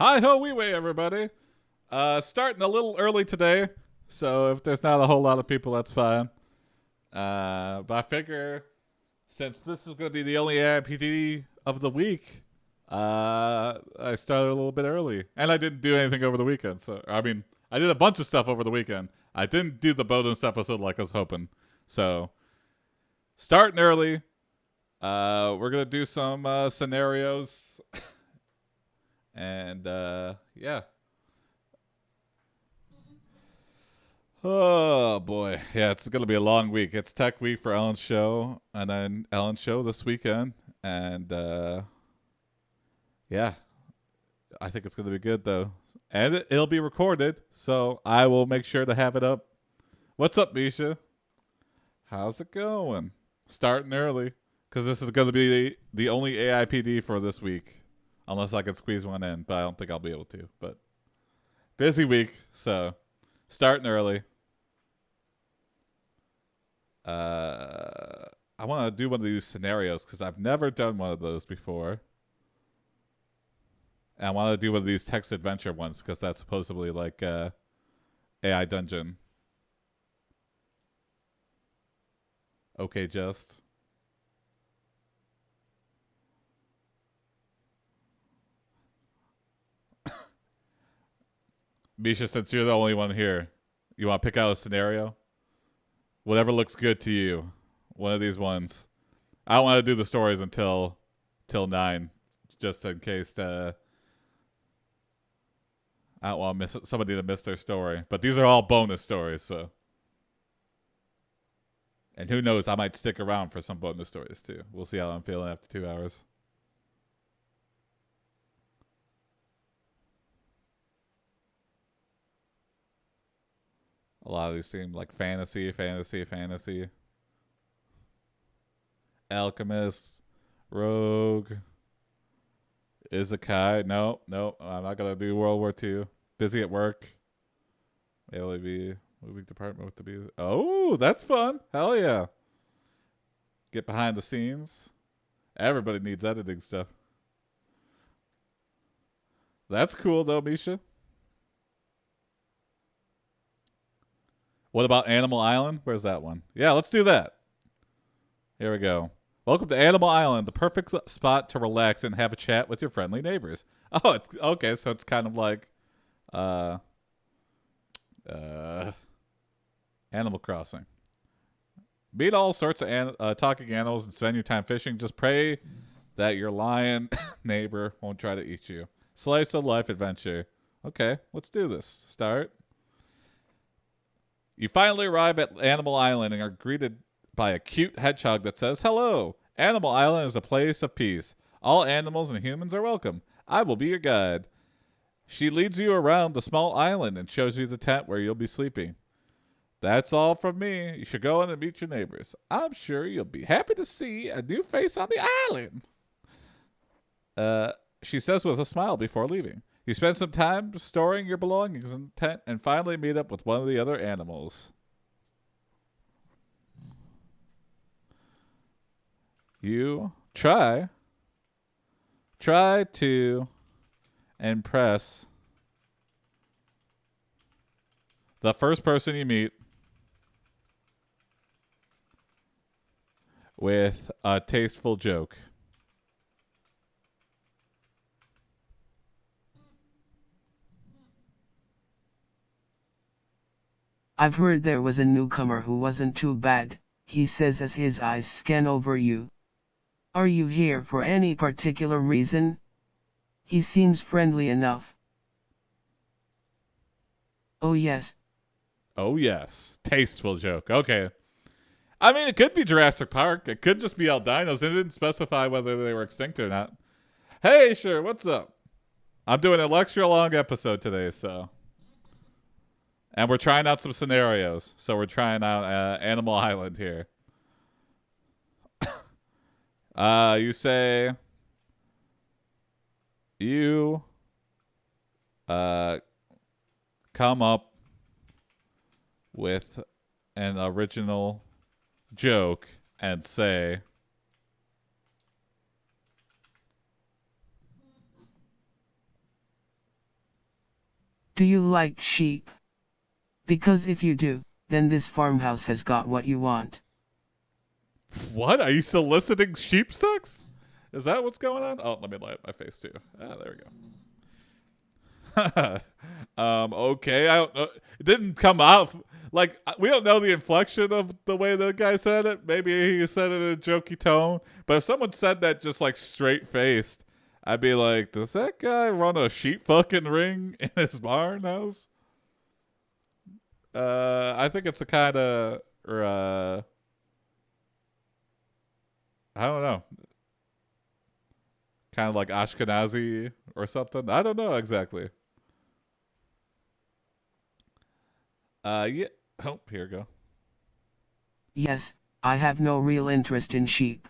Hi ho, wee way, everybody. Starting a little early today, so if there's not a whole lot of people, that's fine. But I figure since this is going to be the only AiPD of the week, I started a little bit early, and I didn't do anything over the weekend. So I mean, I did a bunch of stuff over the weekend. I didn't do the bonus episode like I was hoping. So starting early. We're gonna do some scenarios, and yeah. Oh boy, yeah, it's gonna be a long week. It's Tech Week for Ellen's show, and then Ellen's show this weekend, and yeah, I think it's gonna be good though, and it'll be recorded, so I will make sure to have it up. What's up, Misha? How's it going? Starting early, because this is gonna be the only AIPD for this week, unless I can squeeze one in, but I don't think I'll be able to. But busy week, so starting early. I want to do one of these scenarios because I've never done one of those before. And I want to do one of these text adventure ones because that's supposedly like AI dungeon. Okay, just. Misha, since you're the only one here, you want to pick out a scenario? Whatever looks good to you. One of these ones. I don't want to do the stories until 9, just in case I don't want somebody to miss their story. But these are all bonus stories, so. And who knows, I might stick around for some bonus stories too. We'll see how I'm feeling after 2 hours. A lot of these seem like fantasy. Alchemist, Rogue, Izakai. No, I'm not gonna do World War II. Busy at work. Maybe moving department with the bees. Oh, that's fun. Hell yeah. Get behind the scenes. Everybody needs editing stuff. That's cool though, Misha. What about Animal Island? Where's that one? Yeah, let's do that. Here we go. Welcome to Animal Island, the perfect spot to relax and have a chat with your friendly neighbors. Oh, it's okay, so it's kind of like Animal Crossing. Meet all sorts of talking animals and spend your time fishing. Just pray that your lion neighbor won't try to eat you. Slice of life adventure. Okay, let's do this. Start. You finally arrive at Animal Island and are greeted by a cute hedgehog that says, "Hello, Animal Island is a place of peace. All animals and humans are welcome. I will be your guide." She leads you around the small island and shows you the tent where you'll be sleeping. "That's all from me. You should go in and meet your neighbors. I'm sure you'll be happy to see a new face on the island." She says with a smile before leaving. You spend some time storing your belongings in the tent and finally meet up with one of the other animals. You try to impress the first person you meet with a tasteful joke. I've heard there was a newcomer who wasn't too bad, he says as his eyes scan over you. Are you here for any particular reason? He seems friendly enough. Oh yes. Oh yes, tasteful joke. Okay. I mean, it could be Jurassic Park. It could just be albinos. It didn't specify whether they were extinct or not. Hey, sure, what's up? I'm doing an extra long episode today, so. And we're trying out some scenarios. So we're trying out Animal Island here. You say you come up with an original joke and say, Do you like sheep? Because if you do, then this farmhouse has got what you want. What? Are you soliciting sheep sex? Is that what's going on? Oh, let me light my face too. Ah, there we go. Okay. I don't know. It didn't come out like we don't know the inflection of the way the guy said it. Maybe he said it in a jokey tone. But if someone said that just like straight faced, I'd be like, does that guy run a sheep fucking ring in his barn house? I think it's a kind of, I don't know, kind of like Ashkenazi or something. I don't know exactly. Yeah. Oh, here we go. Yes, I have no real interest in sheep.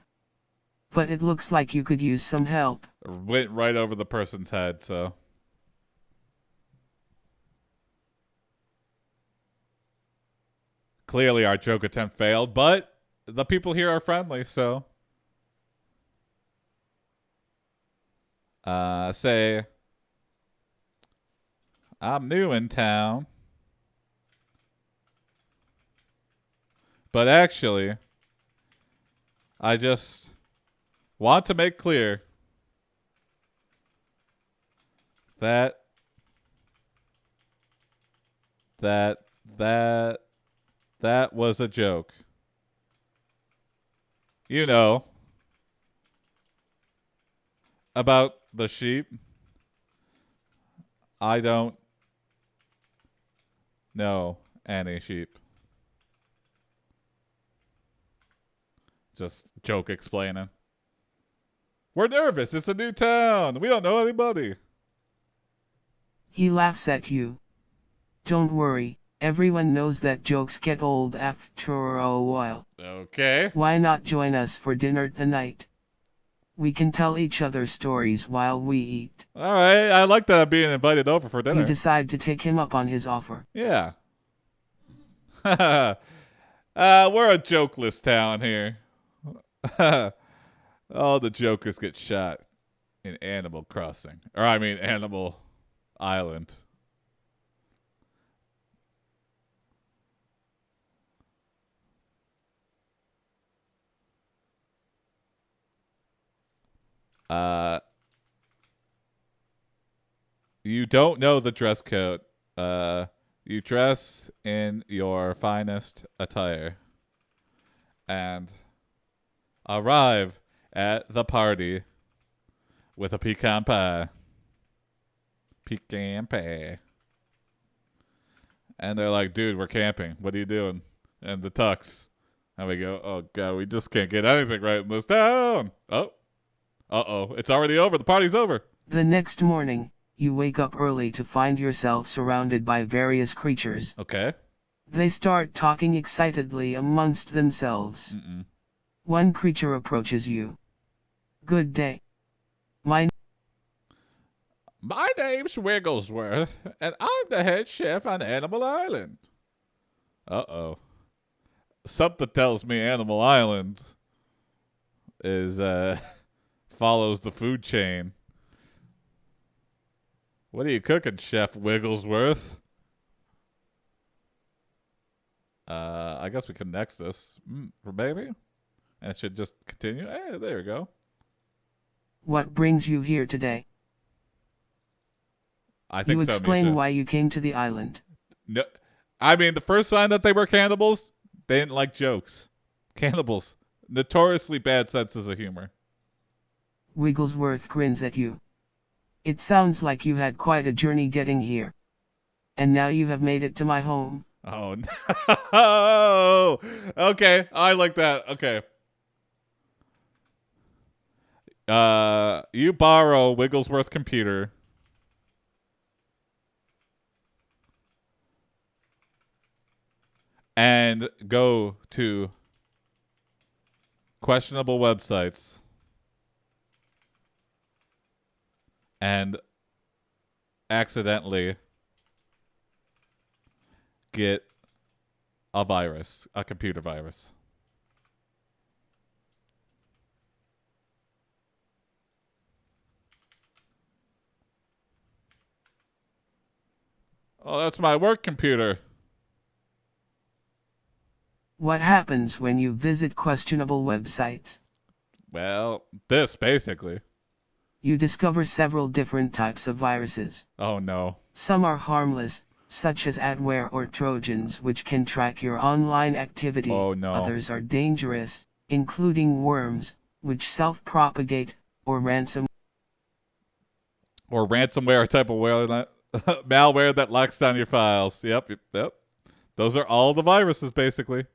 But it looks like you could use some help. Went right over the person's head, so. Clearly our joke attempt failed, but the people here are friendly, so. Say, I'm new in town. But actually, I just want to make clear that that that that was a joke. You know, about the sheep. I don't know any sheep. Just joke explaining. We're nervous. It's a new town. We don't know anybody. He laughs at you. Don't worry, everyone knows that jokes get old after a while. Okay. Why not join us for dinner tonight? We can tell each other stories while we eat. All right. I like that I'm being invited over for dinner. You decide to take him up on his offer. Yeah. We're a jokeless town here. All the jokers get shot in Animal Crossing. Or, I mean, Animal Island. You don't know the dress code. You dress in your finest attire and arrive at the party with a pecan pie. Pecan pie. And they're like, dude, we're camping. What are you doing? And the tux. And we go, oh, God, we just can't get anything right in this town. Oh. Uh-oh. It's already over. The party's over. The next morning, you wake up early to find yourself surrounded by various creatures. Okay. They start talking excitedly amongst themselves. One creature approaches you. Good day. My name's Wigglesworth, and I'm the head chef on Animal Island. Uh-oh. Something tells me Animal Island is, follows the food chain. What are you cooking, Chef Wigglesworth? I guess we can next this. Maybe? And it should just continue. Hey, there we go. What brings you here today? I think you so, explain Misha. why you came to the island. No, I mean, the first sign that they were cannibals, they didn't like jokes. Cannibals. Notoriously bad senses of humor. Wigglesworth grins at you. It sounds like you had quite a journey getting here. And now you have made it to my home. Oh, no. Okay, I like that. Okay. You borrow Wigglesworth computer. And go to questionable websites and accidentally get a virus, a computer virus. Oh, that's my work computer. What happens when you visit questionable websites? Well, this basically. You discover several different types of viruses. Oh no. Some are harmless, such as adware or trojans which can track your online activity. Oh no. Others are dangerous, including worms, which self-propagate, or ransom. Or ransomware type of malware that locks down your files. Yep. Those are all the viruses, basically.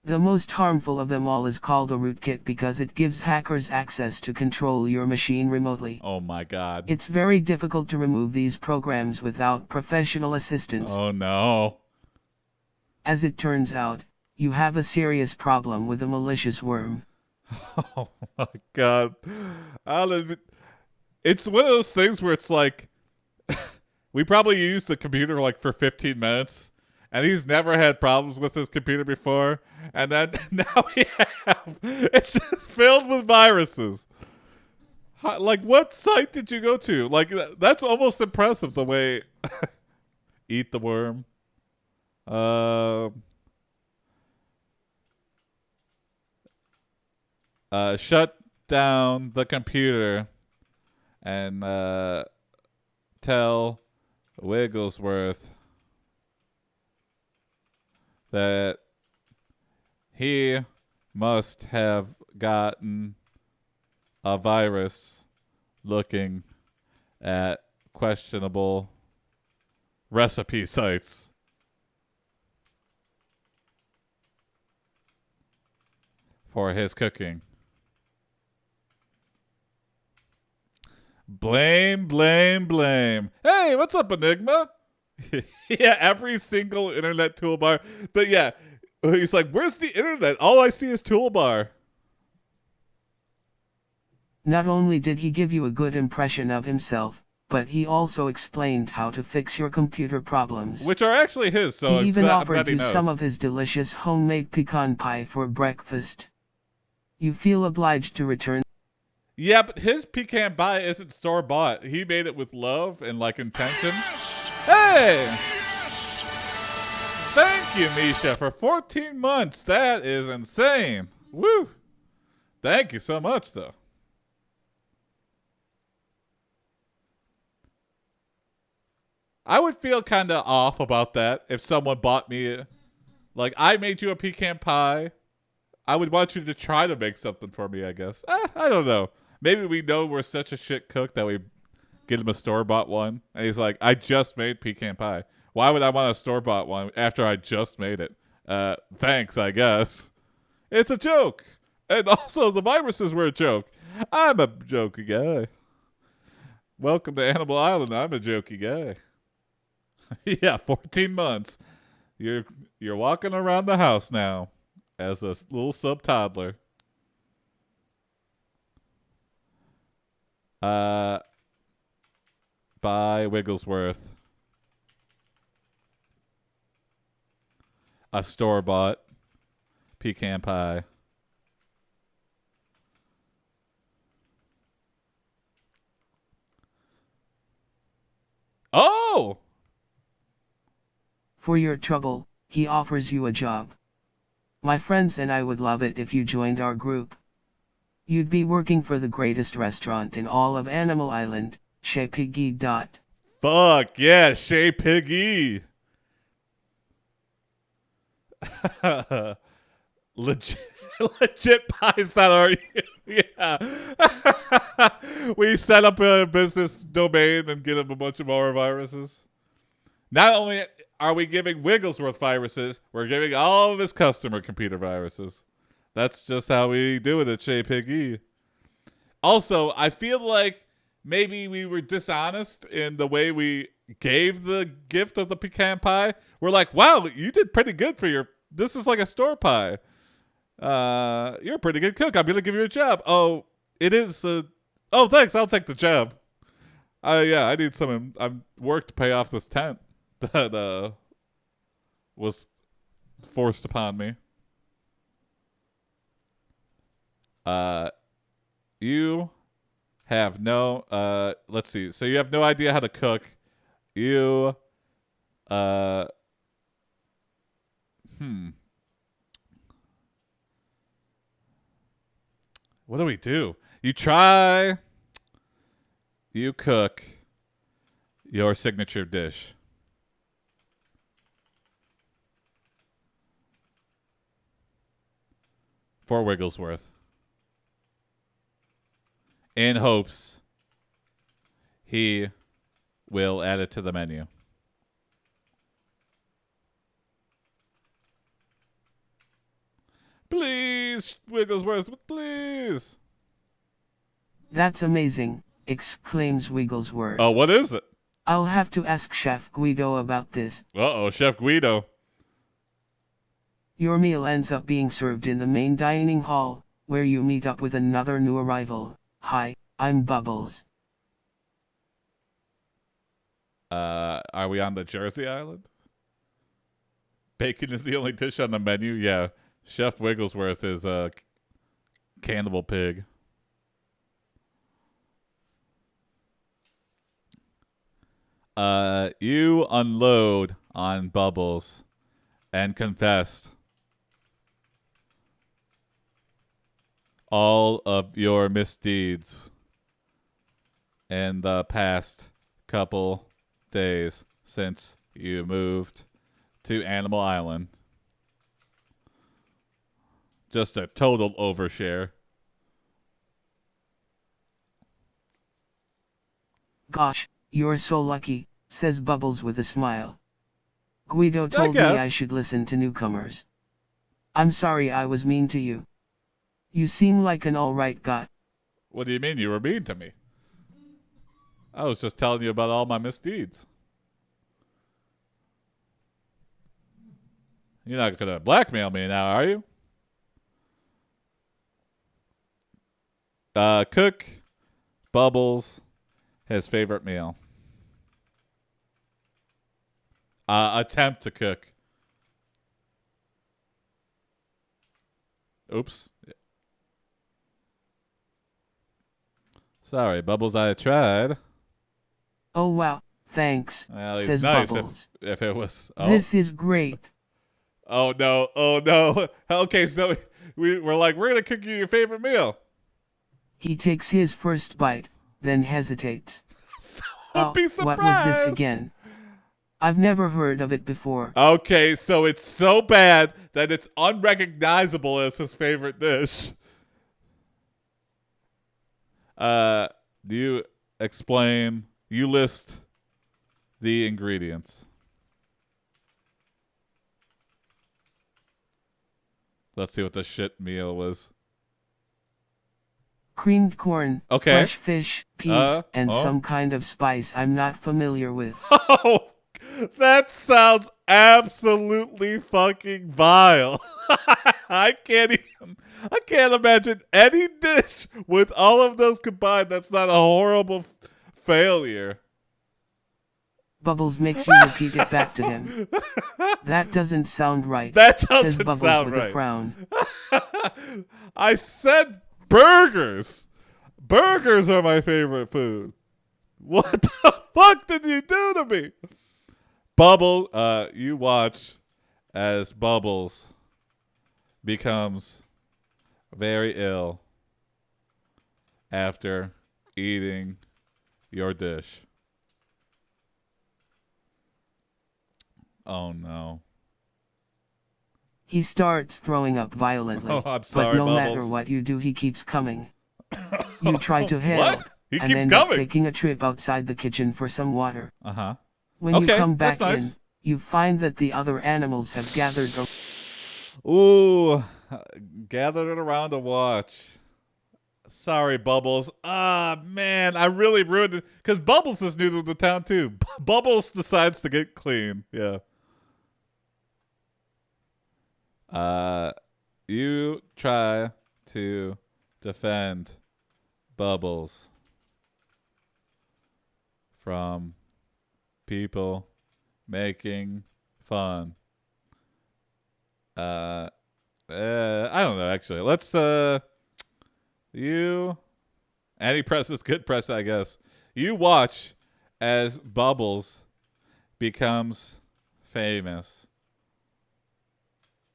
The most harmful of them all is called a rootkit because it gives hackers access to control your machine remotely. Oh my god. It's very difficult to remove these programs without professional assistance. Oh no. As it turns out, you have a serious problem with a malicious worm. Oh my god. I'll admit, it's one of those things where it's like, we probably used the computer like for 15 minutes, and he's never had problems with his computer before, and then now we have, it's just filled with viruses. Like, what site did you go to? Like, that's almost impressive the way. Eat the worm. Shut down the computer and tell Wigglesworth that he must have gotten a virus looking at questionable recipe sites. For his cooking. Blame. Hey, what's up, Enigma? Yeah, every single internet toolbar. But yeah, he's like, where's the internet? All I see is toolbar. Not only did he give you a good impression of himself, but he also explained how to fix your computer problems. Which are actually his, so he even I'm glad offered he you knows. some of his delicious homemade pecan pie for breakfast. You feel obliged to return. Yeah, but his pecan pie isn't store-bought. He made it with love and, like, intention. Hey! Thank you, Misha, for 14 months. That is insane. Woo! Thank you so much, though. I would feel kind of off about that if someone bought me, like, I made you a pecan pie. I would want you to try to make something for me, I guess. I don't know. Maybe we know we're such a shit cook that we get him a store-bought one. And he's like, I just made pecan pie. Why would I want a store-bought one after I just made it? Thanks, I guess. It's a joke. And also, the viruses were a joke. I'm a jokey guy. Welcome to Cannibal Island. I'm a jokey guy. Yeah, 14 months. You're walking around the house now as a little sub-toddler. By Wigglesworth. A store-bought pecan pie. Oh! For your trouble, he offers you a job. My friends and I would love it if you joined our group. You'd be working for the greatest restaurant in all of Animal Island, Chez Piggy. Fuck yeah, Chez Piggy. Legit pies.ru. Yeah. We set up a business domain and get him a bunch of more viruses. Not only are we giving Wigglesworth viruses, we're giving all of his customer computer viruses. That's just how we do it at Chez Piggy. Also, I feel like maybe we were dishonest in the way we gave the gift of the pecan pie. We're like, wow, you did pretty good for your... This is like a store pie. You're a pretty good cook. I'm going to give you a job. Oh, it is... oh, thanks. I'll take the job. Yeah, I need some work to pay off this tent that was forced upon me. You have no let's see. So you have no idea how to cook. You uh hmm. What do we do? You cook your signature dish. For Wigglesworth. In hopes he will add it to the menu. Please, Wigglesworth, please. That's amazing, exclaims Wigglesworth. Oh, what is it? I'll have to ask Chef Guido about this. Uh-oh, Chef Guido. Your meal ends up being served in the main dining hall, where you meet up with another new arrival. Hi, I'm Bubbles. Are we on the Jersey Island? Bacon is the only dish on the menu? Yeah. Chef Wigglesworth is a cannibal pig. You unload on Bubbles and confess all of your misdeeds in the past couple days since you moved to Animal Island. Just a total overshare. Gosh, you're so lucky, says Bubbles with a smile. Guido told me I should listen to newcomers. I'm sorry I was mean to you. You seem like an alright guy. What do you mean you were mean to me? I was just telling you about all my misdeeds. You're not going to blackmail me now, are you? Cook Bubbles his favorite meal. Attempt to cook. Oops. Sorry, Bubbles, I tried. Oh wow, thanks, Well, it's says nice Bubbles. if it was... Oh. This is great. Oh, no. Oh, no. Okay, so we're like, we're going to cook you your favorite meal. He takes his first bite, then hesitates. So I'll be surprised. What was this again? I've never heard of it before. Okay, so it's so bad that it's unrecognizable as his favorite dish. Do you explain? You list the ingredients. Let's see what the shit meal was. Creamed corn, okay. Fresh fish, peas, and some kind of spice I'm not familiar with. Oh, that sounds absolutely fucking vile. I can't imagine any dish with all of those combined that's not a horrible failure. Bubbles makes you repeat it back to him. That doesn't sound right. That says doesn't Bubbles sound with right. A frown. I said burgers. Burgers are my favorite food. What the fuck did you do to me? Bubble, you watch as Bubbles becomes very ill after eating your dish. Oh no. He starts throwing up violently. Oh, I'm sorry, but no Bubbles. matter what you do, he keeps coming. You try to help What? He and keeps end coming. up taking a trip outside the kitchen for some water. Uh-huh. When you Okay, come back that's nice. in, you find that the other animals have gathered Ooh, gathered around to watch. Sorry, Bubbles. Ah, man, I really ruined it. Because Bubbles is new to the town, too. Bubbles decides to get clean. Yeah. You try to defend Bubbles from people making fun. I don't know, actually. Let's, any press is good press, I guess. You watch as Bubbles becomes famous.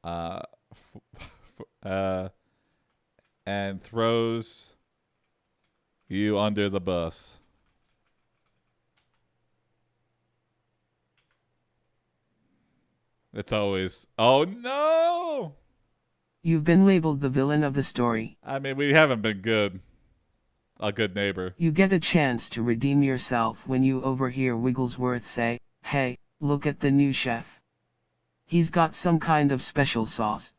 Uh, and throws you under the bus. It's always, oh no! You've been labeled the villain of the story. I mean, we haven't been good. A good neighbor. You get a chance to redeem yourself when you overhear Wigglesworth say, "Hey, look at the new chef. He's got some kind of special sauce."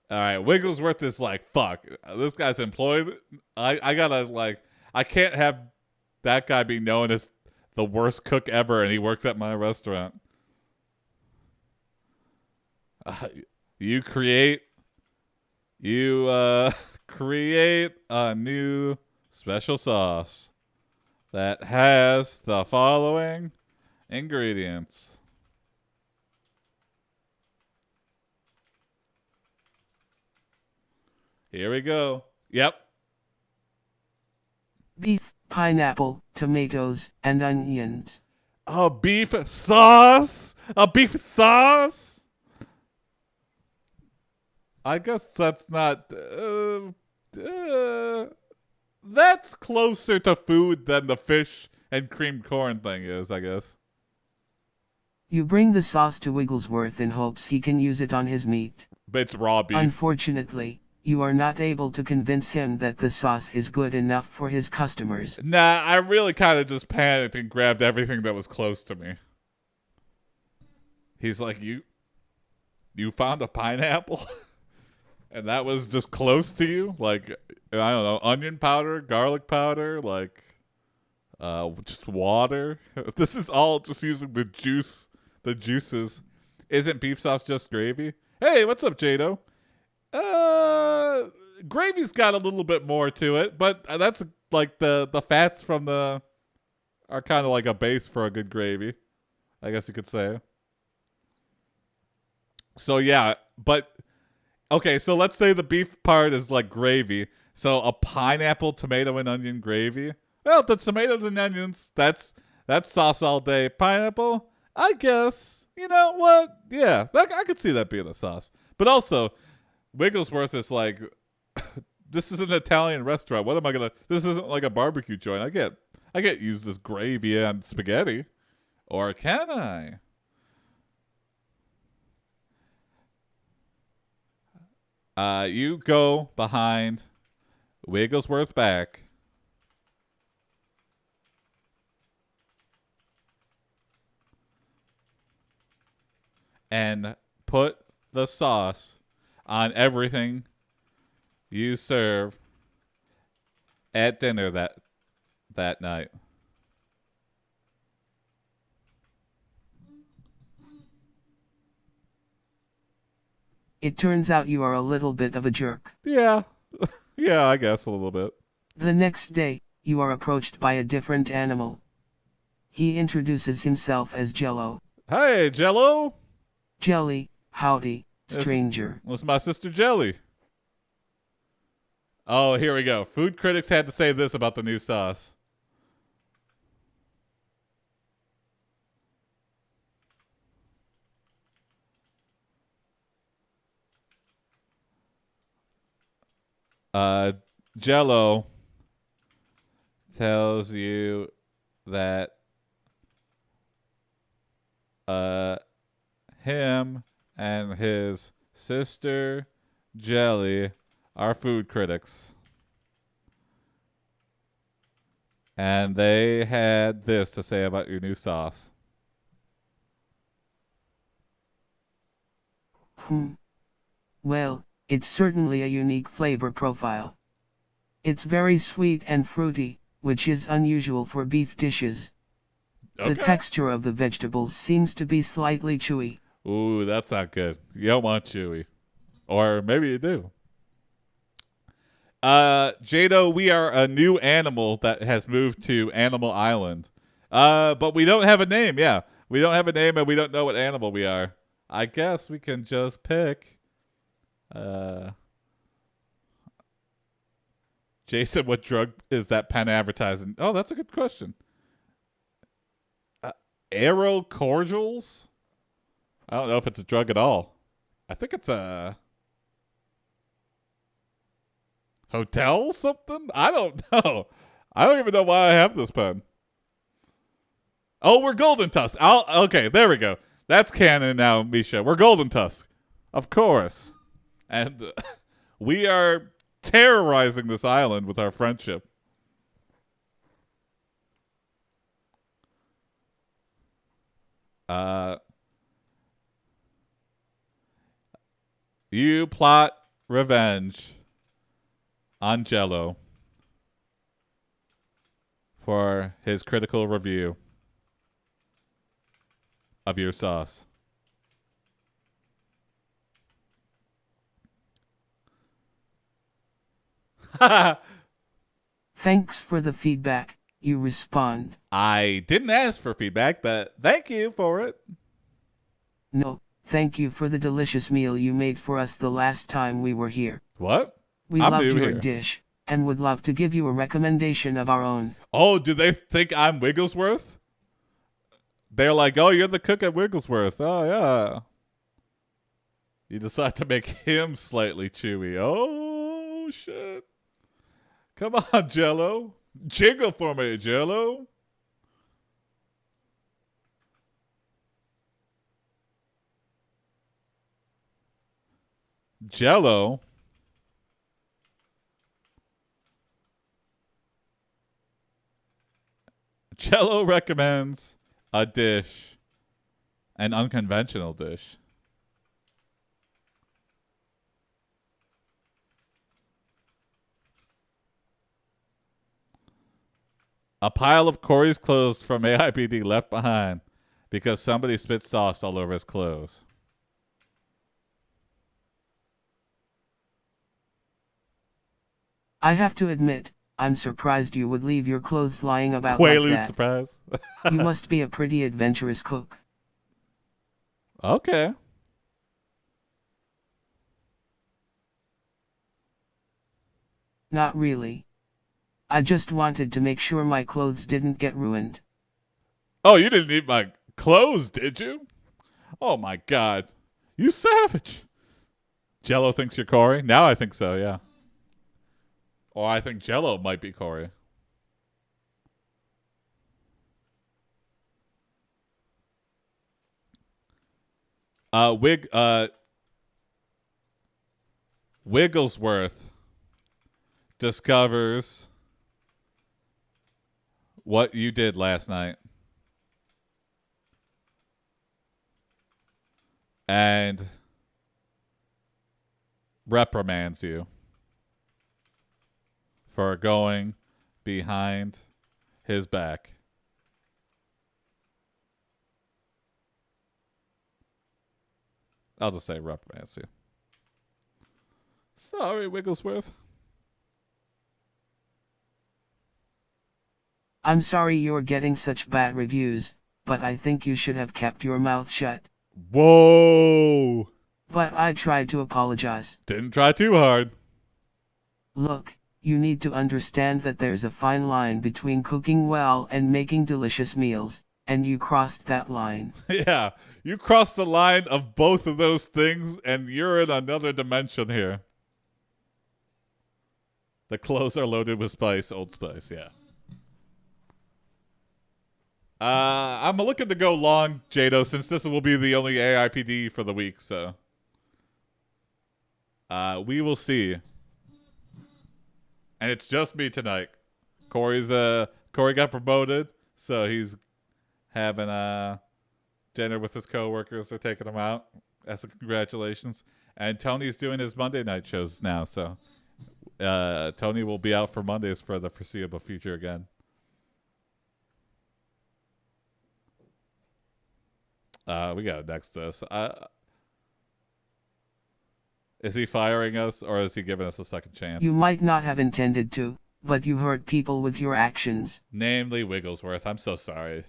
Alright, Wigglesworth is like, fuck, this guy's employed. I gotta, like, I can't have that guy be known as the worst cook ever and he works at my restaurant. You create a new special sauce that has the following ingredients. Here we go. Yep. Beef, pineapple, tomatoes, and onions. A beef sauce? A beef sauce? I guess that's not... that's closer to food than the fish and creamed corn thing is, I guess. You bring the sauce to Wigglesworth in hopes he can use it on his meat. But it's raw beef. Unfortunately, you are not able to convince him that the sauce is good enough for his customers. Nah, I really kind of just panicked and grabbed everything that was close to me. He's like, you found a pineapple? And that was just close to you? Like, I don't know, onion powder, garlic powder, like, just water. This is all just using the juices. Isn't beef sauce just gravy? Hey, what's up, Jado? Gravy's got a little bit more to it, but that's like the fats from the are kind of like a base for a good gravy, I guess you could say. So yeah, but okay, so let's say the beef part is like gravy. So a pineapple, tomato, and onion gravy. Well, the tomatoes and onions, that's sauce all day. Pineapple, I guess. You know what? Yeah, I could see that being a sauce. But also, Wigglesworth is like, this is an Italian restaurant. What am I gonna? This isn't like a barbecue joint. I can't use this gravy on spaghetti, or can I? You go behind Wigglesworth back. And put the sauce on everything you serve at dinner that night. It turns out you are a little bit of a jerk. Yeah. Yeah, I guess a little bit. The next day, you are approached by a different animal. He introduces himself as Jello. Hey, Jello. Jelly, howdy, stranger. This my sister Jelly. Oh, here we go. Food critics had to say this about the new sauce. Jello tells you that him and his sister Jelly are food critics. And they had this to say about your new sauce. Well, it's certainly a unique flavor profile. It's very sweet and fruity, which is unusual for beef dishes. Okay. The texture of the vegetables seems to be slightly chewy. Ooh, that's not good. You don't want chewy. Or maybe you do. Jado, we are a new animal that has moved to Animal Island. But we don't have a name, yeah. We don't have a name and we don't know what animal we are. I guess we can just pick. Jason, what drug is that pen advertising? Oh, that's a good question. Aero cordials? I don't know if it's a drug at all. I think it's a hotel something? I don't know. I don't even know why I have this pen. Oh, we're Golden Tusk. Okay, there we go. That's canon now, Misha. We're Golden Tusk. Of course. And we are terrorizing this island with our friendship. You plot revenge on Jello for his critical review of your sauce. Thanks for the feedback, you respond. I didn't ask for feedback, but thank you for it. No, thank you for the delicious meal you made for us the last time we were here. What? We I'm loved new your here. dish, and would love to give you a recommendation of our own. Oh, do they think I'm Wigglesworth? They're like, oh, you're the cook at Wigglesworth. Oh, yeah. You decide to make him slightly chewy. Oh, shit. Come on, Jello. Jiggle for me, Jello. Jello. Jello recommends a dish, an unconventional dish. A pile of Cory's clothes from AiPD left behind because somebody spit sauce all over his clothes. I have to admit, I'm surprised you would leave your clothes lying about Quaalude like that. surprise. You must be a pretty adventurous cook. Okay. Not really. I just wanted to make sure my clothes didn't get ruined. Oh, you didn't eat my clothes, did you? Oh my god. You savage. Jello thinks you're Cory? Now I think so, yeah. Or I think Jello might be Cory. Wigglesworth discovers what you did last night and reprimands you for going behind his back. I'll just say reprimands you. Sorry, Wigglesworth. I'm sorry you're getting such bad reviews, but I think you should have kept your mouth shut. Whoa! But I tried to apologize. Didn't try too hard. Look, you need to understand that there's a fine line between cooking well and making delicious meals, and you crossed that line. Yeah, you crossed the line of both of those things, and you're in another dimension here. The clothes are loaded with spice, Old Spice, yeah. I'm looking to go long, Jado, since this will be the only AiPD for the week, so. We will see. And it's just me tonight. Cory got promoted, so he's having dinner with his coworkers. They're taking him out as a congratulations. And Tony's doing his Monday night shows now, so Tony will be out for Mondays for the foreseeable future again. We got next to us. Is he firing us, or is he giving us a second chance? You might not have intended to, but you hurt people with your actions. Namely Wigglesworth. I'm so sorry.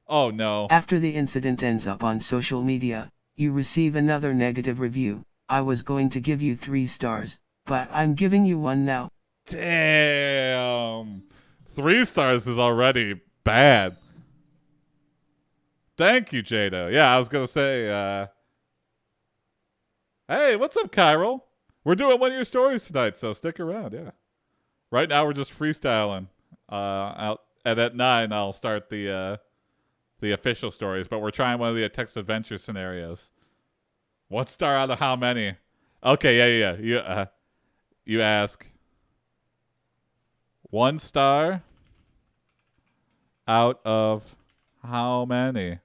Oh, no. After the incident ends up on social media, you receive another negative review. I was going to give you 3 stars, but I'm giving you 1 now. Damn. 3 stars is already bad. Thank you, Jado. Yeah, I was gonna say, hey, what's up, Kyril? We're doing one of your stories tonight, so stick around. Yeah. Right now we're just freestyling. Out and at 9 I'll start the official stories, but we're trying one of the text adventure scenarios. 1 star out of how many? Okay, yeah. You ask. 1 star out of how many?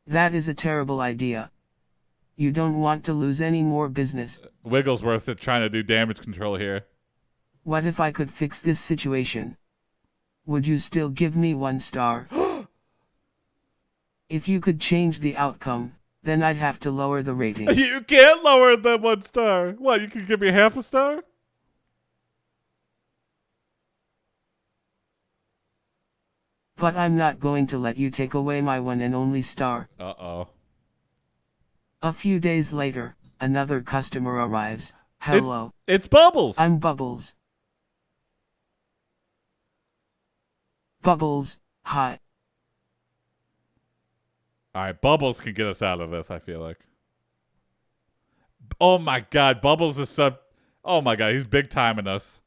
That is a terrible idea. You don't want to lose any more business. Wigglesworth is trying to do damage control here. What if I could fix this situation? Would you still give me 1 star? If you could change the outcome, then I'd have to lower the rating. You can't lower it than 1 star. What, you can give me half a star? But I'm not going to let you take away my one and only star. Uh-oh. A few days later, another customer arrives. Hello. It's Bubbles. I'm Bubbles. Bubbles, hi. All right, Bubbles can get us out of this, I feel like. Oh my god, Bubbles is sub. Oh my god, he's big timing us.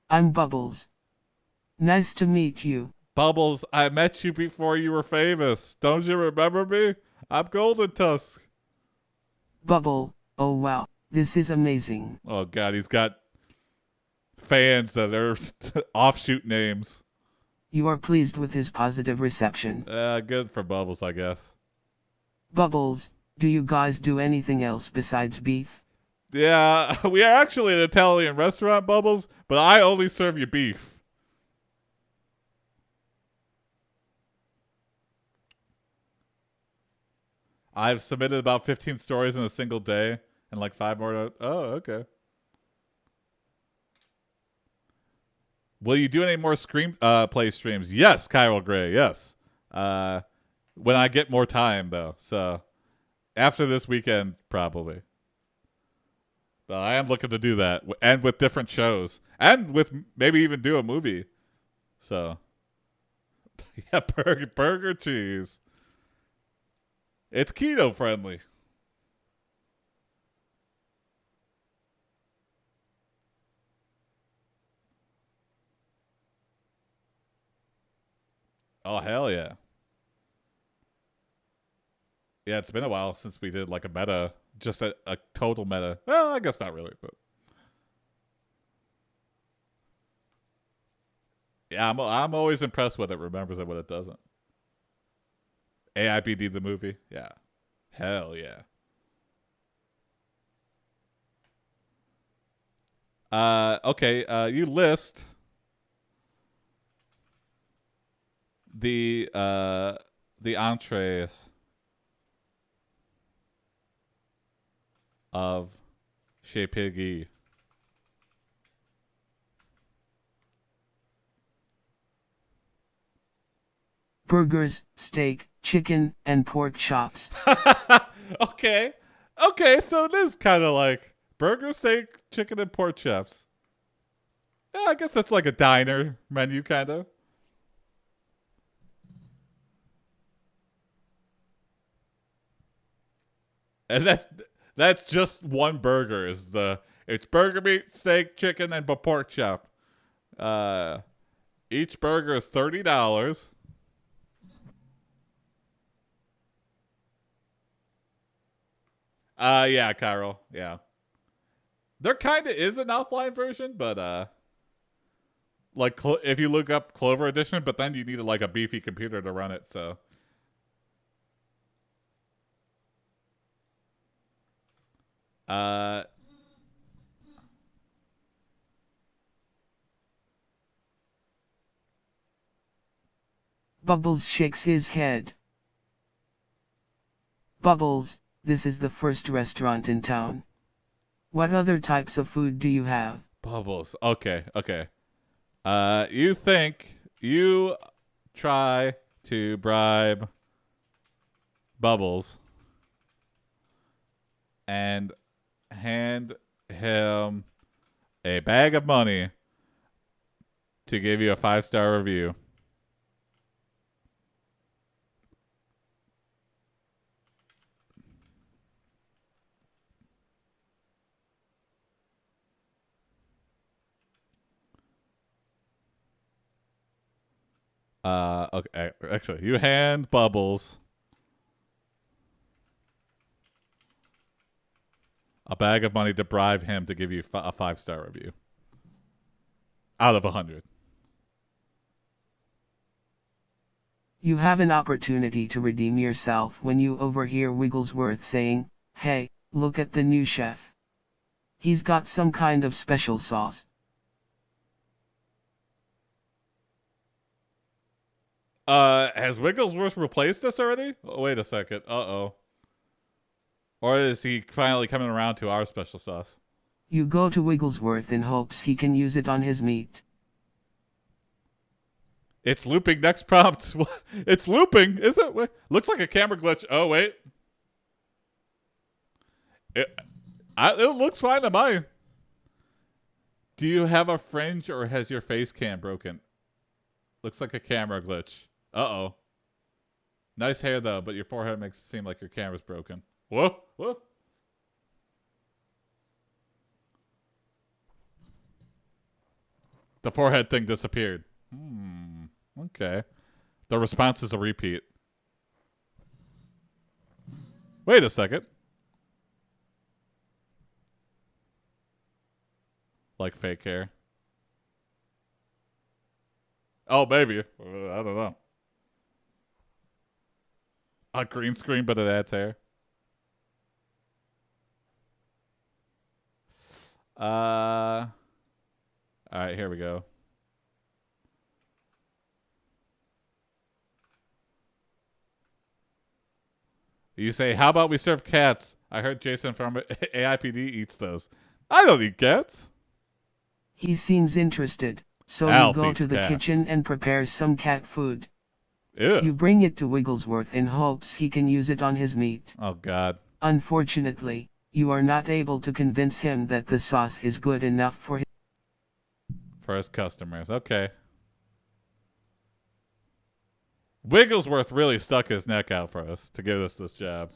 I'm Bubbles. Nice to meet you. Bubbles, I met you before you were famous. Don't you remember me? I'm Golden Tusk. Bubble, oh wow, this is amazing. Oh god, he's got fans that are offshoot names. You are pleased with his positive reception. Good for Bubbles, I guess. Bubbles, do you guys do anything else besides beef? Yeah, we are actually an Italian restaurant, Bubbles, but I only serve you beef. I've submitted about 15 stories in a single day and like 5 more. Oh, okay. Will you do any more screen play streams? Yes, Kyril Gray. Yes. When I get more time, though. So after this weekend, probably. But I am looking to do that, and with different shows, and with maybe even do a movie. So yeah, burger cheese. It's keto friendly. Oh, hell yeah. Yeah, it's been a while since we did like a meta, just a total meta. Well, I guess not really, but yeah, I'm always impressed when it remembers it when it doesn't. AiPD the movie, yeah, hell yeah. Okay. You list the entrees of Chez Piggy. Burgers, steak, chicken, and pork chops. Okay. Okay, so it is kind of like burger, steak, chicken, and pork chops. Yeah, I guess that's like a diner menu, kind of. And that's just one burger. It's burger meat, steak, chicken, and a pork chop. Uh, each burger is $30. Yeah, Kyril. Yeah, there kind of is an offline version, but like if you look up Clover Edition, but then you need like a beefy computer to run it. So uh Bubbles shakes his head. Bubbles, this is the first restaurant in town. What other types of food do you have? Bubbles. Okay, okay. You think you try to bribe Bubbles and hand him a bag of money to give you a 5-star review. Okay. Actually, you hand Bubbles a bag of money to bribe him to give you a 5-star review out of 100. You have an opportunity to redeem yourself when you overhear Wigglesworth saying, "Hey, look at the new chef. He's got some kind of special sauce." Has Wigglesworth replaced us already? Oh, wait a second. Uh-oh. Or is he finally coming around to our special sauce? You go to Wigglesworth in hopes he can use it on his meat. It's looping next prompt. It's looping, is it? Wait. Looks like a camera glitch. Oh, wait. It looks fine to mine. Do you have a fringe or has your face cam broken? Looks like a camera glitch. Uh-oh. Nice hair, though, but your forehead makes it seem like your camera's broken. Whoa, whoa. The forehead thing disappeared. Okay. The response is a repeat. Wait a second. Like fake hair. Oh, maybe. I don't know. A green screen, but it adds hair. All right, here we go. You say, how about we serve cats? I heard Jason from AiPD eats those. I don't eat cats. He seems interested, so Alf you go eats to the cats. kitchen and prepare some cat food. Ew. You bring it to Wigglesworth in hopes he can use it on his meat. Oh, God. Unfortunately, you are not able to convince him that the sauce is good enough for his customers. Okay. Wigglesworth really stuck his neck out for us to give us this job.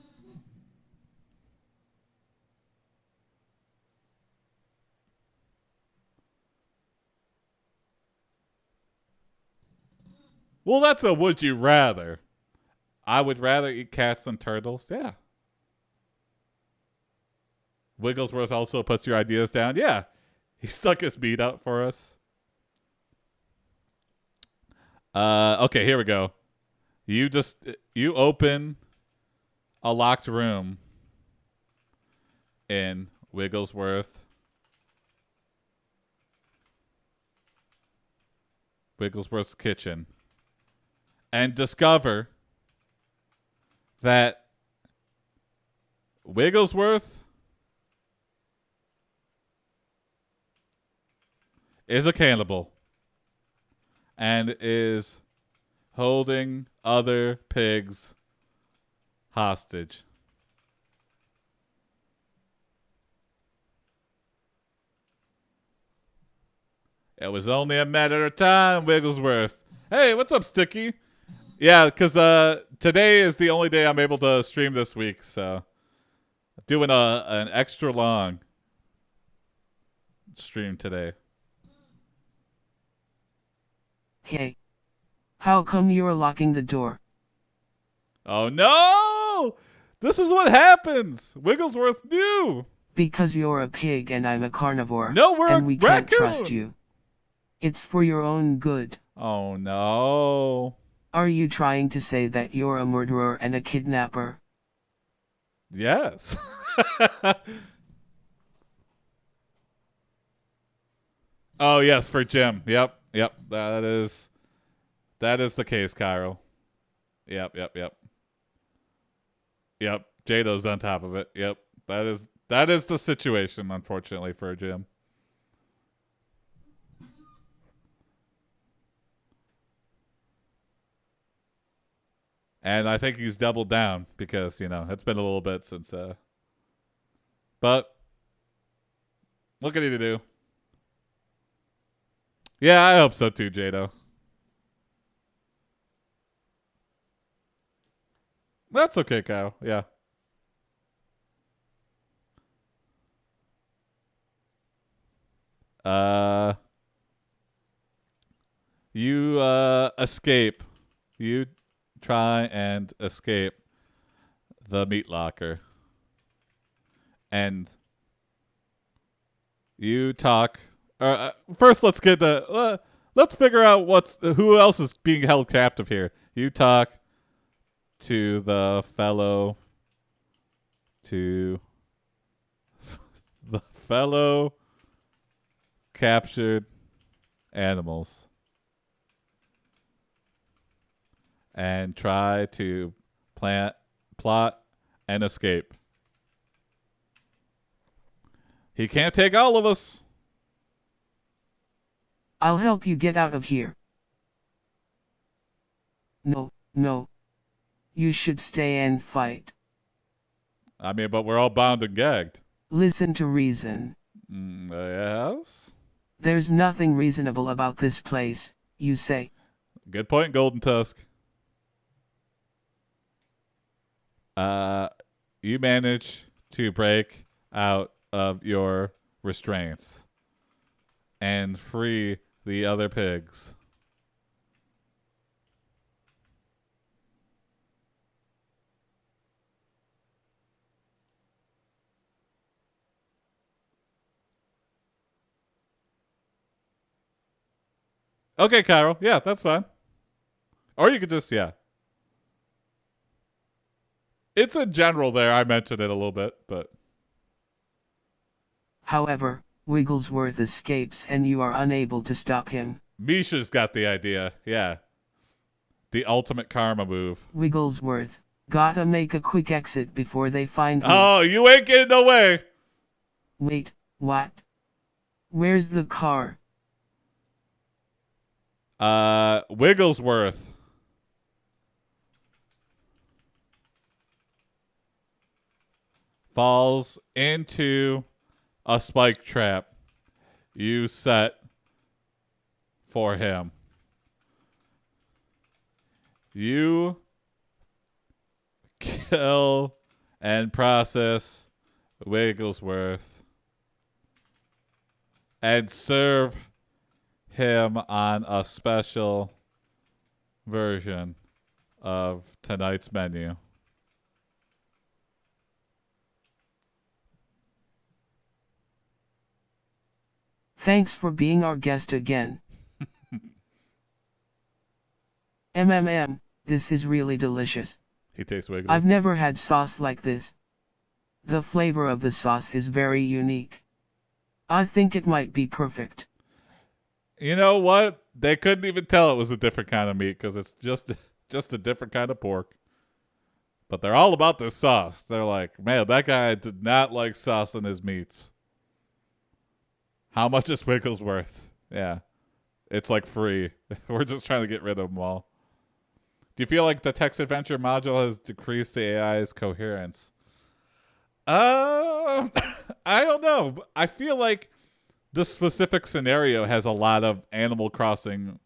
Well, that's a would you rather. I would rather eat cats than turtles. Yeah. Wigglesworth also puts your ideas down. Yeah. He stuck his meat out for us. Okay, here we go. You open a locked room in Wigglesworth's kitchen and discover that Wigglesworth is a cannibal and is holding other pigs hostage. It was only a matter of time, Wigglesworth. Hey, what's up, Sticky? Yeah, because today is the only day I'm able to stream this week, so doing an extra long stream today. Hey. How come you're locking the door? Oh, no! This is what happens! Wigglesworth knew! Because you're a pig and I'm a carnivore. No, we're and a we raccoon. Can't trust you. It's for your own good. Oh, no. Are you trying to say that you're a murderer and a kidnapper? Yes. Oh, yes, for Jim. Yep. That is the case, Cairo. Yep. Yep. Jado's on top of it. Yep. That is the situation, unfortunately, for Jim. And I think he's doubled down because, it's been a little bit since but what can he do? Yeah, I hope so too, Jado. That's okay, Kyle. Yeah. Uh, you escape. You try and escape the meat locker, and you talk. First, let's get the. Let's figure out who else is being held captive here. You talk to the fellow. To the fellow captured animals and try to plot and escape. He can't take all of us. I'll help you get out of here. No, no. You should stay and fight. I mean, but we're all bound and gagged. Listen to reason. Yes? There's nothing reasonable about this place, you say. Good point, Golden Tusk. You manage to break out of your restraints and free the other pigs. Okay, Carol. Yeah, that's fine. Or you could just, yeah. It's in general there. I mentioned it a little bit, but. However, Wigglesworth escapes and you are unable to stop him. Misha's got the idea. Yeah. The ultimate karma move. Wigglesworth, gotta make a quick exit before they find me. Oh, you ain't getting away. Wait, what? Where's the car? Wigglesworth falls into a spike trap you set for him. You kill and process Wigglesworth and serve him on a special version of tonight's menu. Thanks for being our guest again. This is really delicious. He tastes wiggly. I've never had sauce like this. The flavor of the sauce is very unique. I think it might be perfect. You know what? They couldn't even tell it was a different kind of meat because it's just a different kind of pork. But they're all about this sauce. They're like, man, that guy did not like sauce in his meats. How much is Wigglesworth? Yeah. It's like free. We're just trying to get rid of them all. Do you feel like the text adventure module has decreased the AI's coherence? I don't know. I feel like the specific scenario has a lot of Animal Crossing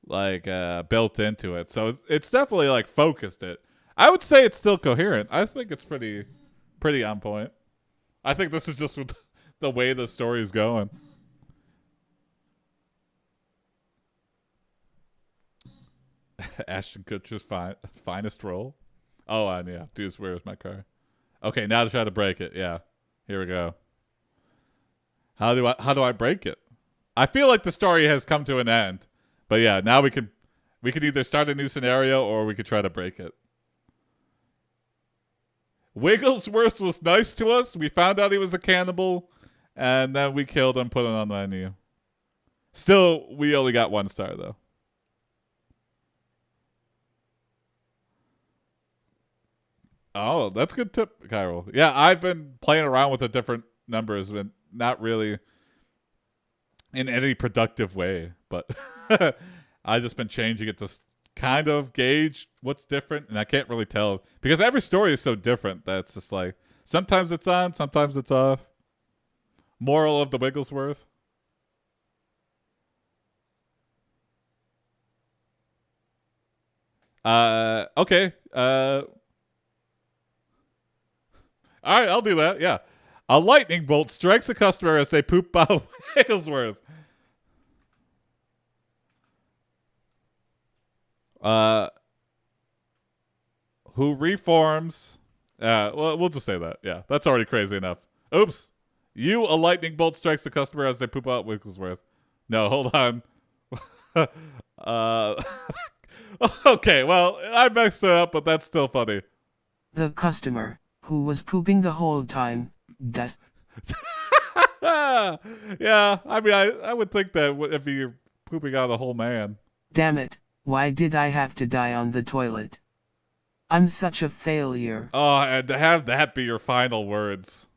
built into it. So it's definitely like focused it. I would say it's still coherent. I think it's pretty on point. I think this is just the way the story is going. Ashton Kutcher's finest role. Oh, and yeah, dude, where's my car? Okay, now to try to break it. Yeah, here we go. How do I break it? I feel like the story has come to an end, but yeah, now we could either start a new scenario or we could try to break it. Wigglesworth was nice to us. We found out he was a cannibal, and then we killed him, put him on the menu. Still, we only got 1 star though. Oh, that's a good tip, Kyril. Yeah, I've been playing around with the different numbers, but not really in any productive way. But I've just been changing it to kind of gauge what's different, and I can't really tell because every story is so different that it's just like sometimes it's on, sometimes it's off. Moral of the Wigglesworth. Okay. All right, I'll do that. Yeah. A lightning bolt strikes a customer as they poop out Wigglesworth. Who reforms? Well, we'll just say that. Yeah, that's already crazy enough. Oops. A lightning bolt strikes the customer as they poop out Wigglesworth. No, hold on. uh, okay, well, I messed it up, but that's still funny. The customer, who was pooping the whole time, death. Yeah, I mean, I would think that if you're pooping out a whole man. Damn it, why did I have to die on the toilet? I'm such a failure. Oh, and to have that be your final words.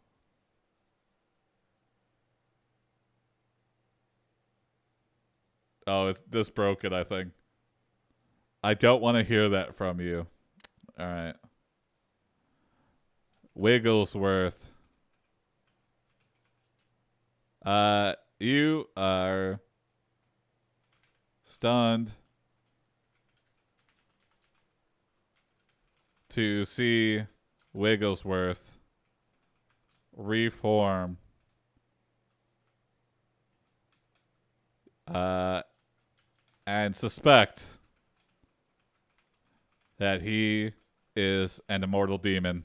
Oh, it's this broken, I think. I don't want to hear that from you. All right. Wigglesworth. You are stunned to see Wigglesworth reform. And suspect that he is an immortal demon.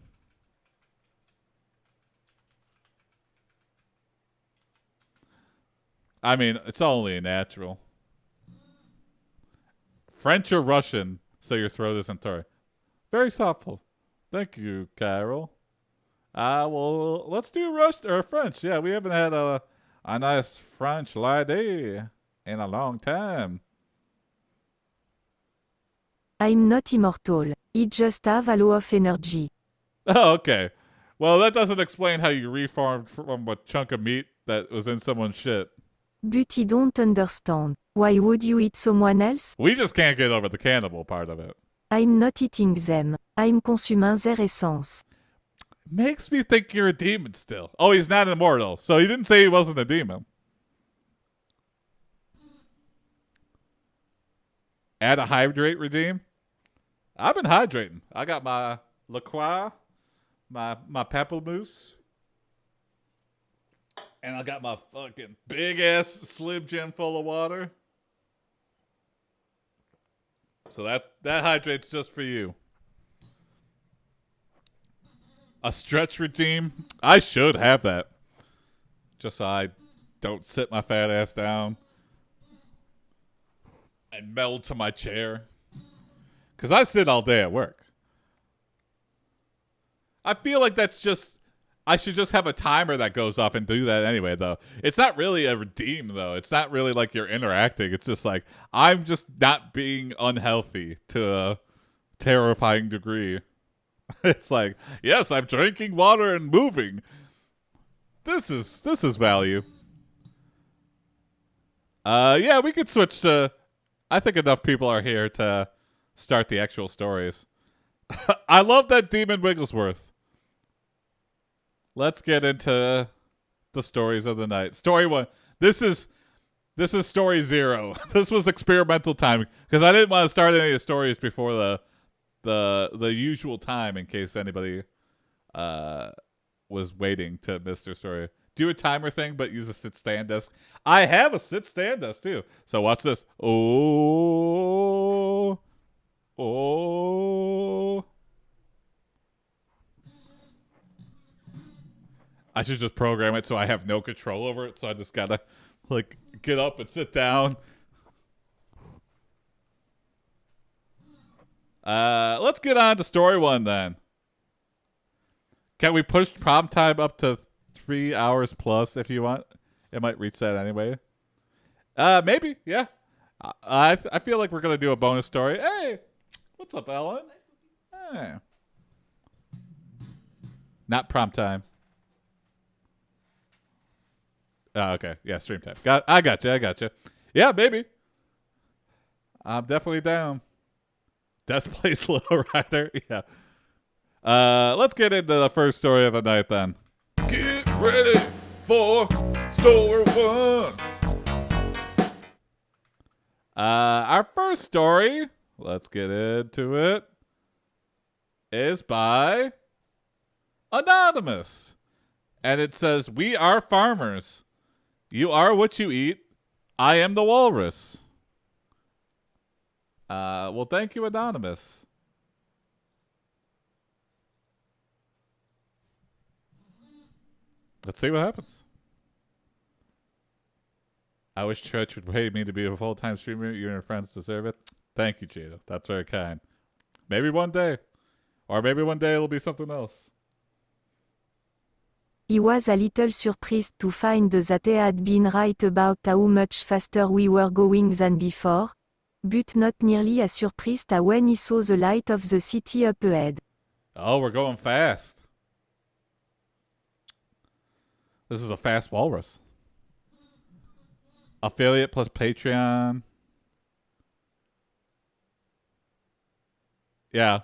I mean, it's only natural. French or Russian, so your throat isn't tore. Very thoughtful. Thank you, Carol. Well, let's do Russian or French. Yeah, we haven't had a nice French lady in a long time. I'm not immortal. I just have a lot of energy. Oh, okay. Well, that doesn't explain how you reformed from a chunk of meat that was in someone's shit. But I don't understand. Why would you eat someone else? We just can't get over the cannibal part of it. I'm not eating them. I'm consuming their essence. Makes me think you're a demon still. Oh, he's not immortal, so he didn't say he wasn't a demon. Add a hydrate redeem. I've been hydrating. I got my La Croix, my pamplemousse, and I got my fucking big ass Slim Jim full of water. So that hydrates just for you. A stretch redeem. I should have that. Just so I don't sit my fat ass down and meld to my chair. Because I sit all day at work. I feel like that's just... I should just have a timer that goes off and do that anyway, though. It's not really a redeem, though. It's not really like you're interacting. It's just like, I'm just not being unhealthy to a terrifying degree. It's like, yes, I'm drinking water and moving. This is value. Yeah, we could switch to... I think enough people are here to start the actual stories. I love that Demon Wigglesworth. Let's get into the stories of the night. Story 1. This is story 0. This was experimental time because I didn't want to start any of the stories before the usual time in case anybody was waiting to miss their story. Do a timer thing, but use a sit-stand desk. I have a sit-stand desk too. So watch this. Oh. I should just program it so I have no control over it. So I just gotta like get up and sit down. Let's get on to story 1 then. Can we push prom time up to 3 hours plus if you want? It might reach that anyway. Maybe, yeah. I feel like we're gonna do a bonus story. Hey, what's up, Ellen? Hey. Not prom time. Oh, okay. Yeah, stream time. I got you. Yeah, maybe. I'm definitely down. Death Place Little Rider. Yeah. Let's get into the first story of the night then. Get ready for story 1. Our first story let's get into it, is by Anonymous. And it says, "We are farmers. You are what you eat. I am the walrus." Well, thank you, Anonymous. Let's see what happens. "I wish Church would pay me to be a full-time streamer. You and your friends deserve it." Thank you, Jada. That's very kind. Maybe one day. Or maybe one day it'll be something else. He was a little surprised to find that I had been right about how much faster we were going than before, but not nearly as surprised when he saw the light of the city up ahead. Oh, we're going fast. This is a fast walrus. Affiliate plus Patreon. Yeah.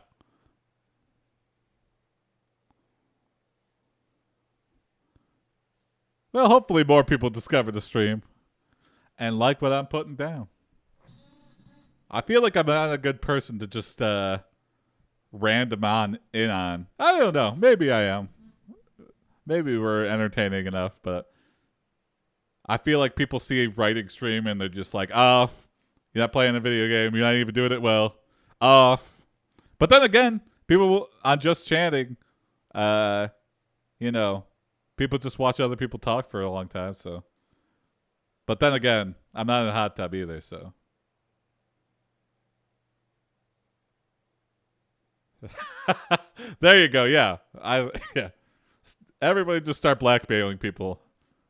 Well, hopefully more people discover the stream and like what I'm putting down. I feel like I'm not a good person to just random in on. I don't know. Maybe I am. Maybe we're entertaining enough, but I feel like people see a writing stream and they're just like, off. You're not playing a video game. You're not even doing it well. Off. But then again, people on Just Chatting, you know, people just watch other people talk for a long time, so. But then again, I'm not in a hot tub either, so. There you go. Yeah. Yeah. Everybody just start blackmailing people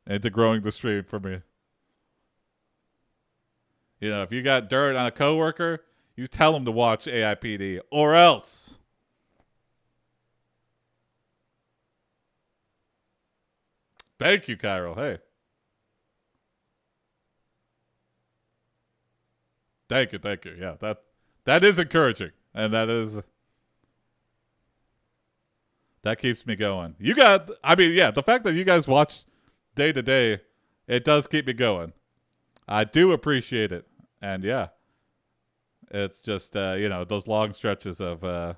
into growing the stream for me. You know, if you got dirt on a coworker, you tell them to watch AiPD or else. Thank you, Cairo. Hey. Thank you. Yeah, that is encouraging. And that keeps me going. The fact that you guys watch day to day, it does keep me going. I do appreciate it. And yeah, it's just, those long stretches of, I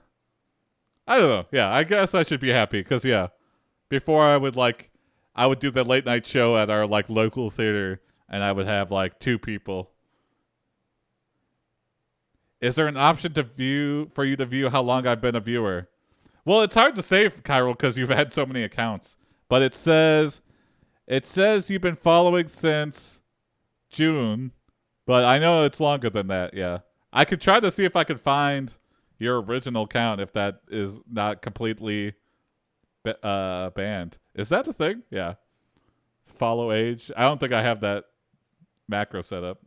don't know. Yeah, I guess I should be happy because, yeah, before I would do the late night show at our local theater and I would have 2 people. Is there an option for you to view how long I've been a viewer? Well, it's hard to say, Cairo, because you've had so many accounts. But it says you've been following since June, but I know it's longer than that. Yeah, I could try to see if I could find your original account if that is not completely banned. Is that a thing? Yeah. Follow age. I don't think I have that macro set up.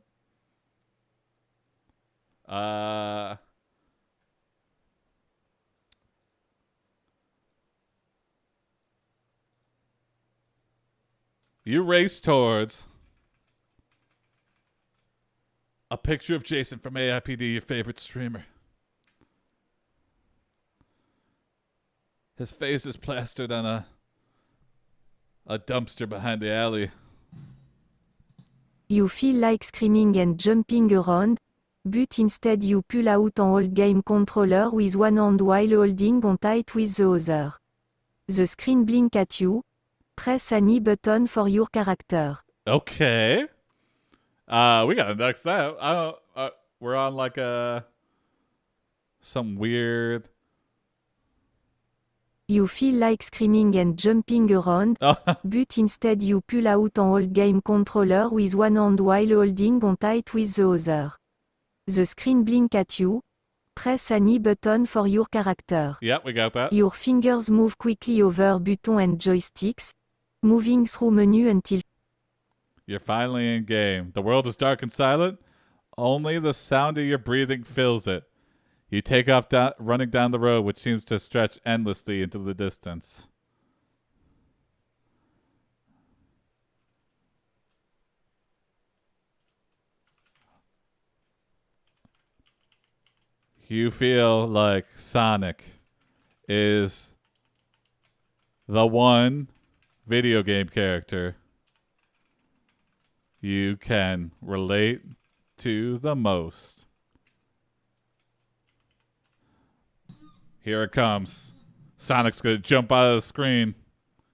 You race towards a picture of Jason from AiPD, your favorite streamer. His face is plastered on a dumpster behind the alley. You feel like screaming and jumping around, but instead you pull out an old game controller with one hand while holding on tight with the other. The screen blink at you. Press any button for your character. Okay. We gotta next that. I don't. We're on some weird. You feel like screaming and jumping around, but instead you pull out an old game controller with one hand while holding on tight with the other. The screen blink at you. Press any button for your character. Yep, we got that. Your fingers move quickly over buttons and joysticks, moving through menu until you're finally in game. The world is dark and silent. Only the sound of your breathing fills it. You take off running down the road, which seems to stretch endlessly into the distance. You feel like Sonic is the one video game character you can relate to the most. Here it comes. Sonic's gonna jump out of the screen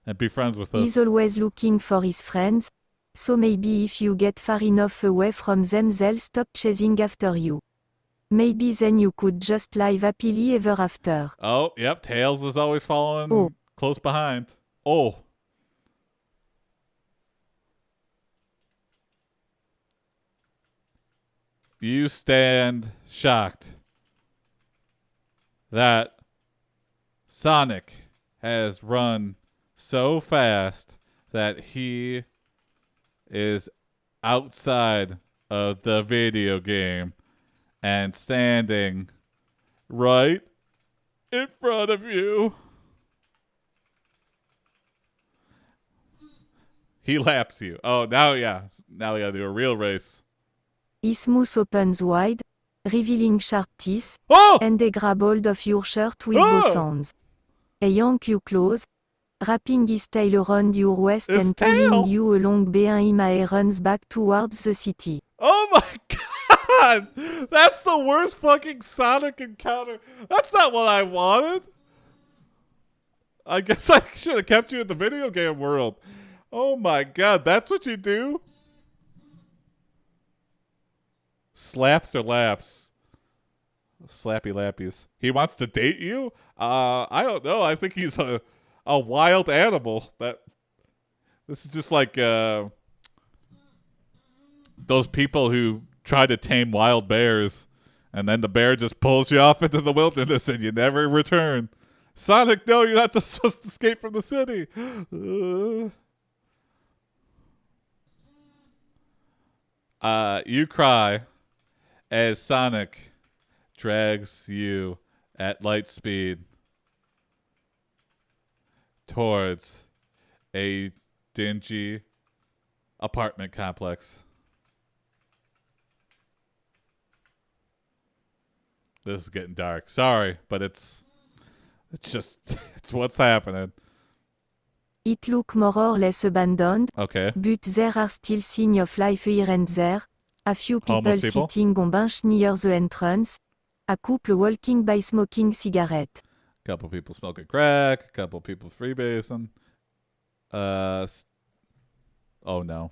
and be friends with us. He's always looking for his friends, so maybe if you get far enough away from them they'll stop chasing after you. Maybe then you could just live happily ever after. Oh, yep. Tails is always following close behind. Oh. You stand shocked that Sonic has run so fast that he is outside of the video game and standing right in front of you. He laps you. Oh, now we gotta do a real race. His mouth opens wide, revealing sharp teeth, and they grab hold of your shirt with both hands. They yank you close, wrapping his tail around your waist and pulling you along behind him as he runs back towards the city. Oh my god! That's the worst fucking Sonic encounter. That's not what I wanted. I guess I should have kept you in the video game world. Oh my god, that's what you do? Slaps or laps? Slappy lappies. He wants to date you? I don't know. I think he's a wild animal. This is just like those people who try to tame wild bears, and then the bear just pulls you off into the wilderness and you never return. Sonic, no, you're not supposed to escape from the city. You cry as Sonic drags you at light speed towards a dingy apartment complex. This is getting dark. Sorry, but it's what's happening. It look more or less abandoned, Okay. but there are still signs of life here and there. A few people People? sitting on bench near the entrance. A couple walking by smoking cigarette. Couple people smoking crack. A couple people freebasing. Oh no.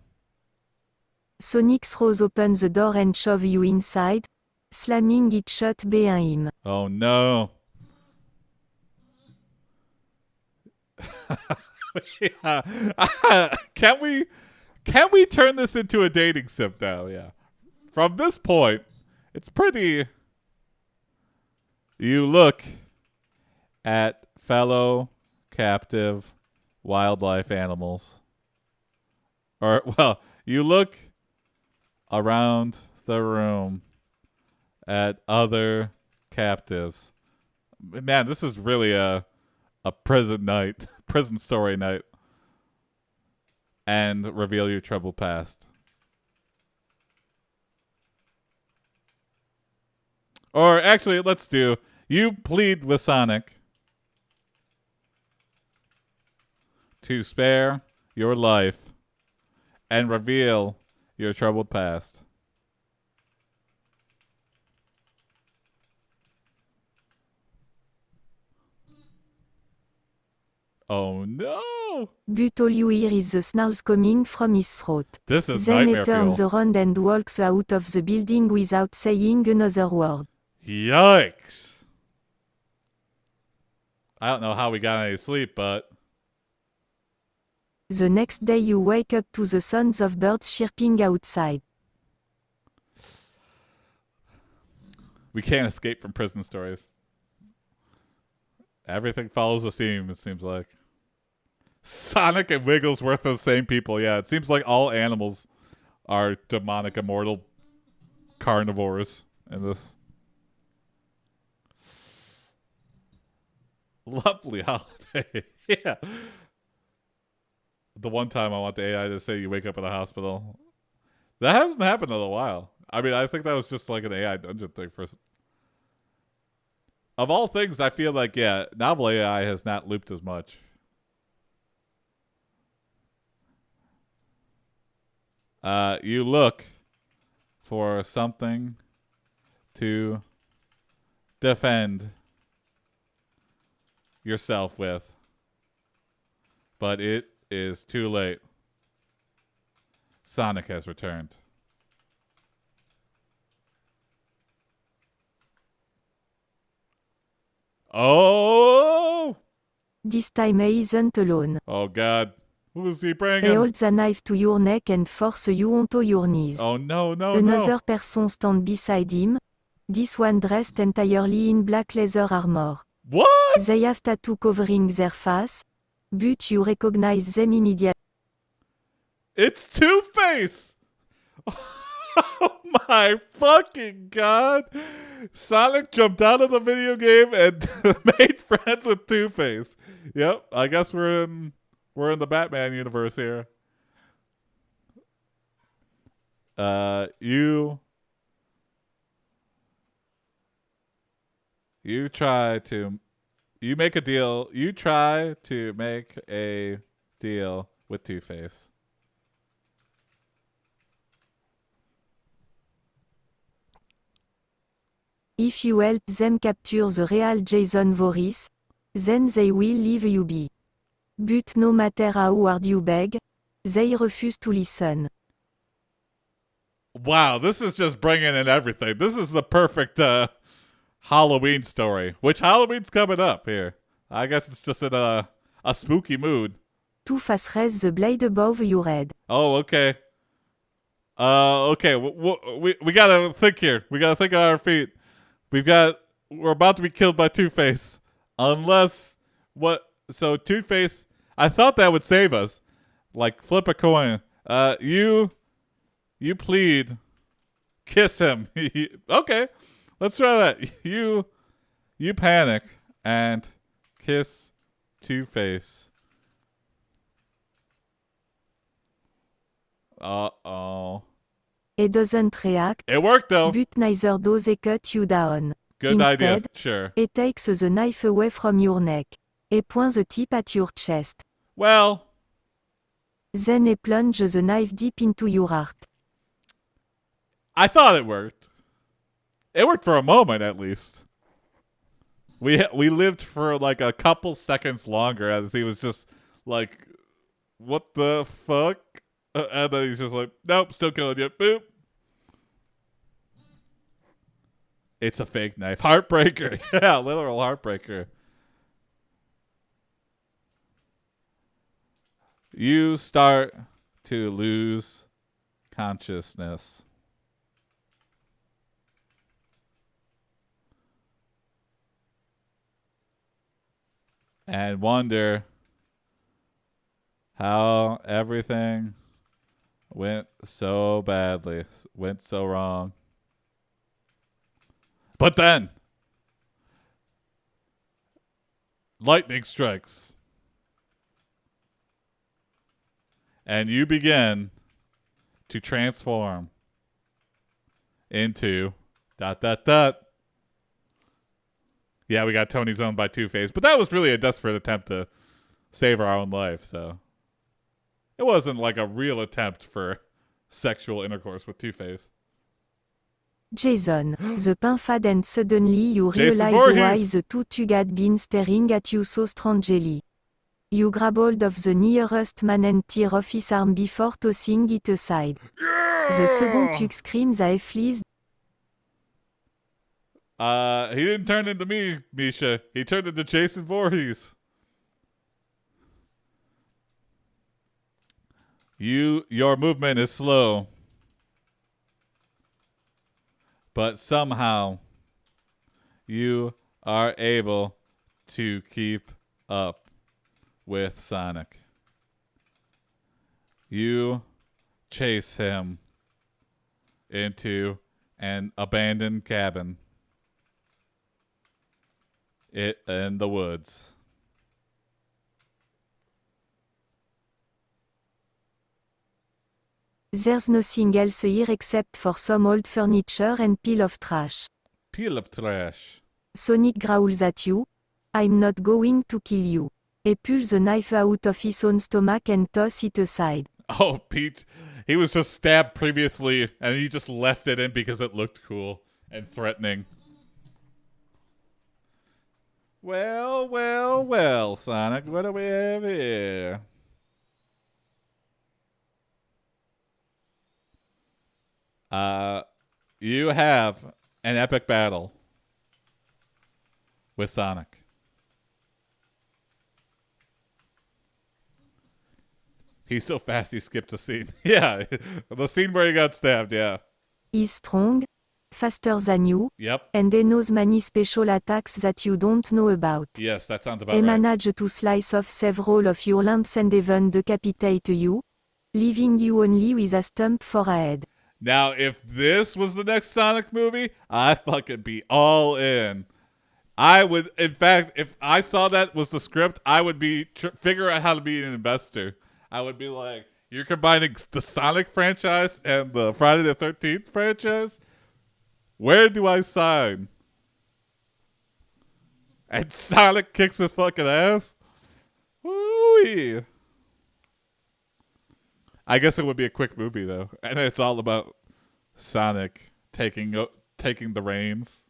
Sonic throws open the door and shoves you inside, slamming it shut behind him. Oh no. Yeah. Can we turn this into a dating sim now? Yeah. From this point, it's pretty. You look at fellow captive wildlife animals. Or, well, you look around the room at other captives. Man, this is really a prison night, prison story night. And reveal your troubled past. Or actually, let's do, you plead with Sonic to spare your life and reveal your troubled past. Oh no! But all you hear is the snarls coming from his throat. This is Then he nightmare turns fuel. around and walks out of the building without saying another word. Yikes. I don't know how we got any sleep, but... The next day you wake up to the sounds of birds chirping outside. We can't escape from prison stories. Everything follows a theme, it seems like. Sonic and Wigglesworth are the same people. Yeah, it seems like all animals are demonic, immortal carnivores in this. Lovely holiday. Yeah. The one time I want the AI to say you wake up in a hospital. That hasn't happened in a while. I mean, I think that was just like an AI dungeon thing for... Of all things, I feel like, yeah, NovelAI has not looped as much. You look for something to defend yourself with. But it is too late. Sonic has returned. Oh! This time he isn't alone. Oh, God. Who's he bringing? He holds a knife to your neck and force you onto your knees. Oh, no, no, Another no. person stands beside him. This one dressed entirely in black leather armor. What? They have tattoo covering their face, but you recognize them immediately. It's Two-Face! Oh my fucking God! Sonic jumped out of the video game and made friends with Two-Face. Yep, I guess we're in the Batman universe here. You make a deal. You try to make a deal with Two-Face. If you help them capture the real Jason Voorhees, then they will leave you be. But no matter how hard you beg, they refuse to listen. Wow, this is just bringing in everything. This is the perfect Halloween story. Which Halloween's coming up here? I guess it's just in a spooky mood. Two-Face raise the blade above your head. Oh, okay. Okay. We gotta think here. We gotta think on our feet. We're about to be killed by Two-Face. Unless so Two-Face, I thought that would save us. Like flip a coin. You plead. Kiss him. Okay. Let's try that. You panic and kiss Two-Face. Uh-oh. It doesn't react. It worked though. But neither does he cut you down. Good idea. Instead, Sure. he takes the knife away from your neck. He points the tip at your chest. Well. Then he plunges the knife deep into your heart. I thought it worked. It worked for a moment at least. We lived for like a couple seconds longer as he was just like, what the fuck? And then he's just like, nope, still killing you. Boop. It's a fake knife. Heartbreaker. Yeah, literal heartbreaker. You start to lose consciousness. And wonder how everything went so badly, went so wrong. But then, lightning strikes. And you begin to transform into ... Yeah, we got Tony's owned by Two-Face, but that was really a desperate attempt to save our own life, so it wasn't like a real attempt for sexual intercourse with Two-Face. Jason, the pain fade and suddenly you Jason realize why Voorhees. the two had been staring at you so strangely. You grab hold of the nearest man and tear off his arm before tossing it aside. The second Tug screams and flees. He didn't turn into me, Misha. He turned into Jason Voorhees. Your movement is slow. But somehow you are able to keep up with Sonic. You chase him into an abandoned cabin in the woods. There's nothing else here except for some old furniture and pile of trash. Pile of trash. Sonic growls at you. I'm not going to kill you. He pulls the knife out of his own stomach and tosses it aside. Oh, Pete. He was just stabbed previously, and he just left it in because it looked cool and threatening. Well, Sonic, what do we have here? You have an epic battle with Sonic. He's so fast he skipped a scene. Yeah, the scene where he got stabbed, yeah. He's strong, faster than you, Yep. and he knows many special attacks that you don't know about. Yes, that sounds about He right. managed to slice off several of your limbs and even decapitate you, leaving you only with a stump for a head. Now, if this was the next Sonic movie, I'd fucking be all in. I would, in fact, if I saw that was the script, I would be figure out how to be an investor. I would be like, you're combining the Sonic franchise and the Friday the 13th franchise? Where do I sign? And Sonic kicks his fucking ass? Woo-wee. I guess it would be a quick movie, though. And it's all about Sonic taking the reins.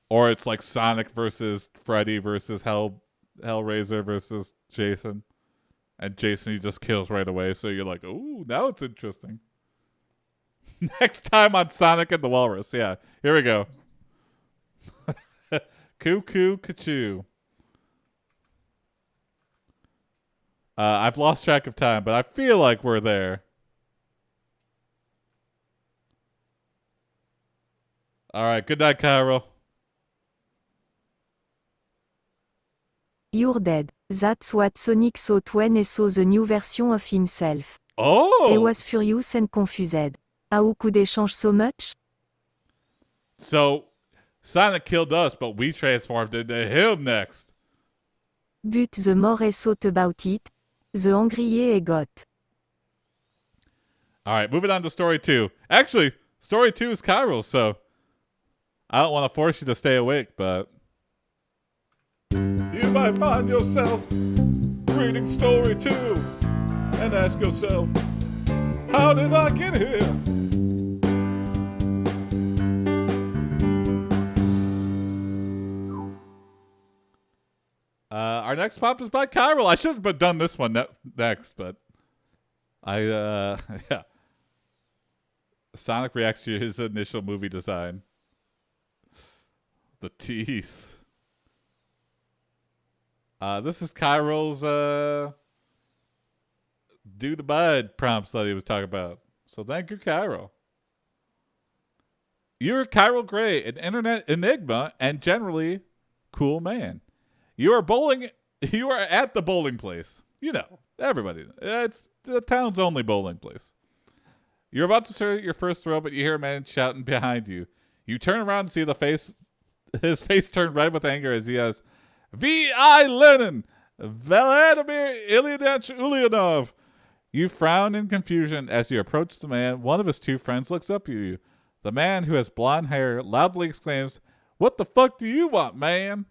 Or it's like Sonic versus Freddy versus Hellraiser versus Jason. And Jason, he just kills right away. So you're like, ooh, now it's interesting. Next time on Sonic and the Walrus. Yeah, here we go. Cuckoo, Kachoo. I've lost track of time, but I feel like we're there. All right, good night, Cairo. You're dead. That's what Sonic thought when he saw the new version of himself. Oh! He was furious and confused. How could he change so much? So, Sonic killed us, but we transformed into him next. But the more he thought about it, the angrier he got. All right, moving on to story 2. Actually, story 2 is Cairo's, so I don't want to force you to stay awake, but you might find yourself reading story 2 and ask yourself, how did I get here? Our next pop is by Cairo. I should have done this one next, but yeah. Sonic reacts to his initial movie design. The teeth. This is Cairo's do the bud prompts that he was talking about. So thank you, Cairo. You're Cairo Gray, an internet enigma and generally cool man. You are at the bowling place. You know, everybody. It's the town's only bowling place. You're about to start your first throw, but you hear a man shouting behind you. You turn around and see his face turn red with anger as he has, V.I. Lenin, Vladimir Ilyich Ulyanov. You frown in confusion as you approach the man. One of his two friends looks up at you. The man, who has blonde hair, loudly exclaims, "What the fuck do you want, man?"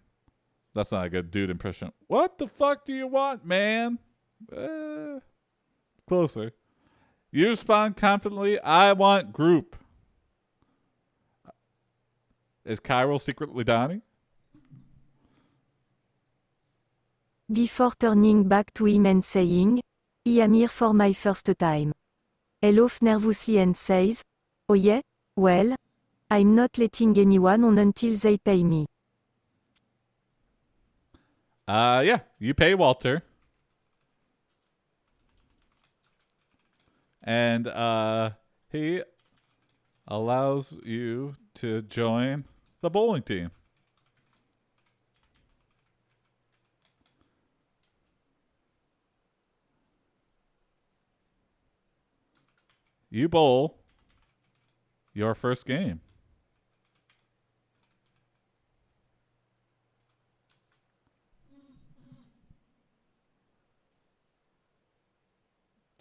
That's not a good dude impression. What the fuck do you want, man? Closer. You respond confidently, "I want group." Is Cairo secretly Donnie? Before turning back to him and saying, "I am here for my first time." He laughs nervously and says, "Oh yeah? Well, I'm not letting anyone on until they pay me." Yeah, you pay Walter. And he allows you to join the bowling team. You bowl your first game.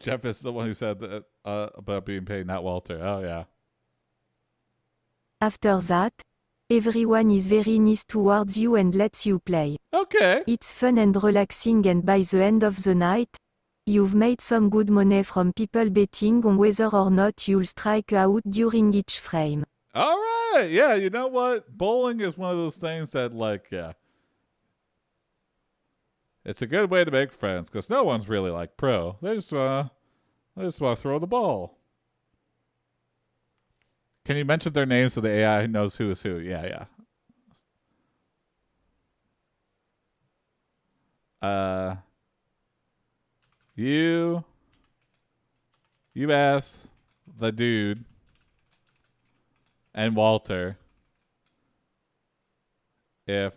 Jeff is the one who said that about being paid, not Walter. Oh, yeah. After that, everyone is very nice towards you and lets you play. Okay. It's fun and relaxing, and by the end of the night, you've made some good money from people betting on whether or not you'll strike out during each frame. All right. right. Yeah, you know what? Bowling is one of those things that, like, yeah. It's a good way to make friends because no one's really like pro. They just want to throw the ball. Can you mention their names so the AI knows who is who? Yeah, yeah. You asked the dude and Walter if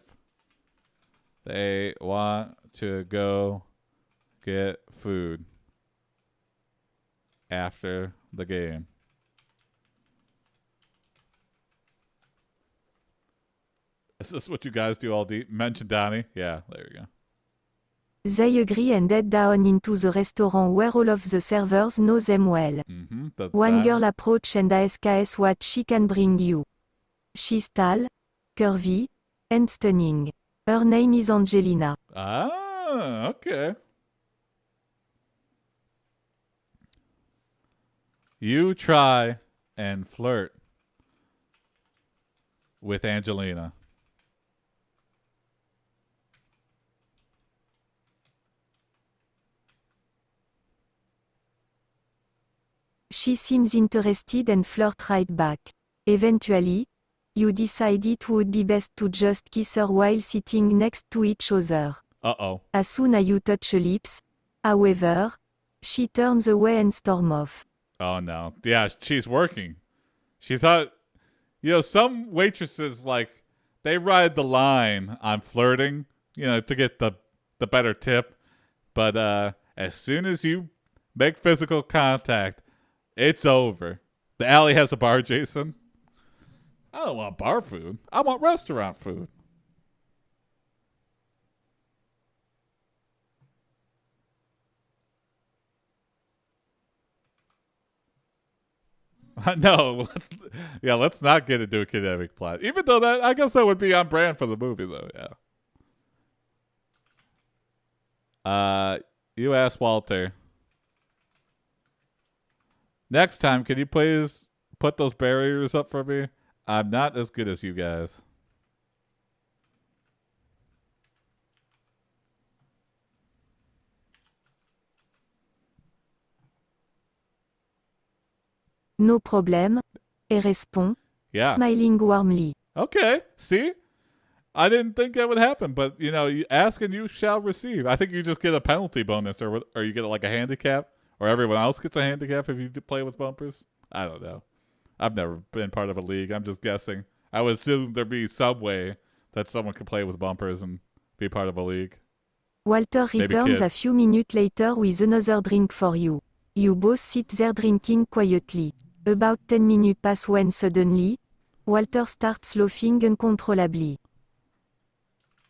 they want to go get food after the game. Is this what you guys do all day? Mention Donnie? Yeah, there you go. They agree and head down into the restaurant where all of the servers know them well. One girl approaches and asks what she can bring you. She's tall, curvy, and stunning. Her name is Angelina. Ah, okay. You try and flirt with Angelina. She seems interested and flirt right back. Eventually, you decide it would be best to just kiss her while sitting next to each other. Uh-oh. As soon as you touch her lips, however, she turns away and storms off. Oh, no. Yeah, she's working. She thought, some waitresses, like, they ride the line on flirting, to get the better tip. But as soon as you make physical contact, it's over. The alley has a bar, Jason. I don't want bar food. I want restaurant food. No, let's not get into a kidnapping plot. Even though I guess that would be on brand for the movie, though. Yeah. You asked Walter. Next time, can you please put those barriers up for me? I'm not as good as you guys. No problem, he répond, smiling warmly. Okay, see? I didn't think that would happen, but, you ask and you shall receive. I think you just get a penalty bonus or you get like a handicap, or everyone else gets a handicap if you play with bumpers. I don't know. I've never been part of a league. I'm just guessing. I would assume there'd be some way that someone could play with bumpers and be part of a league. Walter returns a few minutes later with another drink for you. You both sit there drinking quietly. About 10 minutes pass when suddenly, Walter starts laughing uncontrollably.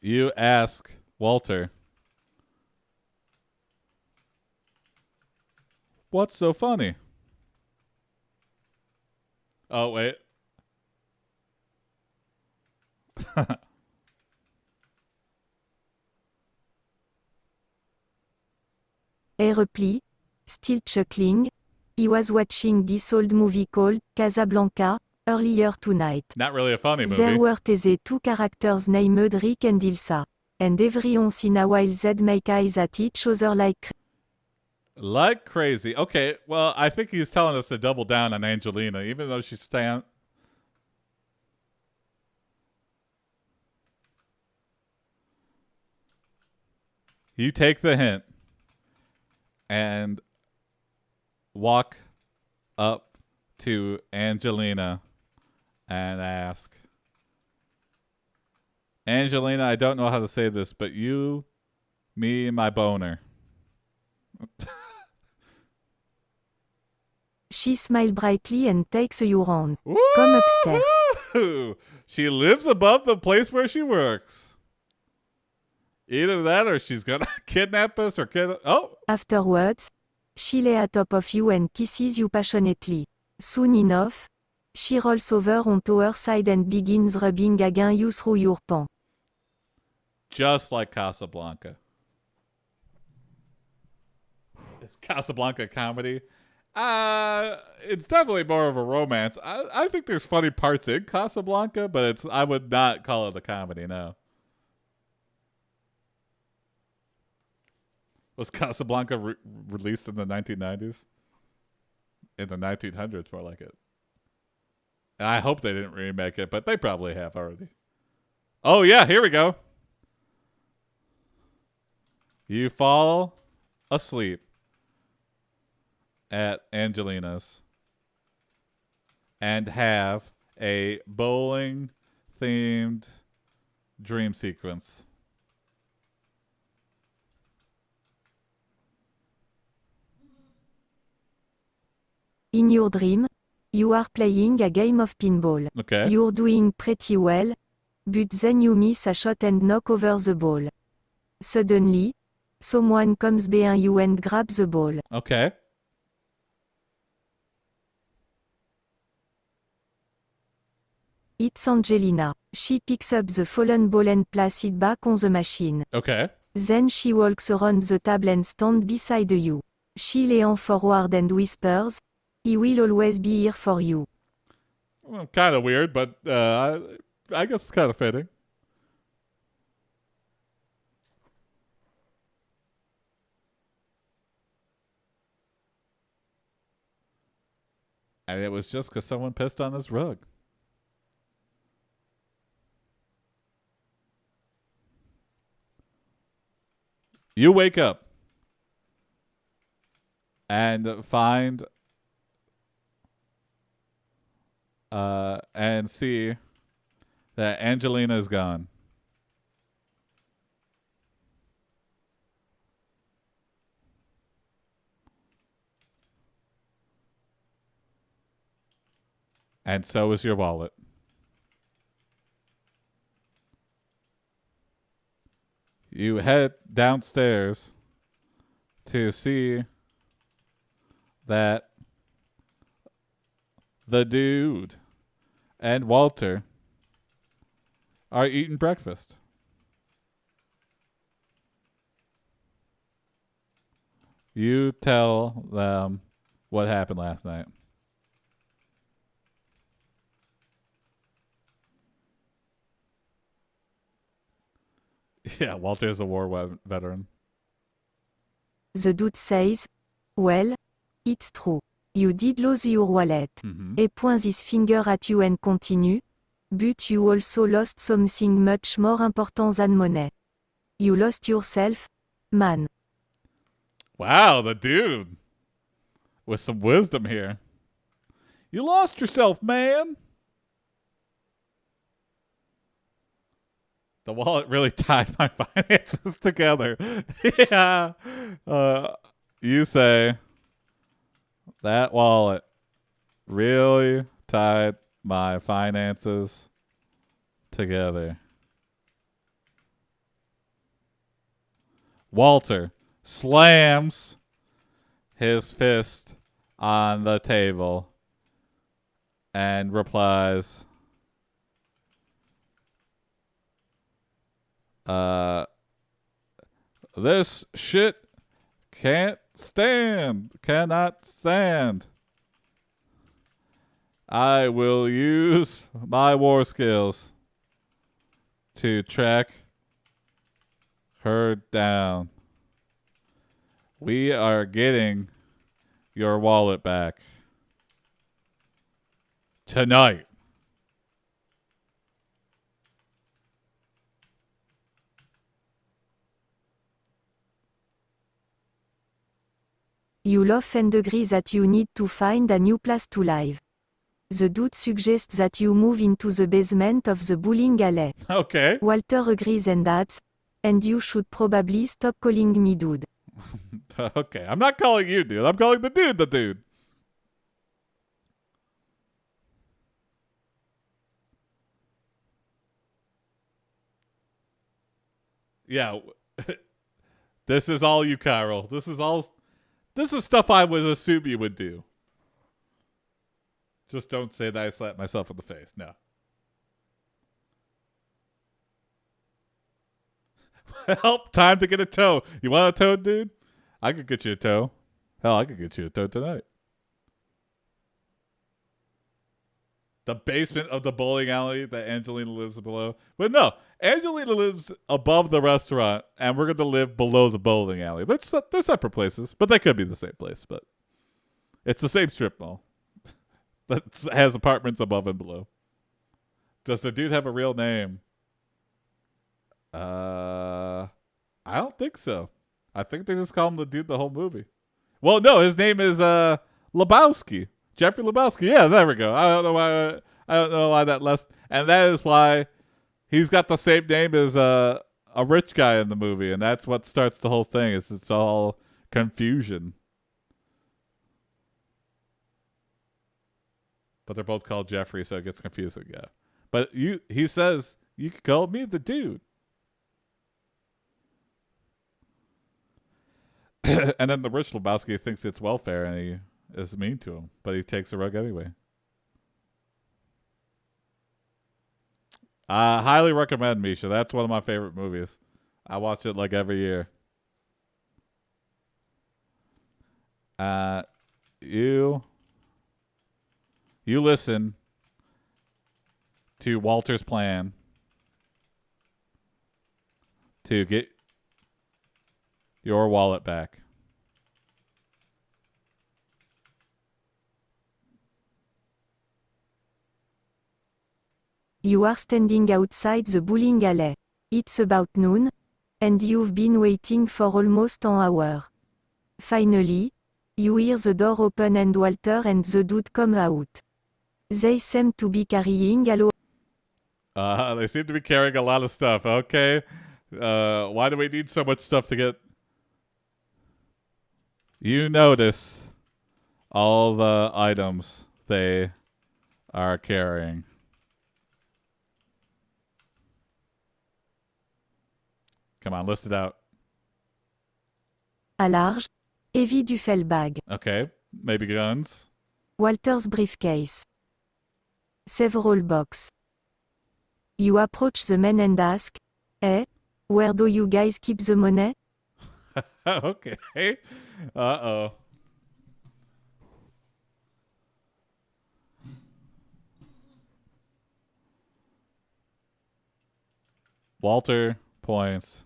You ask Walter, what's so funny? Oh, wait. He replies, still chuckling, he was watching this old movie called Casablanca earlier tonight. Not really a funny movie. There were these two characters named Rick and Ilsa, and every once in a while they'd make eyes at each other like crazy. Okay, well, I think he's telling us to double down on Angelina, even though she's You take the hint and walk up to Angelina and ask, Angelina, I don't know how to say this, but me, my boner. She smiles brightly and takes you round. Come upstairs. She lives above the place where she works. Either that or she's gonna kidnap us or Afterwards, she lays atop of you and kisses you passionately. Soon enough, she rolls over onto her side and begins rubbing against you through your pants. Just like Casablanca. Is Casablanca a comedy? It's definitely more of a romance. I think there's funny parts in Casablanca, but I would not call it a comedy, no. Was Casablanca released in the 1990s? In the 1900s, more like it. And I hope they didn't remake it, but they probably have already. Oh, yeah, here we go. You fall asleep at Angelina's and have a bowling themed dream sequence. In your dream, you are playing a game of pinball. Okay. You're doing pretty well, but then you miss a shot and knock over the ball. Suddenly, someone comes behind you and grabs the ball. Okay. It's Angelina. She picks up the fallen ball and places it back on the machine. Okay. Then she walks around the table and stands beside you. She leans forward and whispers, "He will always be here for you." Well, kind of weird, but I guess it's kind of fitting. And it was just because someone pissed on this rug. You wake up and find and see that Angelina is gone. And so is your wallet. You head downstairs to see that the dude and Walter are eating breakfast. You tell them what happened last night. Yeah, Walter's a war veteran. The dude says, "Well, it's true. You did lose your wallet." He points his finger at you and continue, "But you also lost something much more important than money. You lost yourself, man." Wow, the dude with some wisdom here. You lost yourself, man. The wallet really tied my finances together. Yeah. You say that wallet really tied my finances together. Walter slams his fist on the table and replies, this shit cannot stand. I will use my war skills to track her down. We are getting your wallet back tonight. You laugh and agree that you need to find a new place to live. The dude suggests that you move into the basement of the bowling alley. Okay. Walter agrees and adds, "And you should probably stop calling me dude." Okay, I'm not calling you dude. I'm calling the dude. Yeah. This is all you, Carol. This is stuff I would assume you would do. Just don't say that I slapped myself in the face. No. Help, time to get a toe. You want a toe, dude? I could get you a toe. Hell, I could get you a toe tonight. The basement of the bowling alley that Angelina lives below. But no, Angelina lives above the restaurant, and we're going to live below the bowling alley. They're separate places, but they could be the same place. But it's the same strip mall that has apartments above and below. Does the dude have a real name? I don't think so. I think they just call him the dude the whole movie. Well, no, his name is Lebowski. Jeffrey Lebowski. Yeah, there we go. I don't know why that less, and that is why he's got the same name as a rich guy in the movie, and that's what starts the whole thing. It's all confusion. But they're both called Jeffrey, so it gets confusing. Yeah, but he says you could call me the dude. And then the rich Lebowski thinks it's welfare, and he is mean to him, but he takes a rug anyway. I highly recommend Misha. That's one of my favorite movies. I watch it like every year. You listen to Walter's plan to get your wallet back. You are standing outside the bowling alley. It's about noon, and you've been waiting for almost an hour. Finally, you hear the door open and Walter and the dude come out. They seem to be carrying a They seem to be carrying a lot of stuff. Okay. Why do we need so much stuff to get? You notice all the items they are carrying. Come on, list it out. à large, heavy duffel bag. Okay, maybe guns. Walter's briefcase. Several box. You approach the men and ask, "Hey, where do you guys keep the money?" Okay. Uh-oh. Walter points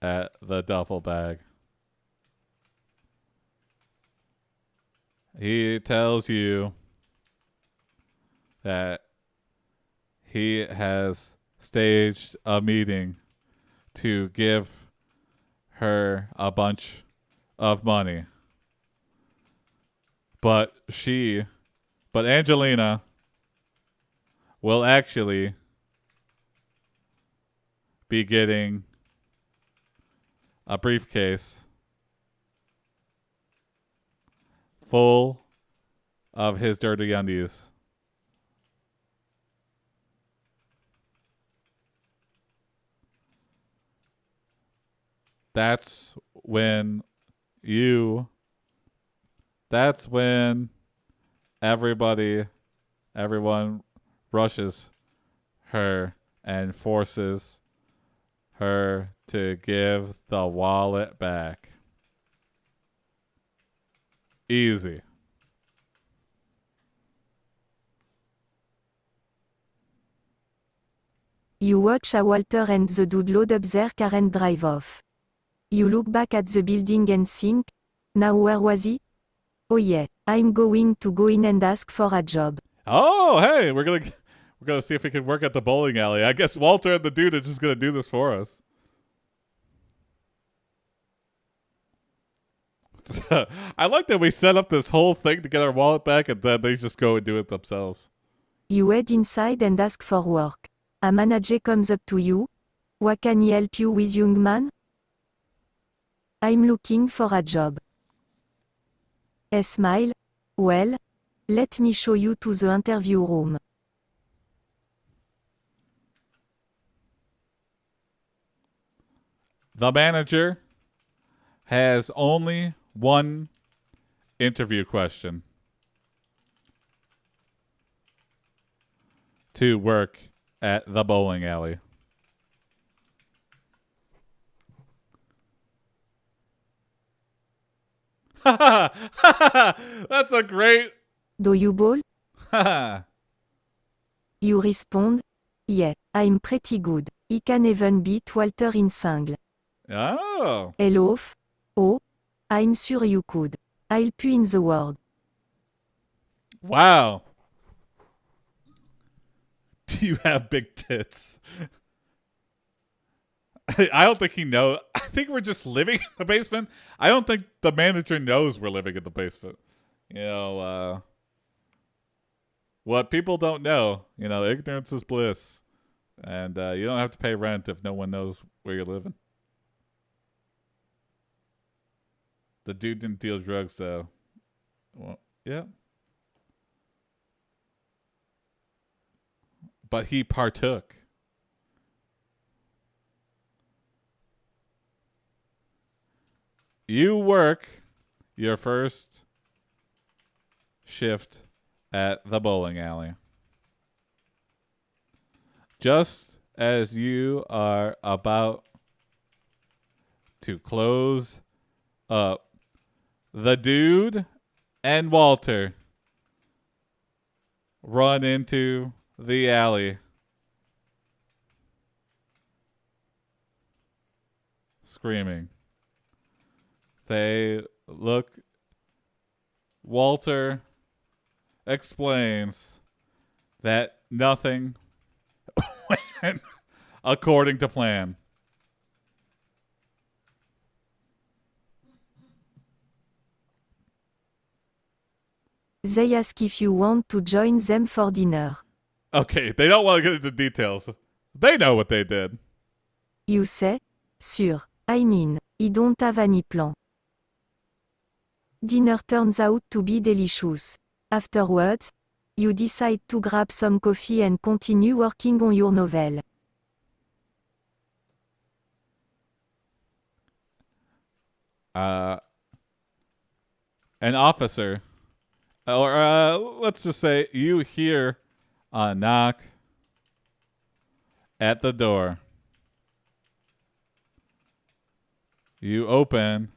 at the duffel bag. He tells you that he has staged a meeting to give her a bunch of money. But Angelina will actually be getting a briefcase full of his dirty undies. That's when everyone rushes her and forces her to give the wallet back. Easy. You watch a Walter and the dude load up their car and drive off. You look back at the building and think, now where was he? Oh yeah, I'm going to go in and ask for a job. Oh, hey, we're gonna see if we can work at the bowling alley. I guess Walter and the dude are just gonna do this for us. I like that we set up this whole thing to get our wallet back, and then they just go and do it themselves. You head inside and ask for work. A manager comes up to you. What can he help you with, young man? I'm looking for a job. A smile. Well, let me show you to the interview room. The manager has only one interview question to work at the bowling alley. That's a great. Do you bowl? You respond, yeah, I'm pretty good. I can even beat Walter in single. Oh. Hello. Oh, I'm sure you could. I'll help you in the world. Wow. Do you have big tits? I don't think he knows. I think we're just living in the basement. I don't think the manager knows we're living in the basement. You know, what people don't know, ignorance is bliss. And you don't have to pay rent if no one knows where you're living. The dude didn't deal drugs, though. Well, yeah. But he partook. You work your first shift at the bowling alley. Just as you are about to close up, the dude and Walter run into the alley, screaming. They look. Walter explains that nothing went according to plan. They ask if you want to join them for dinner. Okay, they don't want to get into details. They know what they did. You say, sure, I mean, I don't have any plan. Dinner turns out to be delicious. Afterwards, you decide to grab some coffee and continue working on your novel. An officer, or let's just say you hear a knock at the door. You open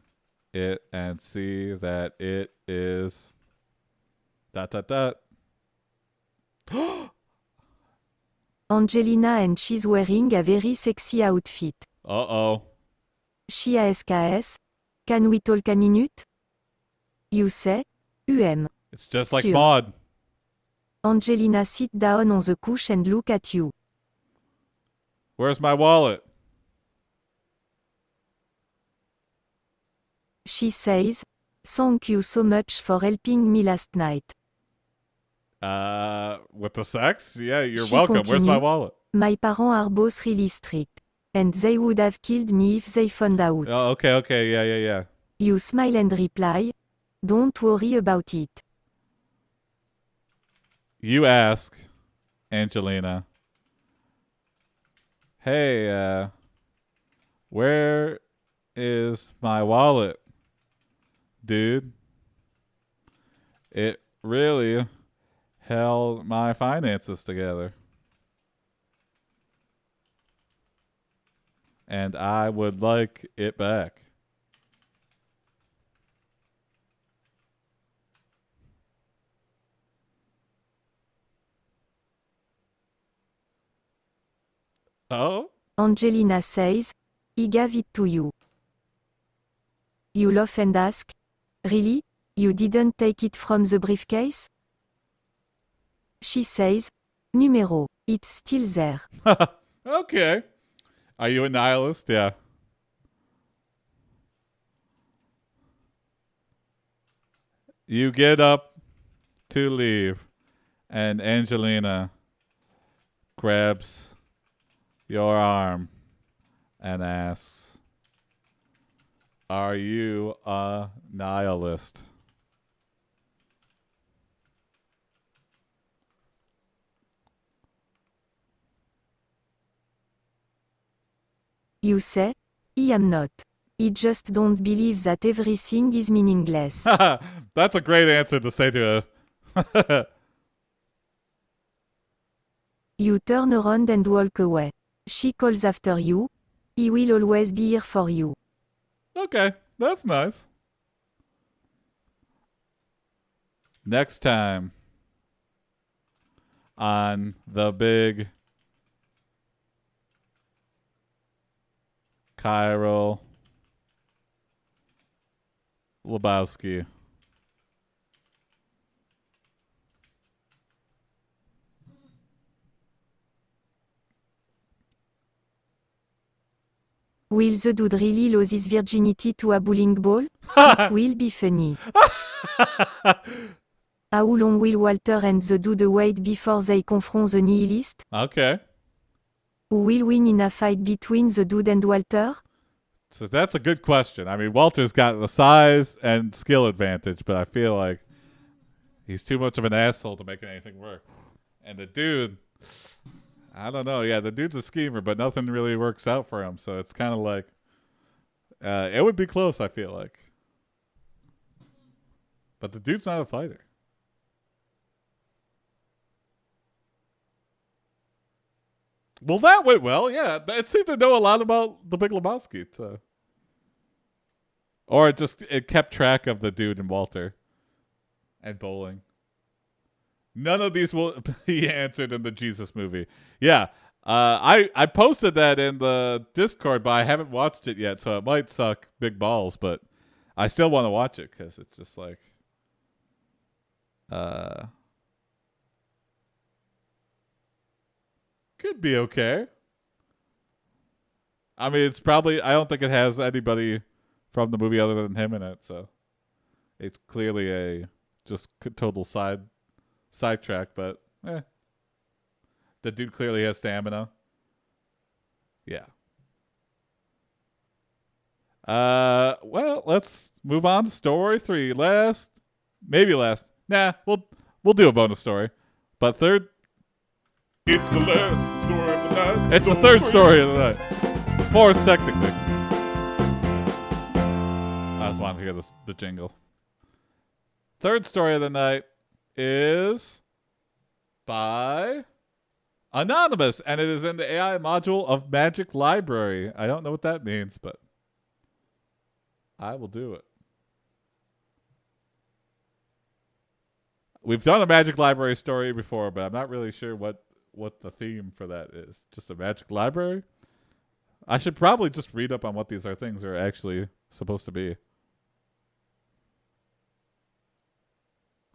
it and see that it is ... Angelina and she's wearing a very sexy outfit. Uh-oh. She asks, can we talk a minute? You say, It's just like sure. Maud. Angelina sit down on the couch and look at you. Where's my wallet? She says, thank you so much for helping me last night. With the sex? Yeah, you're She welcome. Where's my continue, wallet? My parents are both really strict. And they would have killed me if they found out. Oh, okay. Yeah. You smile and reply, don't worry about it. You ask Angelina, hey, where is my wallet, dude? It really held my finances together. And I would like it back. Oh? Angelina says, he gave it to you. You laugh and ask, really? You didn't take it from the briefcase? She says, Numero, it's still there. Okay. Are you a nihilist? Yeah. You get up to leave, and Angelina grabs your arm and asks, are you a nihilist? You say, I am not. I just don't believe that everything is meaningless. That's a great answer to say to a... You turn around and walk away. She calls after you. He will always be here for you. Okay, that's nice. Next time on the big Chiral Lebowski. Will the dude really lose his virginity to a bowling ball? It will be funny. How long will Walter and the dude wait before they confront the nihilist? Okay. Who will win in a fight between the dude and Walter? So that's a good question. I mean, Walter's got the size and skill advantage, but I feel like he's too much of an asshole to make anything work. And the dude, I don't know. Yeah, the dude's a schemer, but nothing really works out for him. So it's kind of like, it would be close, I feel like. But the dude's not a fighter. Well, that went well. Yeah, it seemed to know a lot about the Big Lebowski. So. Or it kept track of the dude and Walter and bowling. None of these will be answered in the Jesus movie. Yeah, I posted that in the Discord, but I haven't watched it yet, so it might suck big balls, but I still want to watch it because it's just like, could be okay. I mean, it's probably, I don't think it has anybody from the movie other than him in it, so it's clearly a just total sidetrack, but the dude clearly has stamina. Yeah. Well, let's move on to story 3. Maybe last. Nah, we'll do a bonus story, but third. It's the last story of the night. It's the third story of the night. Fourth, technically. I just wanted to hear the jingle. Third story of the night is by Anonymous, and it is in the AI module of Magic Library. I don't know what that means, but I will do it. We've done a Magic Library story before, but I'm not really sure what the theme for that is. Just a Magic Library? I should probably just read up on what these things are actually supposed to be.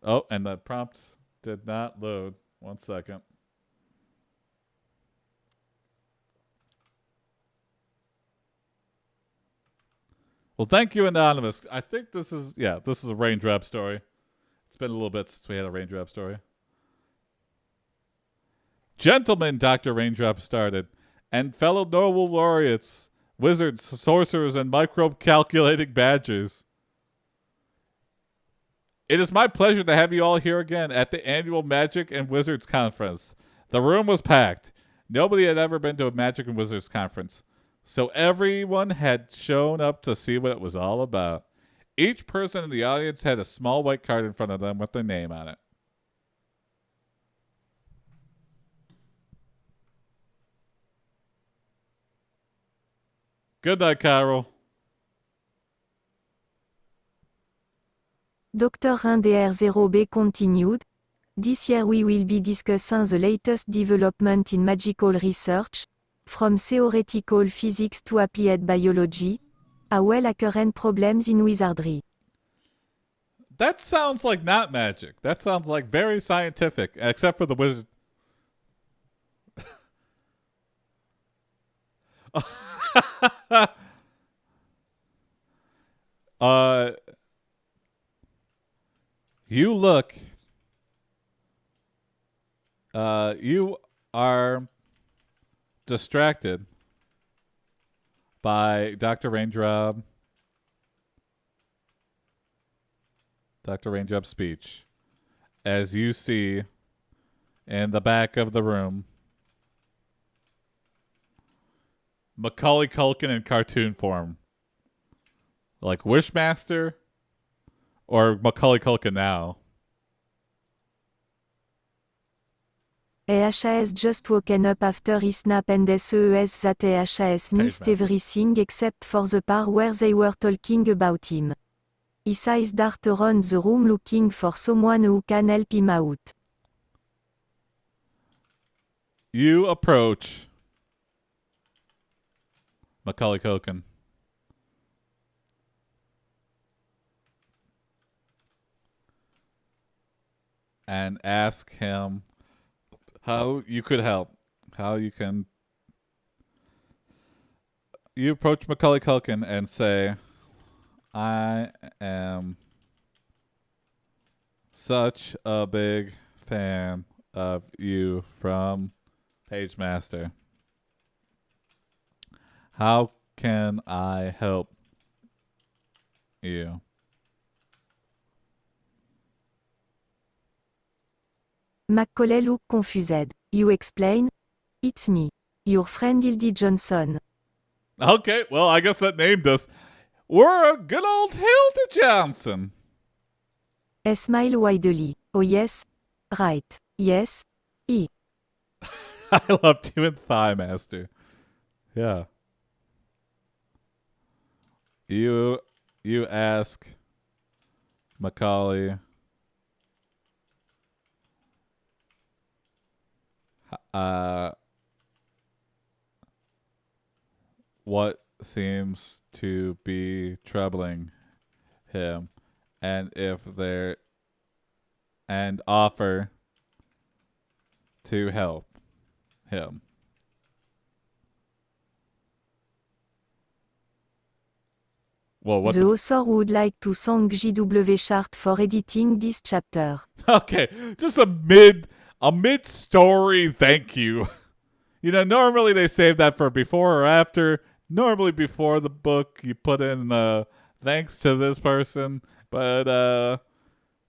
Oh, and the prompt did not load. 1 second. Well, thank you, Anonymous. I think this is a raindrop story. It's been a little bit since we had a raindrop story. Gentlemen, Dr. Raindrop started, and fellow Nobel laureates, wizards, sorcerers, and microbe calculating badgers. It is my pleasure to have you all here again at the annual Magic and Wizards Conference. The room was packed. Nobody had ever been to a Magic and Wizards Conference, so everyone had shown up to see what it was all about. Each person in the audience had a small white card in front of them with their name on it. Good night, Carol. Dr. 1DR0B continued. This year we will be discussing the latest development in magical research, from theoretical physics to applied biology, as well as current problems in wizardry. That sounds like not magic. That sounds like very scientific, except for the wizard. You look. You are distracted by Dr. Raindrop's speech, as you see in the back of the room Macaulay Culkin in cartoon form, like Wishmaster or Macaulay Culkin now. EHAS just woken up after he snapped and SES that EHAS missed everything except for the part where they were talking about him. He says dart around the room looking for someone who can help him out. You approach Macaulay Culkin and ask him how you could help. How you can. You approach Macaulay Culkin and say, I am such a big fan of you from Page Master. How can I help you? Macaulay look confused. You explain? It's me. Your friend Hildy Johnson. Okay, well, I guess that named us. We're a good old Hilda Johnson. I smile widely. Oh yes? Right. Yes? E. I loved you in Thigh Master. Yeah. You ask Macaulay what seems to be troubling him and if there and offer to help him. Well, what The author would like to thank GW Chart for editing this chapter. Okay, just a mid story thank you. You know, normally they save that for before or after. Normally before the book you put in thanks to this person, but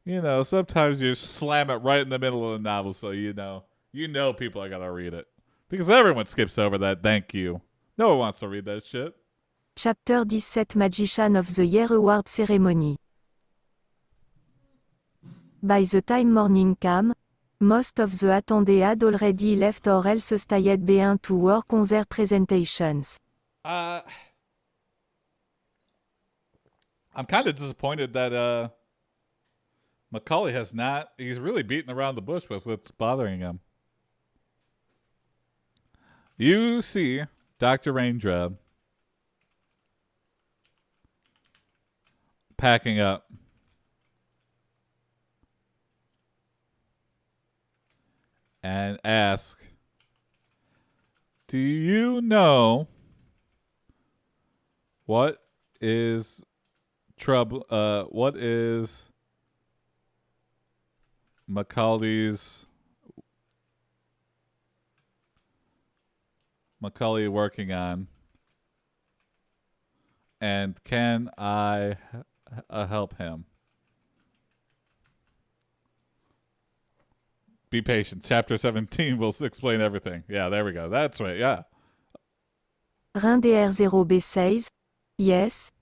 you know, sometimes you just slam it right in the middle of the novel so you know people are going to read it. Because everyone skips over that thank you. No one wants to read that shit. Chapter 17 Magician of the Year Award Ceremony. By the time morning came, most of the attendees had already left or else stayed behind to work on their presentations. I'm kind of disappointed that Macaulay has not. He's really beating around the bush with what's bothering him. You see Dr. Raindrop packing up. And ask, do you know what is trouble? What is Macaulay working on? And can I help him? Be patient. Chapter 17 will explain everything. Yeah, there we go. That's right. Yeah. RDR0B says, yes,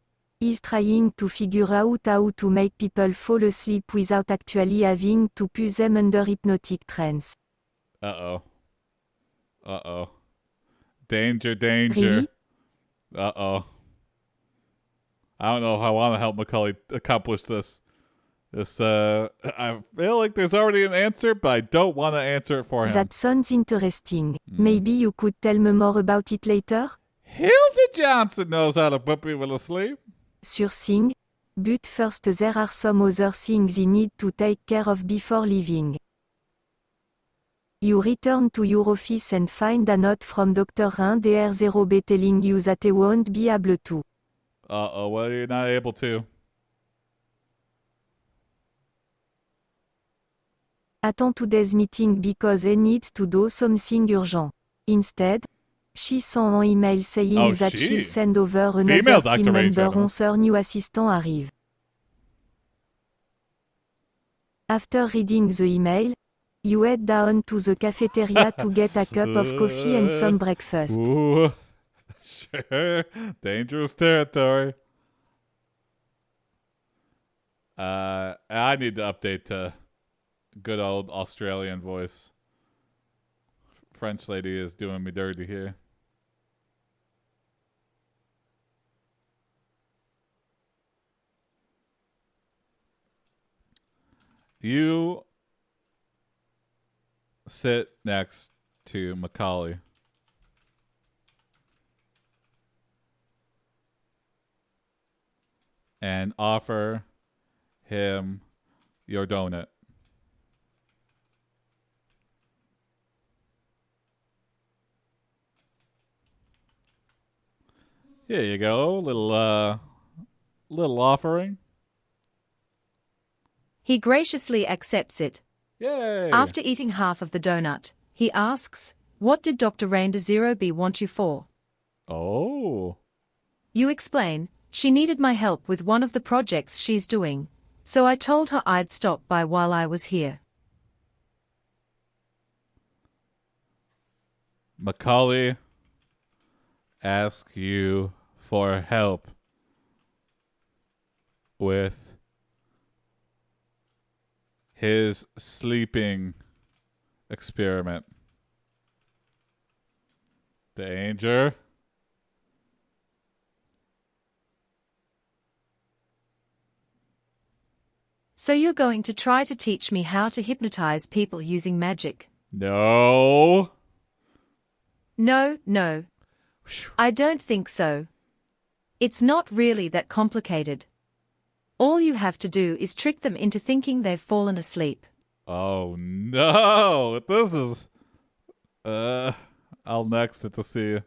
he's trying to figure out how to make people fall asleep without actually having to put them under hypnotic trance. Uh-oh. Uh-oh. Danger, danger. Really? Uh-oh. I don't know if I want to help Macaulay accomplish this. I feel like there's already an answer, but I don't want to answer it for him. That sounds interesting. Maybe you could tell me more about it later? Hilda Johnson knows how to put people to sleep. Sure thing. But first there are some other things you need to take care of before leaving. You return to your office and find a note from Dr. RDR0B telling you that he won't be able to. Uh-oh, well, you're not able to. Attend today's meeting because he needs to do something urgent. Instead, she sent an email saying that she'll send over another team member once her new assistant arrive. After reading the email, you head down to the cafeteria to get a cup of coffee and some breakfast. Ooh, sure. Dangerous territory. I need to update to good old Australian voice. French lady is doing me dirty here. You sit next to Macaulay. And offer him your donut. Here you go, little offering. He graciously accepts it. Yay! After eating half of the donut, he asks, "What did Dr. Randa Zero B want you for?" Oh. You explain, "She needed my help with one of the projects she's doing, so I told her I'd stop by while I was here." Macaulay asks you for help with his sleeping experiment. Danger. So you're going to try to teach me how to hypnotize people using magic? No. No. I don't think so. It's not really that complicated. All you have to do is trick them into thinking they've fallen asleep. Oh no. This is I'll next it to see.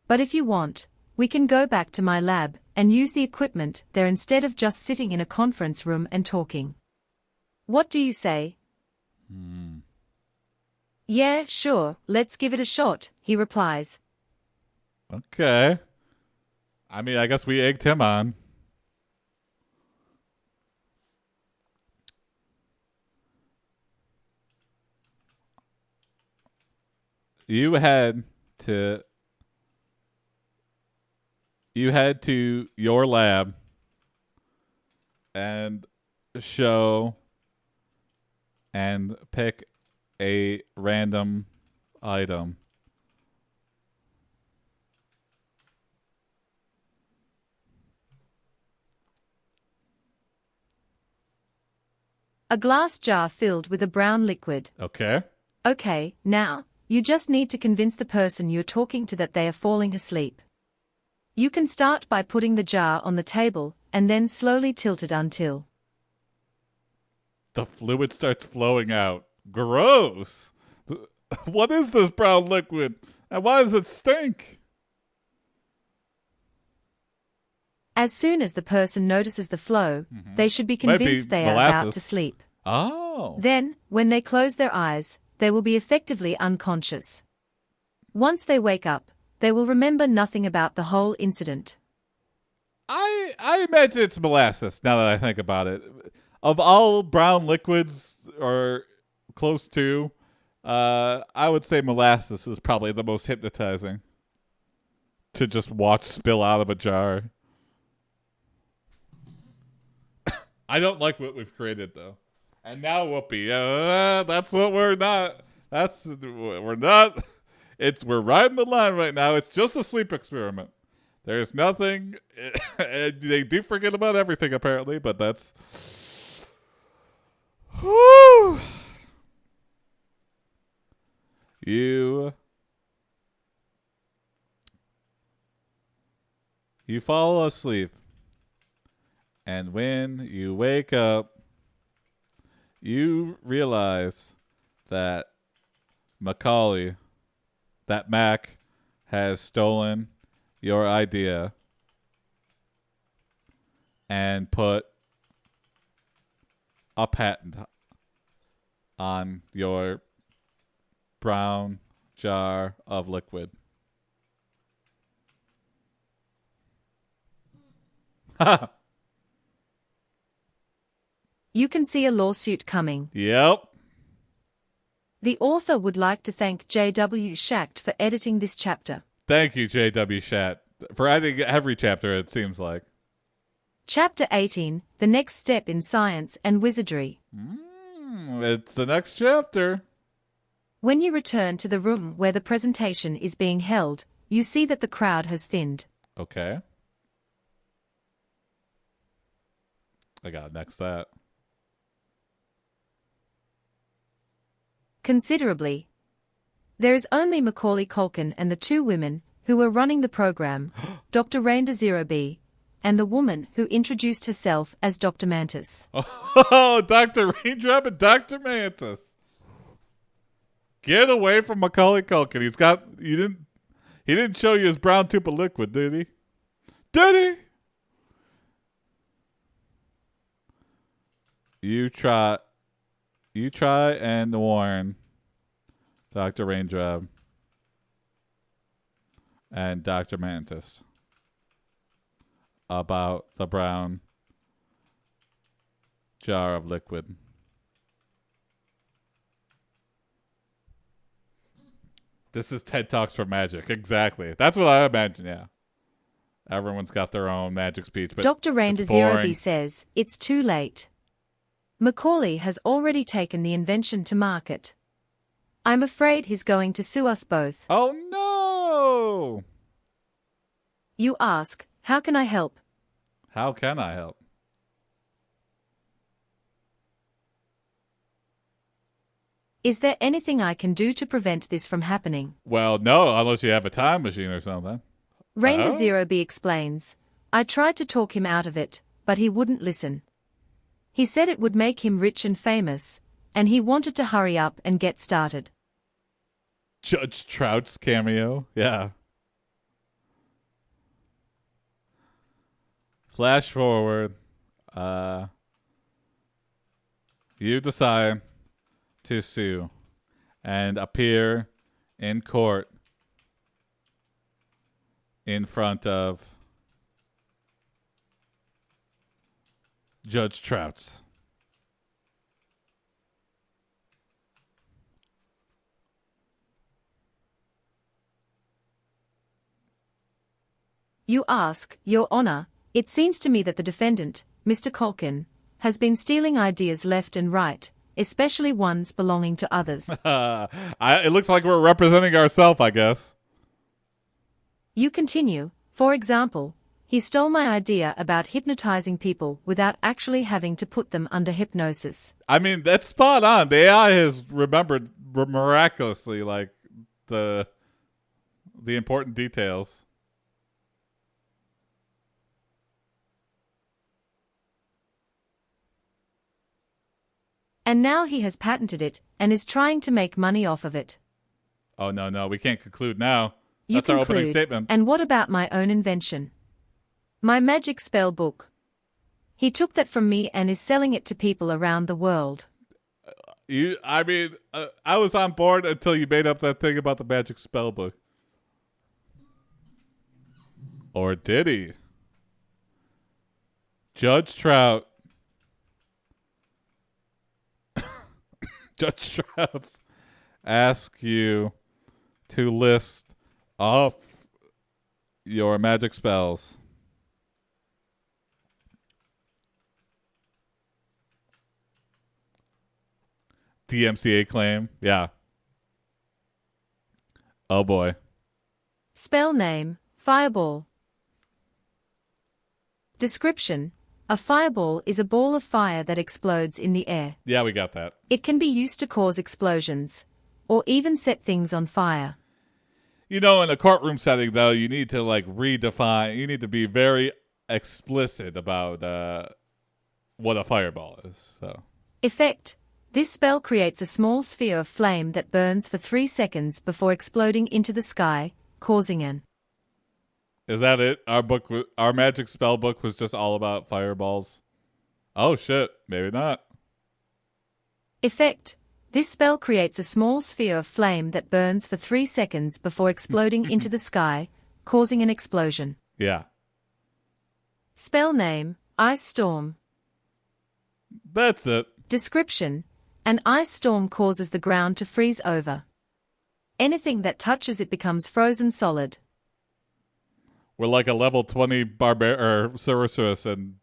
But if you want, we can go back to my lab and use the equipment there instead of just sitting in a conference room and talking. What do you say? Yeah, sure, let's give it a shot, he replies. Okay. I mean, I guess we egged him on. You head to your lab and show and pick a random item. A glass jar filled with a brown liquid. Okay. Okay, now, you just need to convince the person you're talking to that they are falling asleep. You can start by putting the jar on the table and then slowly tilt it until the fluid starts flowing out. Gross. What is this brown liquid? And why does it stink? As soon as the person notices the flow, they should be convinced they are about to sleep. Oh. Then, when they close their eyes, they will be effectively unconscious. Once they wake up, they will remember nothing about the whole incident. I imagine it's molasses, now that I think about it. Of all brown liquids, or close to, I would say molasses is probably the most hypnotizing. To just watch spill out of a jar. I don't like what we've created, though. And now Whoopi. That's what we're not. We're not. We're riding the line right now. It's just a sleep experiment. There's nothing. They do forget about everything, apparently, but that's. Whew. You fall asleep. And when you wake up, you realize that Mac has stolen your idea and put a patent on your brown jar of liquid. Ha! You can see a lawsuit coming. Yep. The author would like to thank J.W. Schacht for editing this chapter. Thank you, J.W. Schacht, for editing every chapter, it seems like. Chapter 18, The Next Step in Science and Wizardry. It's the next chapter. When you return to the room where the presentation is being held, you see that the crowd has thinned. Okay. I gotta next that. considerably. There is only Macaulay Culkin and the two women who were running the program, Dr. Rainda Zero B, and the woman who introduced herself as Dr. Mantis. Oh, Dr. Raindrop and Dr. Mantis. Get away from Macaulay Culkin. He didn't show you his brown tube of liquid, did he? Did he? You try and warn Dr. Raindrop and Dr. Mantis about the brown jar of liquid. This is TED Talks for Magic. Exactly. That's what I imagine, yeah. Everyone's got their own magic speech. But Dr. Rainda Zero B says, it's too late. Macaulay has already taken the invention to market. I'm afraid he's going to sue us both. Oh, no! You ask, how can I help? How can I help? Is there anything I can do to prevent this from happening? Well, no, unless you have a time machine or something. Rainda Zero B explains, I tried to talk him out of it, but he wouldn't listen. He said it would make him rich and famous, and he wanted to hurry up and get started. Judge Trout's cameo? Yeah. Flash forward. You decide to sue and appear in court in front of Judge Trout's. You ask, Your Honor, it seems to me that the defendant, Mr. Culkin, has been stealing ideas left and right, especially ones belonging to others. It looks like we're representing ourselves, I guess. You continue, for example, he stole my idea about hypnotizing people without actually having to put them under hypnosis. I mean, that's spot on. The AI has remembered miraculously, like, the important details. And now he has patented it and is trying to make money off of it. Oh, no, we can't conclude now. You That's our opening statement. And what about my own invention? My magic spell book. He took that from me and is selling it to people around the world. I was on board until you made up that thing about the magic spell book. Or did he? Judge Trout. Judge Trout asks you to list off your magic spells. DMCA claim. Yeah. Oh boy. Spell name, Fireball. Description: a fireball is a ball of fire that explodes in the air. Yeah, we got that. It can be used to cause explosions, or even set things on fire. You know, in a courtroom setting, though, you need to, like, redefine. You need to be very explicit about what a fireball is. So. Effect: this spell creates a small sphere of flame that burns for 3 seconds before exploding into the sky, causing an... Is that it? Our magic spell book was just all about fireballs. Oh shit, maybe not. Effect: this spell creates a small sphere of flame that burns for 3 seconds before exploding into the sky, causing an explosion. Yeah. Spell name, Ice Storm. That's it. Description: an ice storm causes the ground to freeze over. Anything that touches it becomes frozen solid. We're like a level 20 sorceress in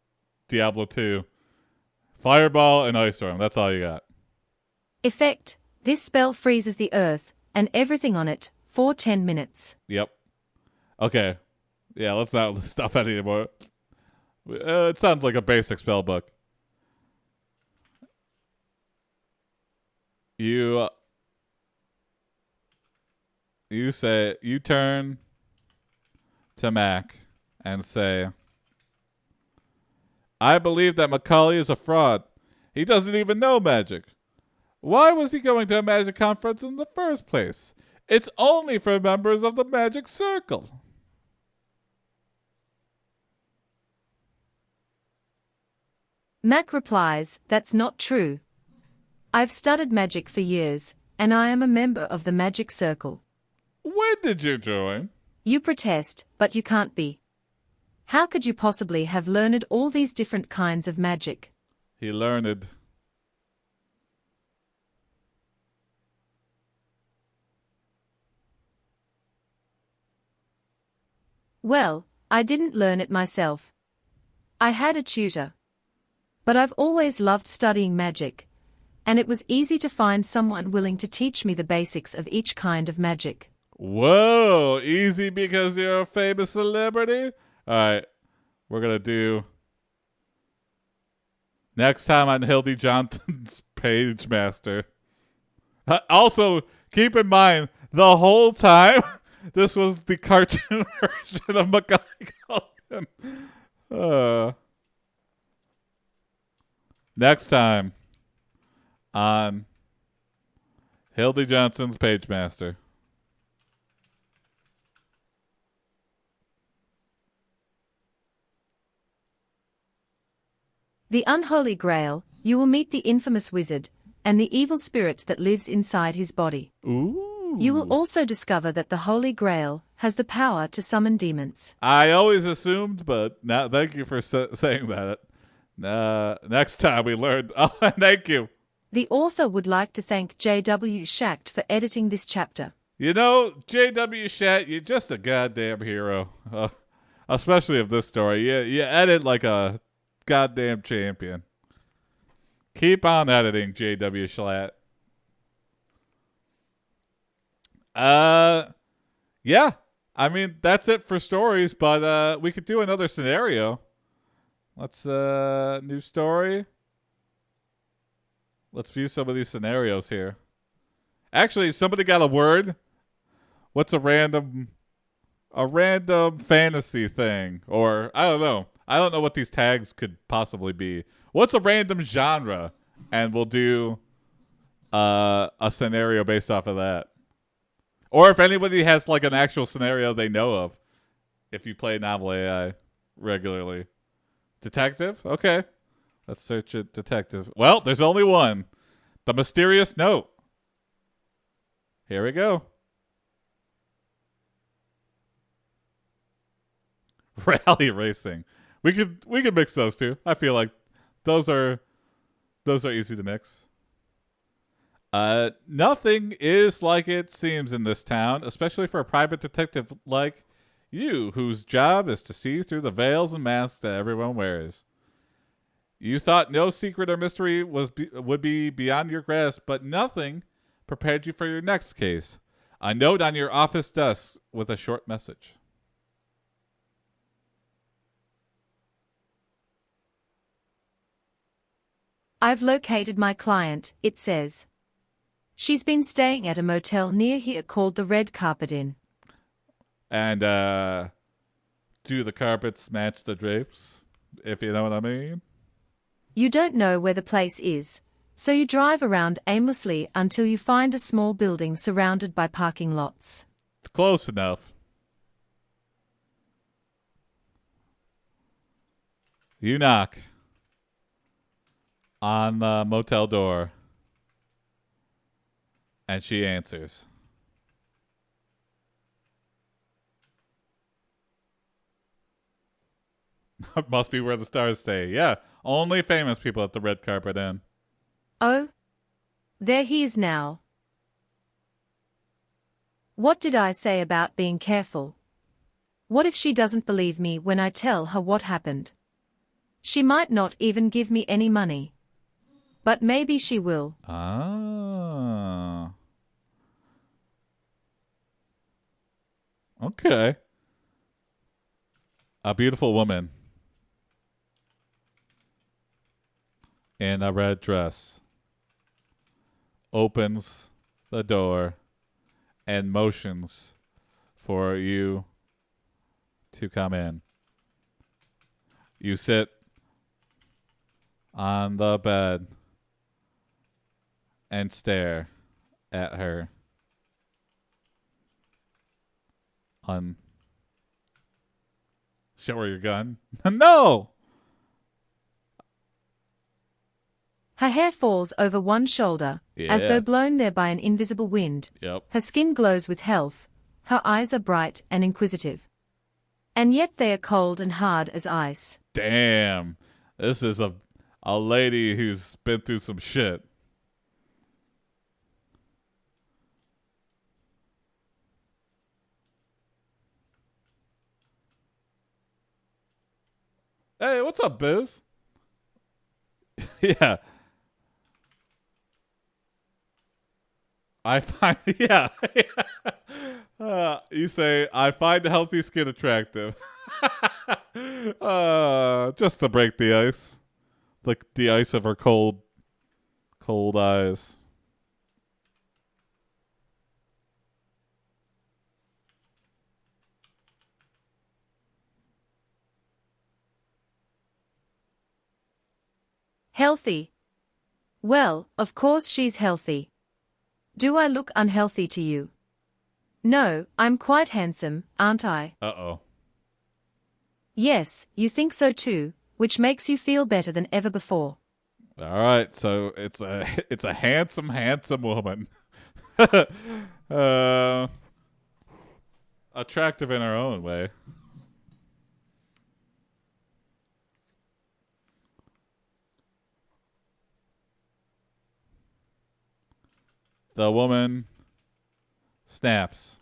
Diablo 2. Fireball and Ice Storm. That's all you got. Effect: this spell freezes the earth and everything on it for 10 minutes. Yep. Okay. Yeah, let's not stop that anymore. It sounds like a basic spell book. You you turn to Mac and say, I believe that Macaulay is a fraud. He doesn't even know magic. Why was he going to a magic conference in the first place? It's only for members of the magic circle. Mac replies, that's not true. I've studied magic for years, and I am a member of the magic circle. When did you join? You protest, but you can't be. How could you possibly have learned all these different kinds of magic? He learned. Well, I didn't learn it myself. I had a tutor. But I've always loved studying magic, and it was easy to find someone willing to teach me the basics of each kind of magic. Whoa, easy because you're a famous celebrity? Alright, we're gonna do next time on Hildy Johnson's Page Master. Also, keep in mind, the whole time, this was the cartoon version of Macaulay Culkin. Next time on Hildy Johnson's Page Master. The Unholy Grail, you will meet the infamous wizard, and the evil spirit that lives inside his body. Ooh. You will also discover that the Holy Grail has the power to summon demons. I always assumed, but now thank you for saying that. Next time we learned. Oh, thank you. The author would like to thank J.W. Schacht for editing this chapter. You know, J.W. Schacht, you're just a goddamn hero. Especially of this story. You edit like a goddamn champion. Keep on editing, J.W. Schacht. Yeah. I mean, that's it for stories, but we could do another scenario. Let's new story. Let's view some of these scenarios here. Actually, somebody got a word. What's a random fantasy thing? Or I don't know. I don't know what these tags could possibly be. What's a random genre? And we'll do a scenario based off of that. Or if anybody has like an actual scenario they know of. If you play NovelAI regularly. Detective? Okay. Let's search it. Detective. Well, there's only one. The Mysterious Note. Here we go. Rally racing. We could mix those two. I feel like those are easy to mix. Nothing is like it seems in this town, especially for a private detective like you, whose job is to see through the veils and masks that everyone wears. You thought no secret or mystery would be beyond your grasp, but nothing prepared you for your next case. A note on your office desk with a short message. I've located my client, it says. She's been staying at a motel near here called the Red Carpet Inn. And do the carpets match the drapes, if you know what I mean? You don't know where the place is, so you drive around aimlessly until you find a small building surrounded by parking lots. It's close enough. You knock on the motel door, and she answers. Must be where the stars stay. Yeah, only famous people at the Red Carpet Inn. Oh, there he is now. What did I say about being careful? What if she doesn't believe me when I tell her what happened? She might not even give me any money. But maybe she will. Ah. Okay. A beautiful woman in a red dress opens the door and motions for you to come in. You sit on the bed and stare at her. Show her your gun. No! Her hair falls over one shoulder, as though blown there by an invisible wind. Yep. Her skin glows with health. Her eyes are bright and inquisitive. And yet they are cold and hard as ice. Damn. This is a lady who's been through some shit. Hey, what's up, Biz? Yeah. I find, yeah. You say, I find healthy skin attractive. Just to break the ice. Like the ice of her cold eyes. Healthy. Well, of course she's healthy. Do I look unhealthy to you? No, I'm quite handsome, aren't I? Uh-oh. Yes, you think so too, which makes you feel better than ever before. All right, so it's a handsome woman. Attractive in her own way. The woman snaps.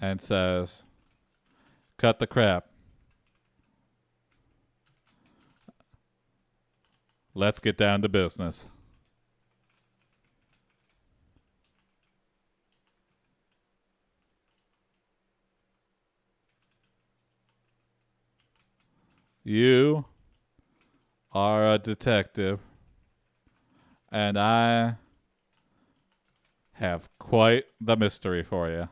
And says, cut the crap. Let's get down to business. You are a detective, and I have quite the mystery for you.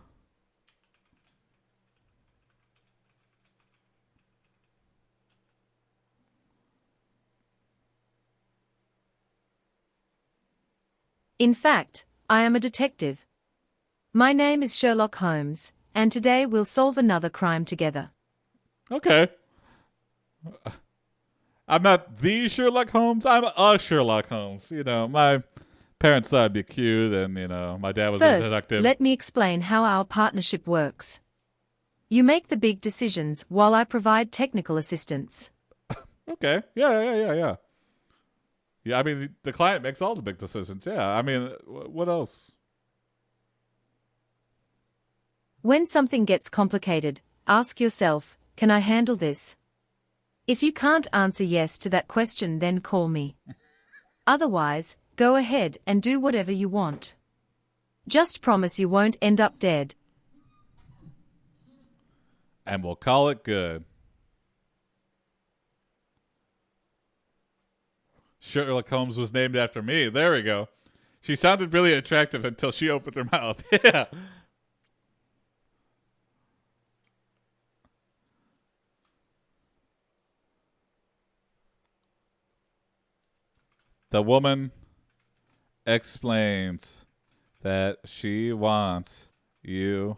In fact, I am a detective. My name is Sherlock Holmes, and today we'll solve another crime together. Okay. I'm not the Sherlock Holmes. I'm a Sherlock Holmes. You know, my parents thought I'd be cute, and, you know, my dad was a detective. First, let me explain how our partnership works. You make the big decisions while I provide technical assistance. Okay. Yeah. Yeah, I mean, the client makes all the big decisions. Yeah, I mean, what else? When something gets complicated, ask yourself, can I handle this? If you can't answer yes to that question, then call me. Otherwise, go ahead and do whatever you want. Just promise you won't end up dead. And we'll call it good. Sherlock Holmes was named after me. There we go. She sounded really attractive until she opened her mouth. Yeah. The woman explains that she wants you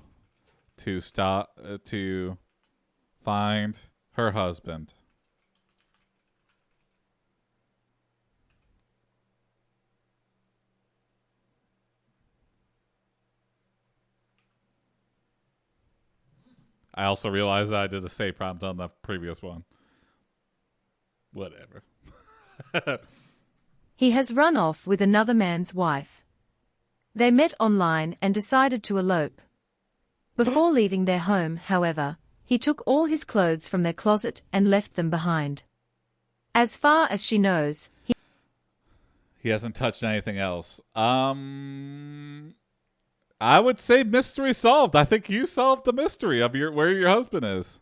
to stop to find her husband. I also realized that I did a say prompt on the previous one. Whatever. He has run off with another man's wife. They met online and decided to elope. Before leaving their home, however, he took all his clothes from their closet and left them behind. As far as she knows, he hasn't touched anything else. I would say mystery solved. I think you solved the mystery of where your husband is.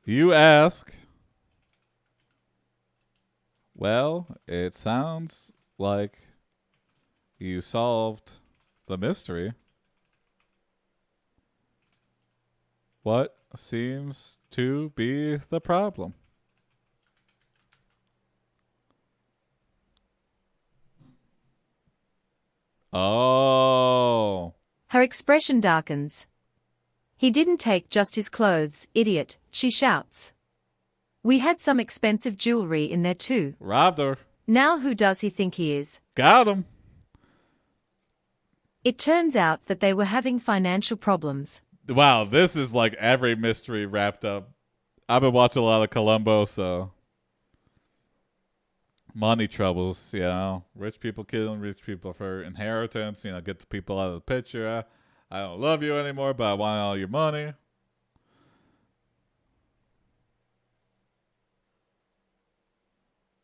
You ask Well, it sounds like you solved the mystery. What seems to be the problem? Oh. Her expression darkens. He didn't take just his clothes, idiot, she shouts. We had some expensive jewelry in there too. Robbed her. Now who does he think he is? Got him. It turns out that they were having financial problems. Wow, this is like every mystery wrapped up. I've been watching a lot of Columbo, so money troubles, rich people killing rich people for inheritance, get the people out of the picture. I don't love you anymore, but I want all your money.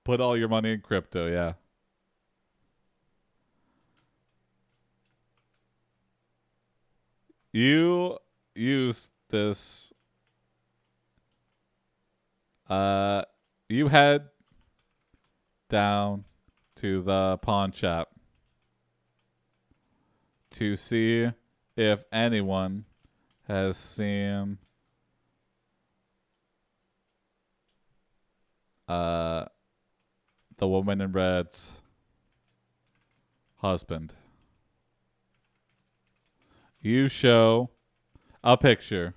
Put all your money in crypto, yeah. You use this. You head down to the pawn shop to see if anyone has seen the woman in red's husband. You show a picture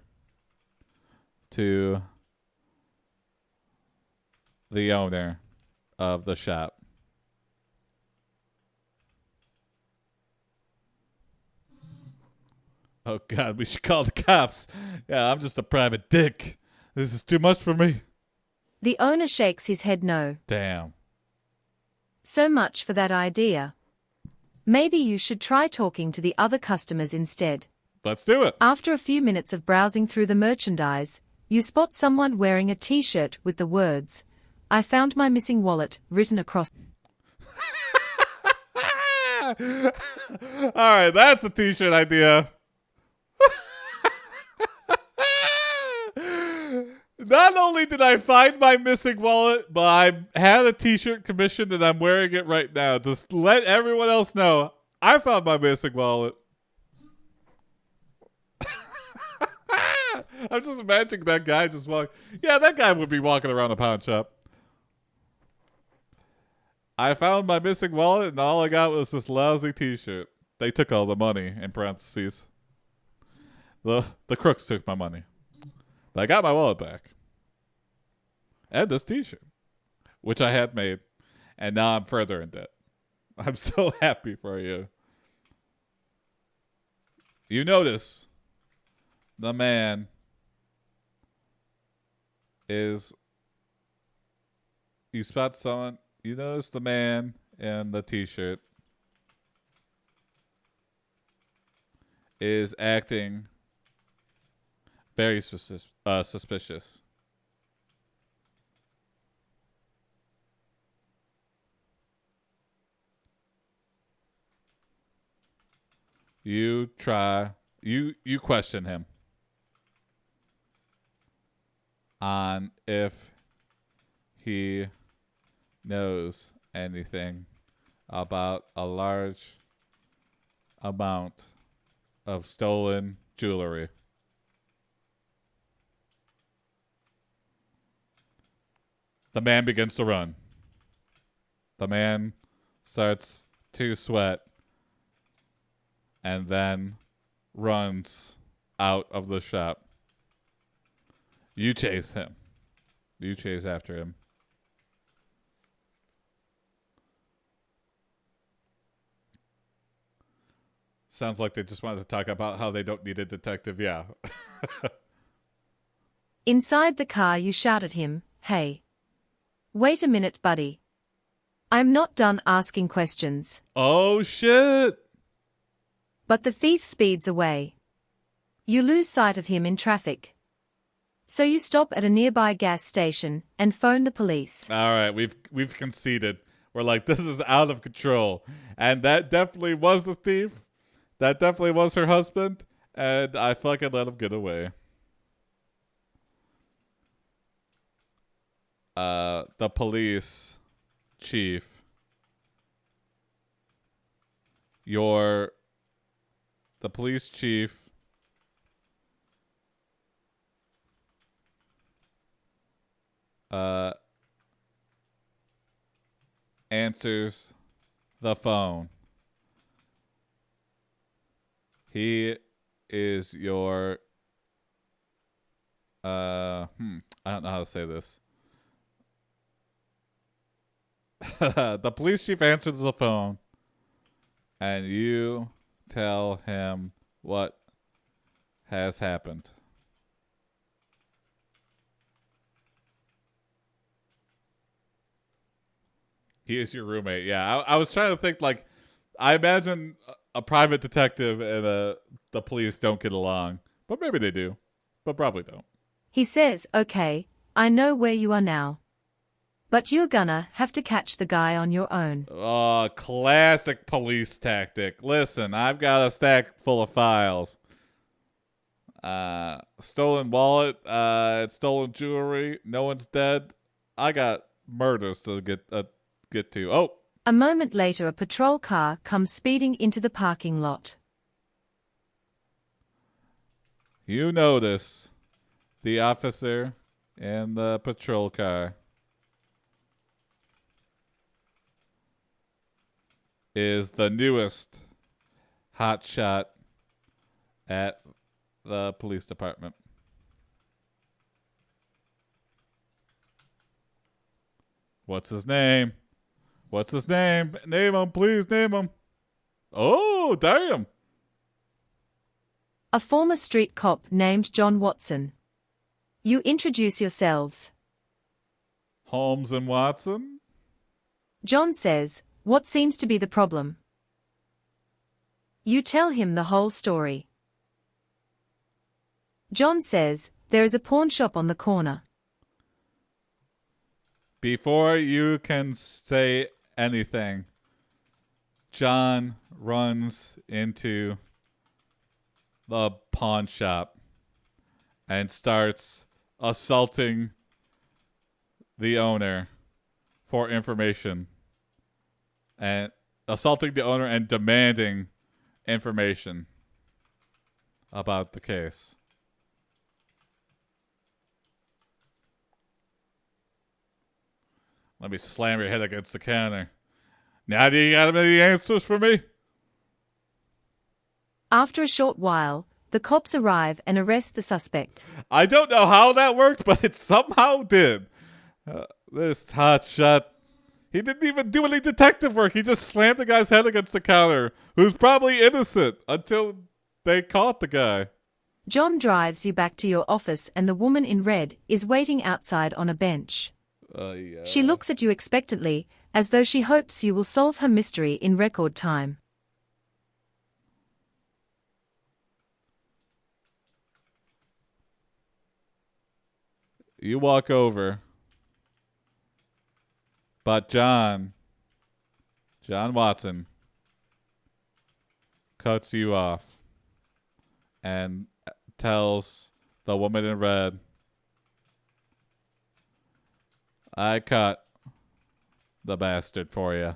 to the owner of the shop. Oh God, we should call the cops. Yeah, I'm just a private dick. This is too much for me. The owner shakes his head no. Damn. So much for that idea. Maybe you should try talking to the other customers instead. Let's do it. After a few minutes of browsing through the merchandise, you spot someone wearing a t-shirt with the words, "I found my missing wallet," written across. All right, that's a t-shirt idea. Not only did I find my missing wallet, but I had a t-shirt commissioned and I'm wearing it right now. Just let everyone else know I found my missing wallet. I'm just imagining that guy just walking. Yeah, that guy would be walking around a pawn shop. I found my missing wallet and all I got was this lousy t-shirt. They took all the money, in parentheses. The crooks took my money. But I got my wallet back. And this t-shirt, which I had made. And now I'm further in debt. I'm so happy for you. You notice the man is... You spot someone... You notice the man in the t-shirt is acting very suspicious. You question him on if he knows anything about a large amount of stolen jewelry. The man begins to run. The man starts to sweat and then runs out of the shop. You chase him. You chase after him. Sounds like they just wanted to talk about how they don't need a detective. Yeah. Inside the car you shout at him, "Hey. Wait a minute, buddy. I'm not done asking questions." Oh, shit. But the thief speeds away. You lose sight of him in traffic. So you stop at a nearby gas station and phone the police. All right, we've conceded. We're like, this is out of control. And that definitely was the thief. That definitely was her husband. And I fucking let him get away. The police chief, the police chief answers the phone. He is your I don't know how to say this. The police chief answers the phone and you tell him what has happened. He is your roommate. Yeah, I was trying to think, like, I imagine a private detective and the police don't get along. But maybe they do. But probably don't. He says, okay, I know where you are now. But you're gonna have to catch the guy on your own. Oh, classic police tactic. Listen, I've got a stack full of files. Stolen wallet, stolen jewelry, no one's dead. I got murders to get to. Oh! A moment later, a patrol car comes speeding into the parking lot. You notice the officer in the patrol car is the newest hotshot at the police department. What's his name? What's his name? Name him, please name him. Oh, damn. A former street cop named John Watson. You introduce yourselves. Holmes and Watson? John says, what seems to be the problem? You tell him the whole story. John says, there is a pawn shop on the corner. Before you can say anything, John runs into the pawn shop and starts assaulting the owner for information. And assaulting the owner and demanding information about the case. Let me slam your head against the counter. Now do you got any answers for me? After a short while, the cops arrive and arrest the suspect. I don't know how that worked, but it somehow did. This hotshot, he didn't even do any detective work. He just slammed the guy's head against the counter, who's probably innocent until they caught the guy. John drives you back to your office and the woman in red is waiting outside on a bench. Yeah. She looks at you expectantly, as though she hopes you will solve her mystery in record time. You walk over, but John Watson cuts you off and tells the woman in red, I caught the bastard for you.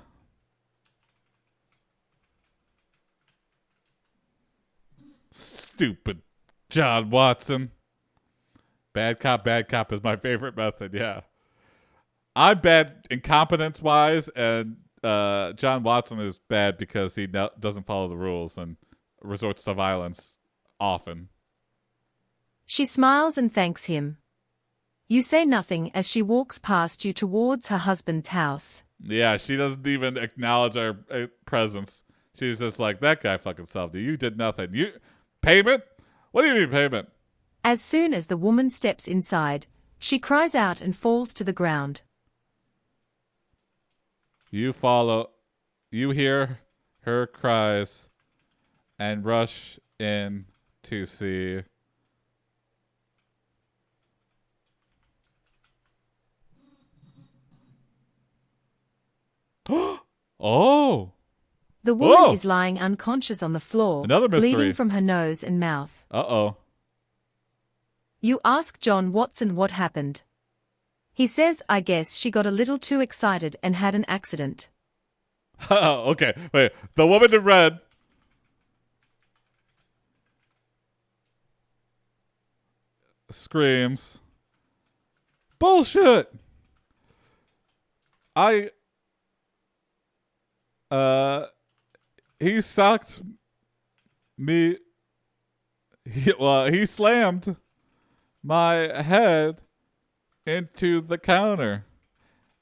Stupid John Watson. Bad cop is my favorite method, yeah. I'm bad incompetence-wise, and John Watson is bad because he doesn't follow the rules and resorts to violence often. She smiles and thanks him. You say nothing as she walks past you towards her husband's house. Yeah, she doesn't even acknowledge our presence. She's just like, that guy fucking solved it. You did nothing. You payment? What do you mean payment? As soon as the woman steps inside, she cries out and falls to the ground. You hear her cries and rush in to see oh! The woman Whoa! is lying unconscious on the floor, Another mystery. bleeding from her nose and mouth. Uh-oh. You ask John Watson what happened. He says I guess she got a little too excited and had an accident. Oh, okay. Wait, the woman in red screams, "Bullshit! He socked me. He slammed my head into the counter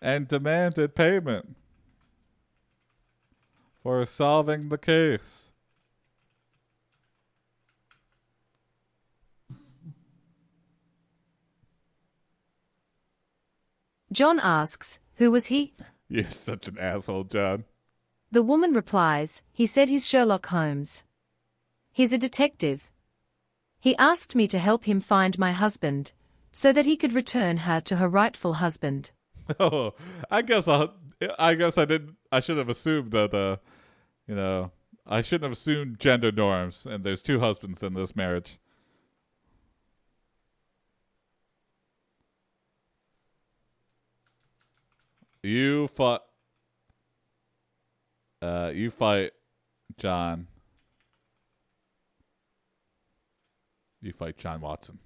and demanded payment for solving the case." John asks, who was he? You're such an asshole, John. The woman replies, he said he's Sherlock Holmes. He's a detective. He asked me to help him find my husband, so that he could return her to her rightful husband. Oh, I guess I didn't. I should have assumed that. I shouldn't have assumed gender norms. And there's two husbands in this marriage. You fight. You fight, John. You fight John Watson.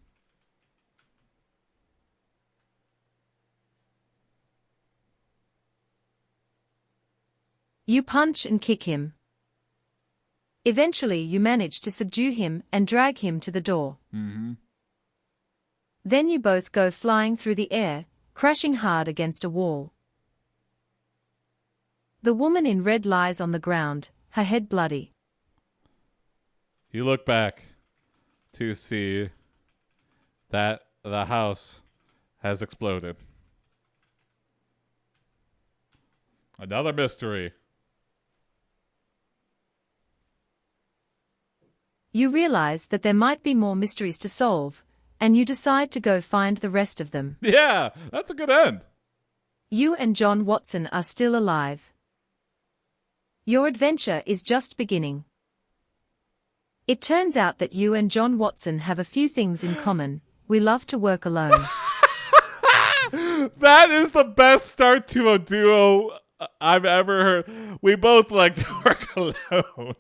You punch and kick him. Eventually you manage to subdue him and drag him to the door. Mm-hmm. Then you both go flying through the air, crashing hard against a wall. The woman in red lies on the ground, her head bloody. You look back to see that the house has exploded. Another mystery. You realize that there might be more mysteries to solve, and you decide to go find the rest of them. Yeah, that's a good end. You and John Watson are still alive. Your adventure is just beginning. It turns out that you and John Watson have a few things in common. We love to work alone. That is the best start to a duo I've ever heard. We both like to work alone.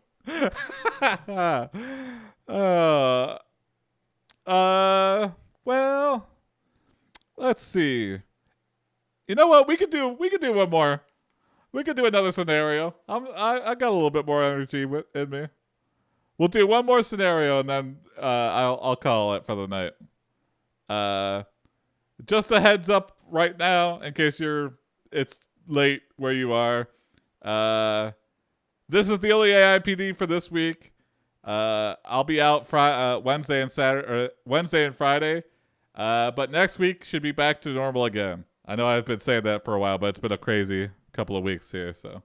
Well, let's see. You know what? We could do one more. We could do another scenario. I got a little bit more energy in me. We'll do one more scenario and then I'll call it for the night. Just a heads up right now, in case it's late where you are. This is the only AiPD for this week. I'll be out Wednesday and Friday. But next week should be back to normal again. I know I've been saying that for a while, but it's been a crazy couple of weeks here. So,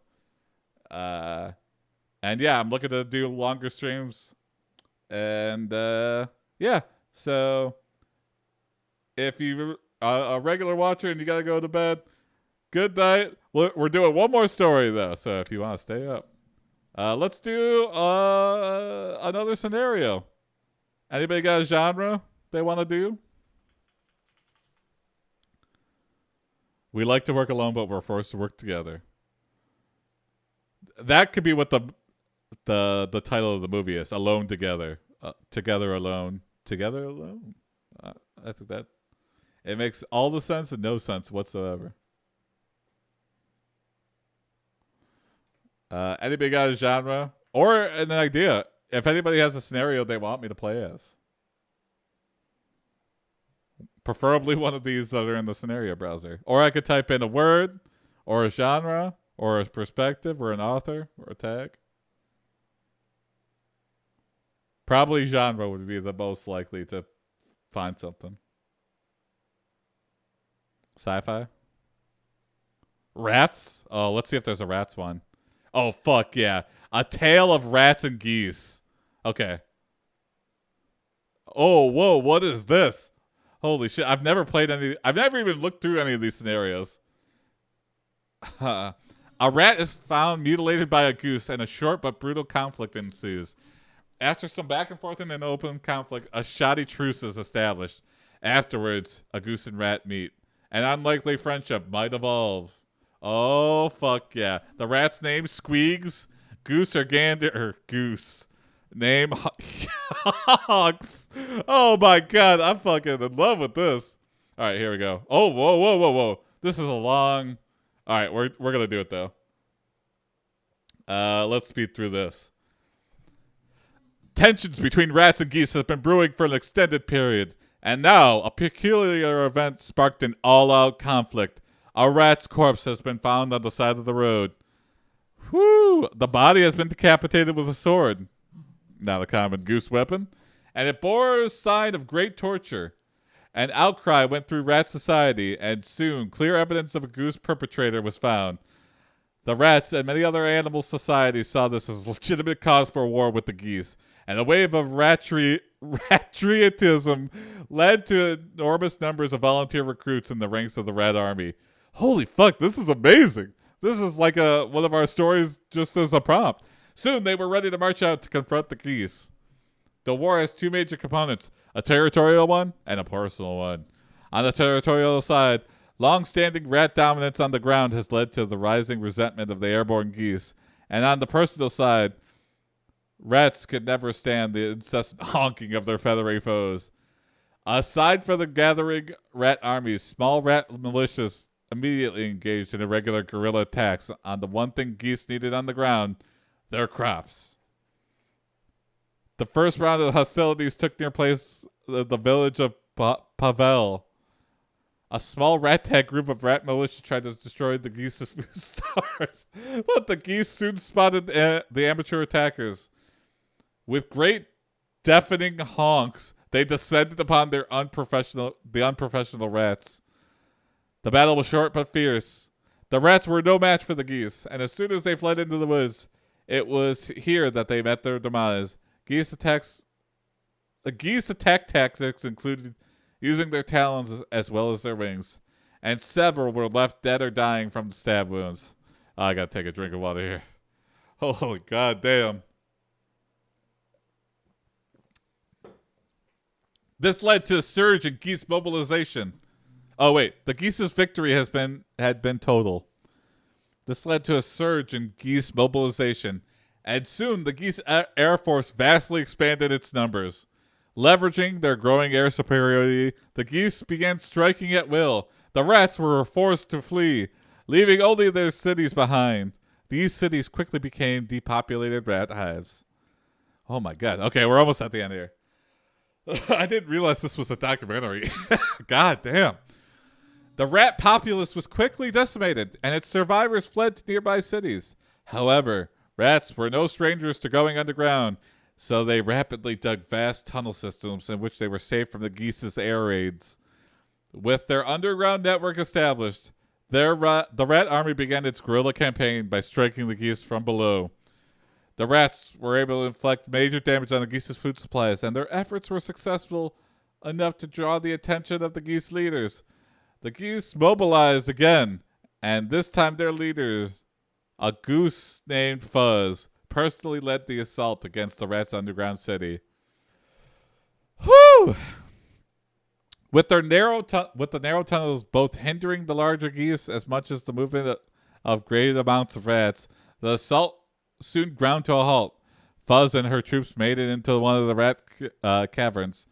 and yeah, I'm looking to do longer streams. And yeah, so if you're a regular watcher and you gotta go to bed, good night. We're doing one more story though, so if you want to stay up, let's do another scenario. Anybody got a genre they want to do? We like to work alone, but we're forced to work together. That could be what the title of the movie is: Alone Together, Together Alone, Together Alone. I think that it makes all the sense and no sense whatsoever. Anybody got a genre or an idea? If anybody has a scenario they want me to play as, preferably one of these that are in the scenario browser. Or I could type in a word, or a genre, or a perspective, or an author, or a tag. Probably genre would be the most likely to find something. Sci-fi? Rats? Oh, let's see if there's a rats one. Oh, fuck yeah. A Tale of Rats and Geese. Okay. Oh, whoa, what is this? Holy shit, I've never even looked through any of these scenarios. A rat is found mutilated by a goose and a short but brutal conflict ensues. After some back and forth in an open conflict, a shoddy truce is established. Afterwards, a goose and rat meet. An unlikely friendship might evolve. Oh, fuck yeah. The rat's name, Squeegs. Goose or gander, or goose. Name, Hawks. Oh my god, I'm fucking in love with this. All right, here we go. Oh, whoa, whoa, whoa, whoa. This is a long... All right, we're going to do it, though. Let's speed through this. Tensions between rats and geese have been brewing for an extended period, and now a peculiar event sparked an all-out conflict. A rat's corpse has been found on the side of the road. Whew! The body has been decapitated with a sword, not a common goose weapon, and it bore a sign of great torture. An outcry went through rat society, and soon clear evidence of a goose perpetrator was found. The rats and many other animal societies saw this as a legitimate cause for a war with the geese, and a wave of ratriotism led to enormous numbers of volunteer recruits in the ranks of the rat army. Holy fuck, this is amazing. This is like one of our stories just as a prompt. Soon they were ready to march out to confront the geese. The war has two major components, a territorial one and a personal one. On the territorial side, long-standing rat dominance on the ground has led to the rising resentment of the airborne geese. And on the personal side, rats could never stand the incessant honking of their feathery foes. Aside from the gathering rat armies, small rat militias immediately engaged in irregular guerrilla attacks on the one thing geese needed on the ground, their crops. The first round of hostilities took near place the village of Pavel. A small rat-tag group of rat militia tried to destroy the geese's food stores, but the geese soon spotted the amateur attackers. With great deafening honks, they descended upon the unprofessional rats. The battle was short but fierce. The rats were no match for the geese, and as soon as they fled into the woods, it was here that they met their demise. The geese attack tactics included using their talons as well as their wings, and several were left dead or dying from the stab wounds. Oh, I gotta take a drink of water here. Holy goddamn. This led to a surge in geese mobilization. Oh wait, the geese's victory had been total. This led to a surge in geese mobilization, and soon the geese air force vastly expanded its numbers. Leveraging their growing air superiority, the geese began striking at will. The rats were forced to flee, leaving only their cities behind. These cities quickly became depopulated rat hives. Oh my god. Okay, we're almost at the end here. I didn't realize this was a documentary. God damn. The rat populace was quickly decimated, and its survivors fled to nearby cities. However, rats were no strangers to going underground, so they rapidly dug vast tunnel systems in which they were safe from the geese's air raids. With their underground network established, the rat army began its guerrilla campaign by striking the geese from below. The rats were able to inflict major damage on the geese's food supplies, and their efforts were successful enough to draw the attention of the geese leaders. The geese mobilized again, and this time their leader, a goose named Fuzz, personally led the assault against the rats' underground city. Whew! With the narrow tunnels both hindering the larger geese as much as the movement of great amounts of rats, the assault soon ground to a halt. Fuzz and her troops made it into one of the rat caverns,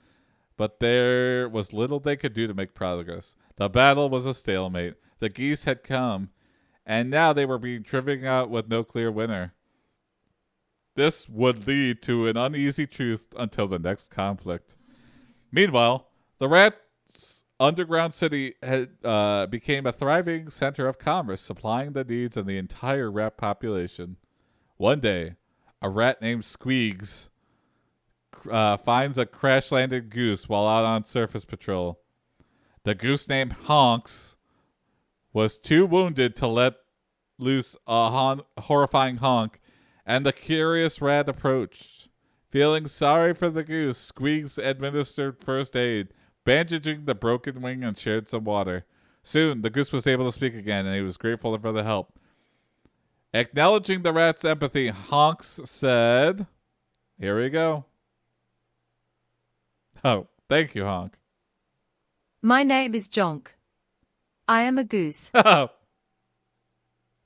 but there was little they could do to make progress. The battle was a stalemate. The geese had come, and now they were being driven out with no clear winner. This would lead to an uneasy truce until the next conflict. Meanwhile, the rats' underground city had became a thriving center of commerce, supplying the needs of the entire rat population. One day, a rat named Squeegs finds a crash-landed goose while out on surface patrol. The goose named Honks was too wounded to let loose a horrifying honk, and the curious rat approached. Feeling sorry for the goose, Squeegs administered first aid, bandaging the broken wing and shared some water. Soon, the goose was able to speak again, and he was grateful for the help. Acknowledging the rat's empathy, Honks said, "Here we go." Oh, thank you, Honk. My name is Jonk. I am a goose. Oh,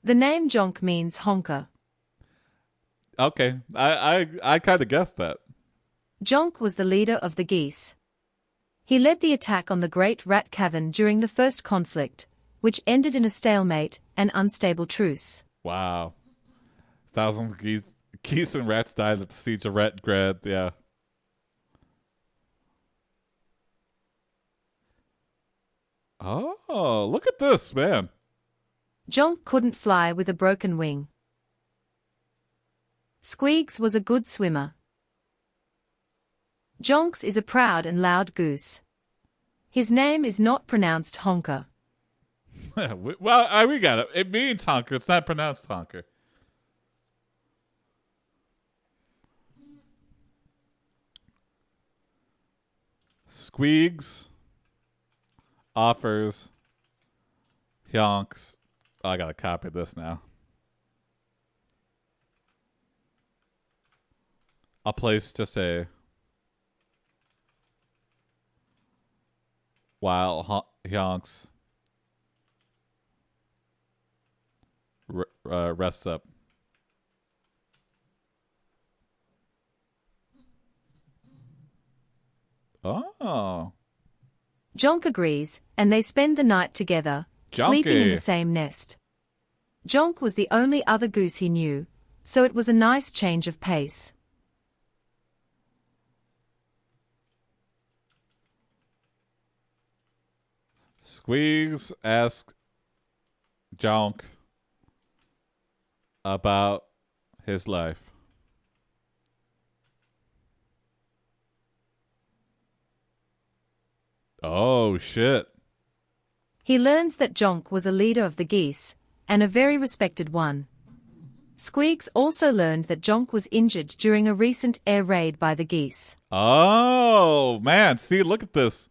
The name Jonk means honker. okay. I kind of guessed that. Jonk was the leader of the geese. He led the attack on the Great Rat Cavern during the first conflict, which ended in a stalemate and unstable truce. Wow. Thousands of geese and rats died at the siege of Ratgrad. Yeah. Oh, look at this, man. Jonk couldn't fly with a broken wing. Squeaks was a good swimmer. Jonks is a proud and loud goose. His name is not pronounced honker. Well, we got it. It means honker. It's not pronounced honker. Squeaks offers Hyonks. Oh, I gotta copy this now. A place to stay while Hyonks rests up. Oh. Jonk agrees, and they spend the night together, sleeping in the same nest. Jonk was the only other goose he knew, so it was a nice change of pace. Squeaks asks Jonk about his life. Oh, shit. He learns that Jonk was a leader of the geese, and a very respected one. Squeaks also learned that Jonk was injured during a recent air raid by the geese. Oh, man. See, look at this.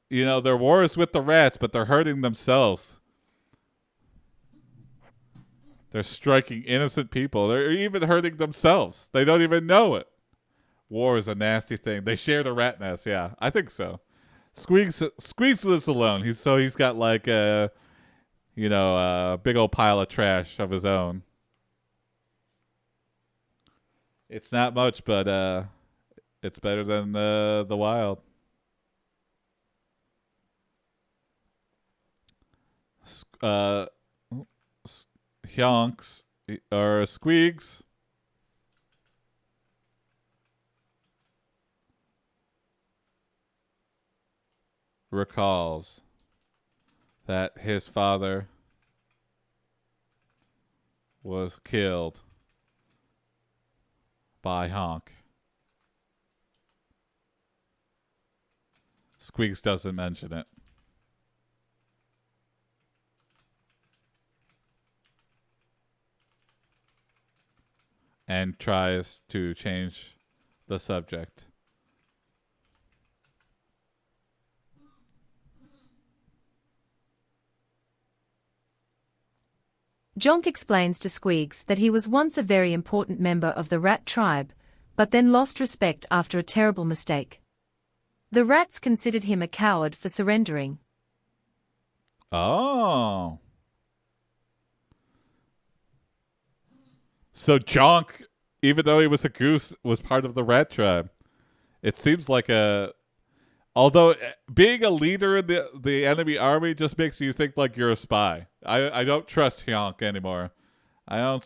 You know, they're wars with the rats, but they're hurting themselves. They're striking innocent people. They're even hurting themselves. They don't even know it. War is a nasty thing. They share the rat nest. Yeah, I think so. Squeaks lives alone. He's got like a big old pile of trash of his own. It's not much, but it's better than the wild. Hyonks or Squeaks recalls that his father was killed by Honk. Squeaks doesn't mention it. And tries to change the subject. Jonk explains to Squeaks that he was once a very important member of the rat tribe, but then lost respect after a terrible mistake. The rats considered him a coward for surrendering. Oh. So Jonk, even though he was a goose, was part of the rat tribe. It seems like although being a leader in the enemy army just makes you think like you're a spy. I don't trust Yonk anymore. I don't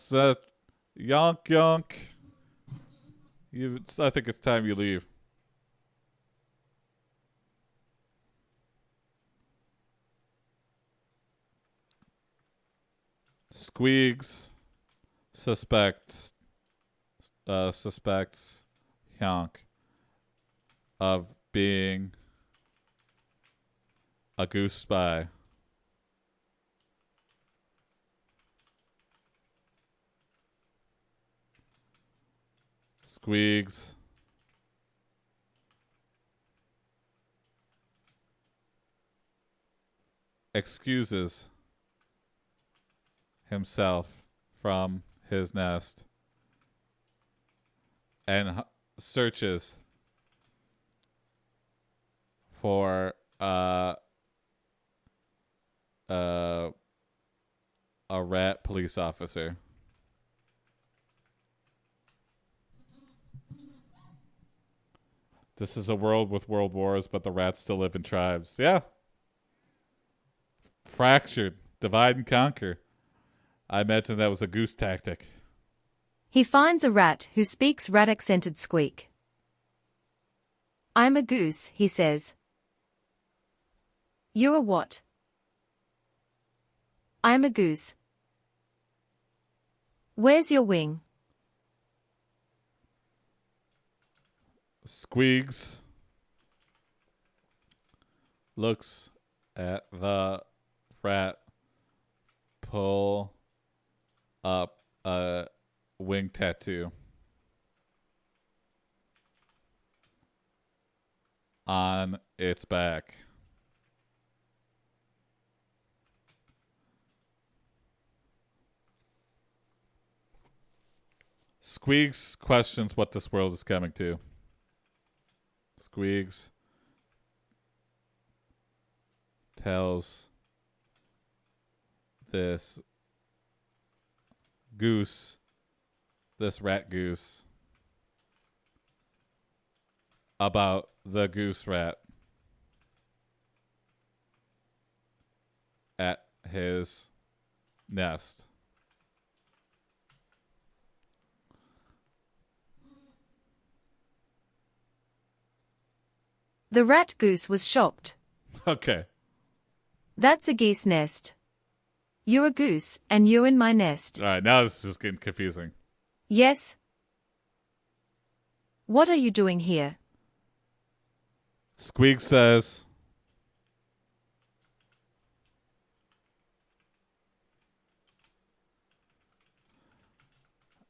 Yonk. I think it's time you leave. Squeaks suspects Hyonk of being a goose spy. Squeaks excuses himself from his nest and searches for uh, a rat police officer. This is a world with world wars, but the rats still live in tribes. Yeah. Fractured. Divide and conquer. I imagine that was a goose tactic. He finds a rat who speaks rat-accented squeak. I'm a goose, he says. You're a what? I'm a goose. Where's your wing? Squeaks looks at the rat pull up a wing tattoo on its back. Squeaks questions what this world is coming to. Squeaks tells this goose, this rat goose, about the goose rat at his nest. The rat goose was shocked. Okay. That's a geese nest. You're a goose, and you're in my nest. All right, now this is just getting confusing. Yes? What are you doing here? Squeak says,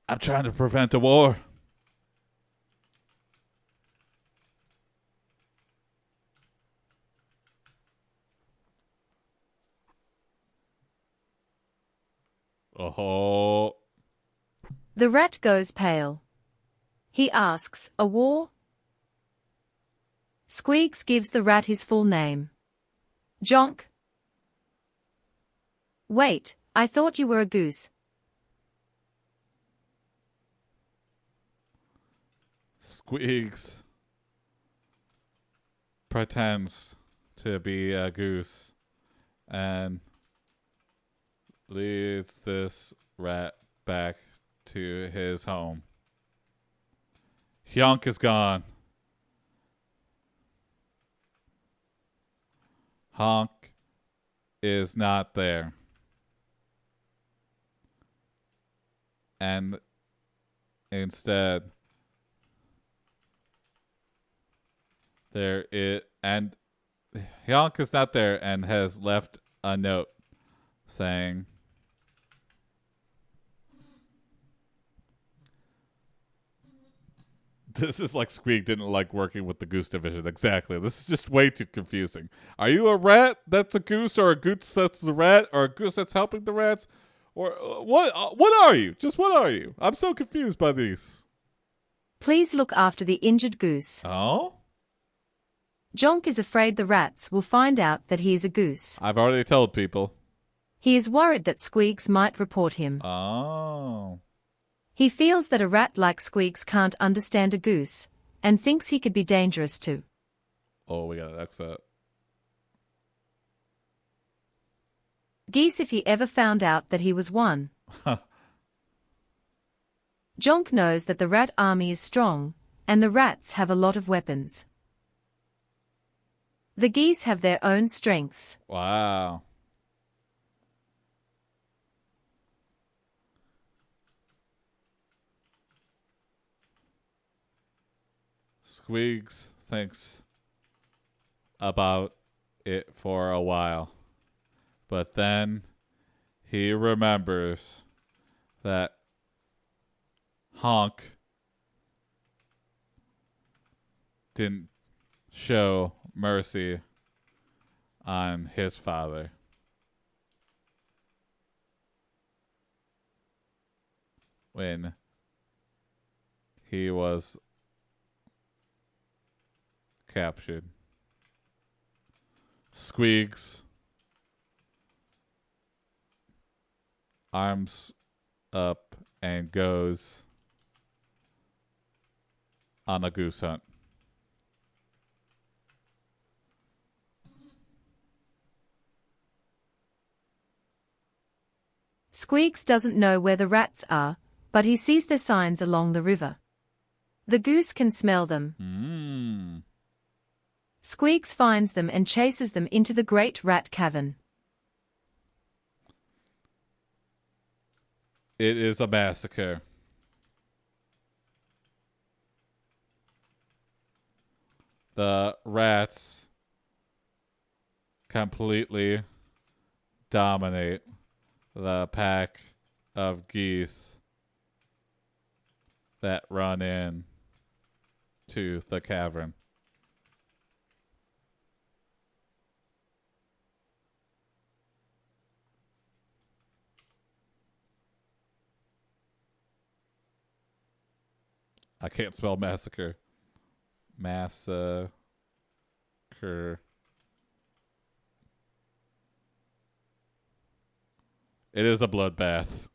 I'm trying to prevent a war. Oh. The rat goes pale. He asks, a war? Squeaks gives the rat his full name. Jonk. Wait, I thought you were a goose. Squeaks pretends to be a goose and leads this rat back to his home. Hyunk is gone. Honk is not there. And instead, Hyunk is not there and has left a note saying, this is like Squeak didn't like working with the goose division. Exactly. This is just way too confusing. Are you a rat that's a goose, or a goose that's the rat, or a goose that's helping the rats? Or what are you? Just what are you? I'm so confused by these. Please look after the injured goose. Oh? Jonk is afraid the rats will find out that he is a goose. I've already told people. He is worried that Squeaks might report him. Oh. He feels that a rat like Squeaks can't understand a goose, and thinks he could be dangerous too. Oh, we gotta exit. Geese if he ever found out that he was one. Jonk knows that the rat army is strong, and the rats have a lot of weapons. The geese have their own strengths. Wow. Squeaks thinks about it for a while, but then he remembers that Honk didn't show mercy on his father. When he was captured. Squeaks arms up and goes on a goose hunt. Squeaks doesn't know where the rats are, but he sees their signs along the river. The goose can smell them. Squeaks finds them and chases them into the great rat cavern. It is a massacre. The rats completely dominate the pack of geese that run in to the cavern. I can't spell massacre. Massacre. It is a bloodbath.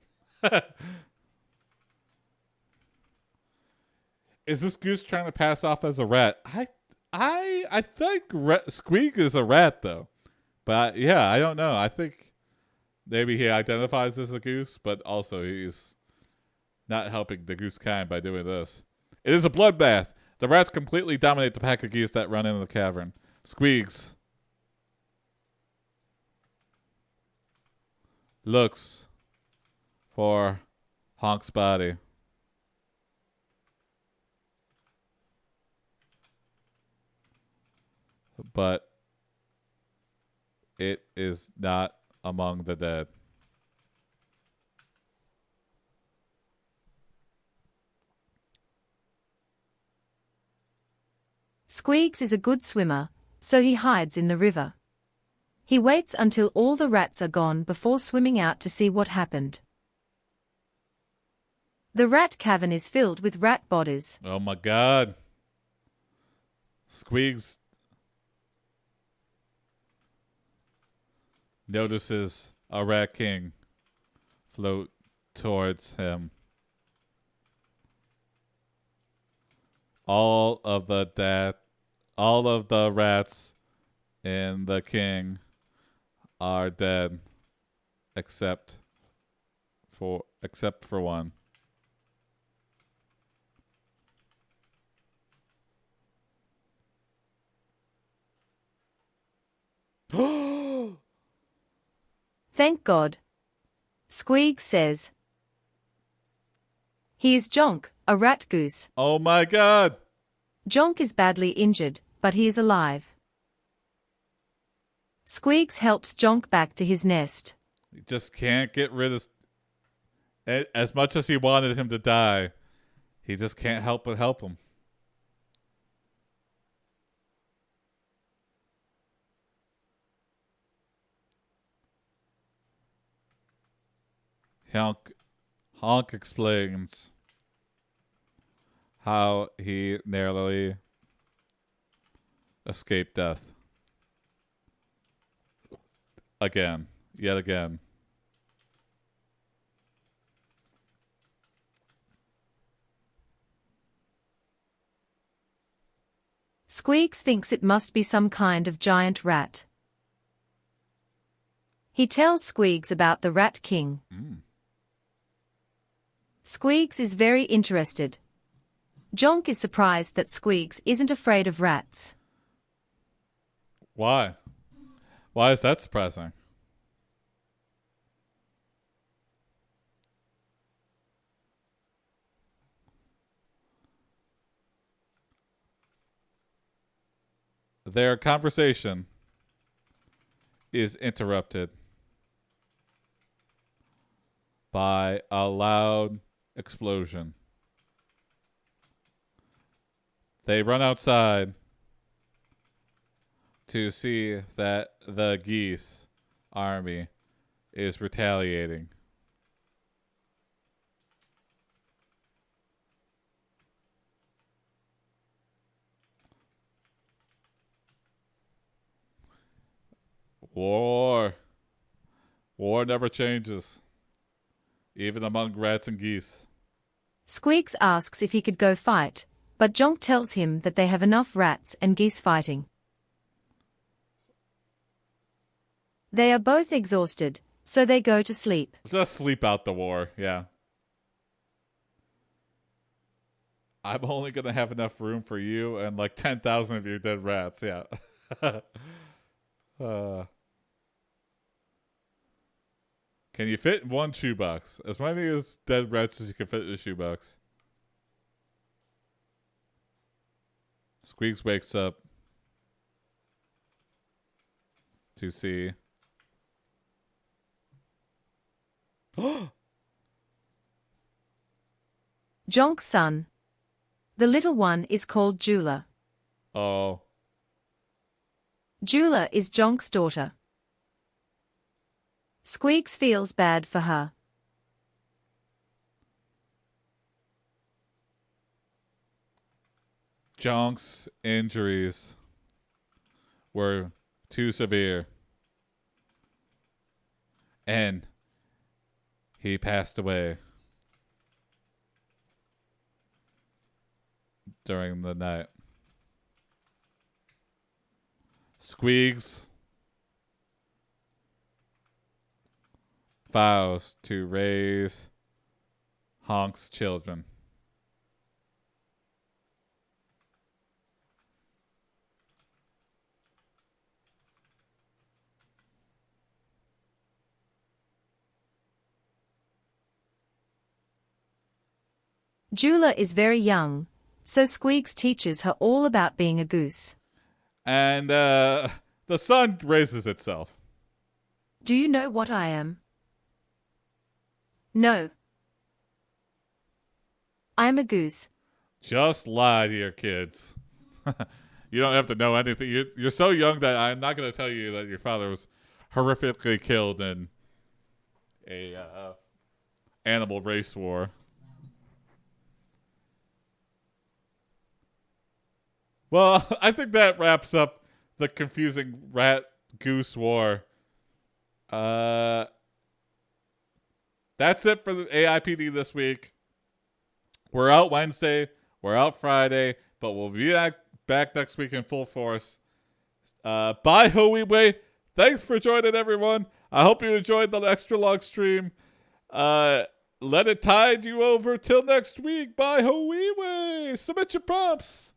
Is this goose trying to pass off as a rat? I think Squeak is a rat though, but yeah, I don't know. I think maybe he identifies as a goose, but also he's not helping the goose kind by doing this. It is a bloodbath. The rats completely dominate the pack of geese that run into the cavern. Squeaks looks for Honk's body. But it is not among the dead. Squeaks is a good swimmer, so he hides in the river. He waits until all the rats are gone before swimming out to see what happened. The rat cavern is filled with rat bodies. Oh my god. Squeaks notices a rat king float towards him. All of the rats in the king are dead except for one. Thank God. Squeak says. He is Jonk, a rat goose. Oh my god. Jonk is badly injured, but he is alive. Squeaks helps Jonk back to his nest. He just can't get rid of... As much as he wanted him to die, he just can't help but help him. Honk explains how he narrowly escaped death. Yet again. Squeaks thinks it must be some kind of giant rat. He tells Squeaks about the Rat King. Squeaks is very interested. Jonk is surprised that Squeaks isn't afraid of rats. Why? Why is that surprising? Their conversation is interrupted by a loud explosion. They run outside to see that the geese army is retaliating. War. War never changes. even among rats and geese. Squeaks asks if he could go fight, but Jonk tells him that they have enough rats and geese fighting. They are both exhausted, so they go to sleep. Just sleep out the war, yeah. I'm only going to have enough room for you and like 10,000 of your dead rats, yeah. Can you fit in one shoebox? As many as dead rats as you can fit in a shoebox. Squeaks wakes up to see. Jonk's son. The little one is called Jula. Oh. Jula is Jonk's daughter. Squeaks feels bad for her. Jonk's injuries were too severe. And he passed away during the night. Squeaks vows to raise Honk's children. Jula is very young, so Squeaks teaches her all about being a goose. And the sun raises itself. Do you know what I am? No. I'm a goose. Just lie to your kids. You don't have to know anything. You're so young that I'm not going to tell you that your father was horrifically killed in a animal race war. Well, I think that wraps up the confusing rat-goose war. That's it for the AiPD this week. We're out Wednesday. We're out Friday. But we'll be back next week in full force. Bye, Hoiwe. Thanks for joining, everyone. I hope you enjoyed the extra long stream. Let it tide you over till next week. Bye, Hoiwe. Submit your prompts.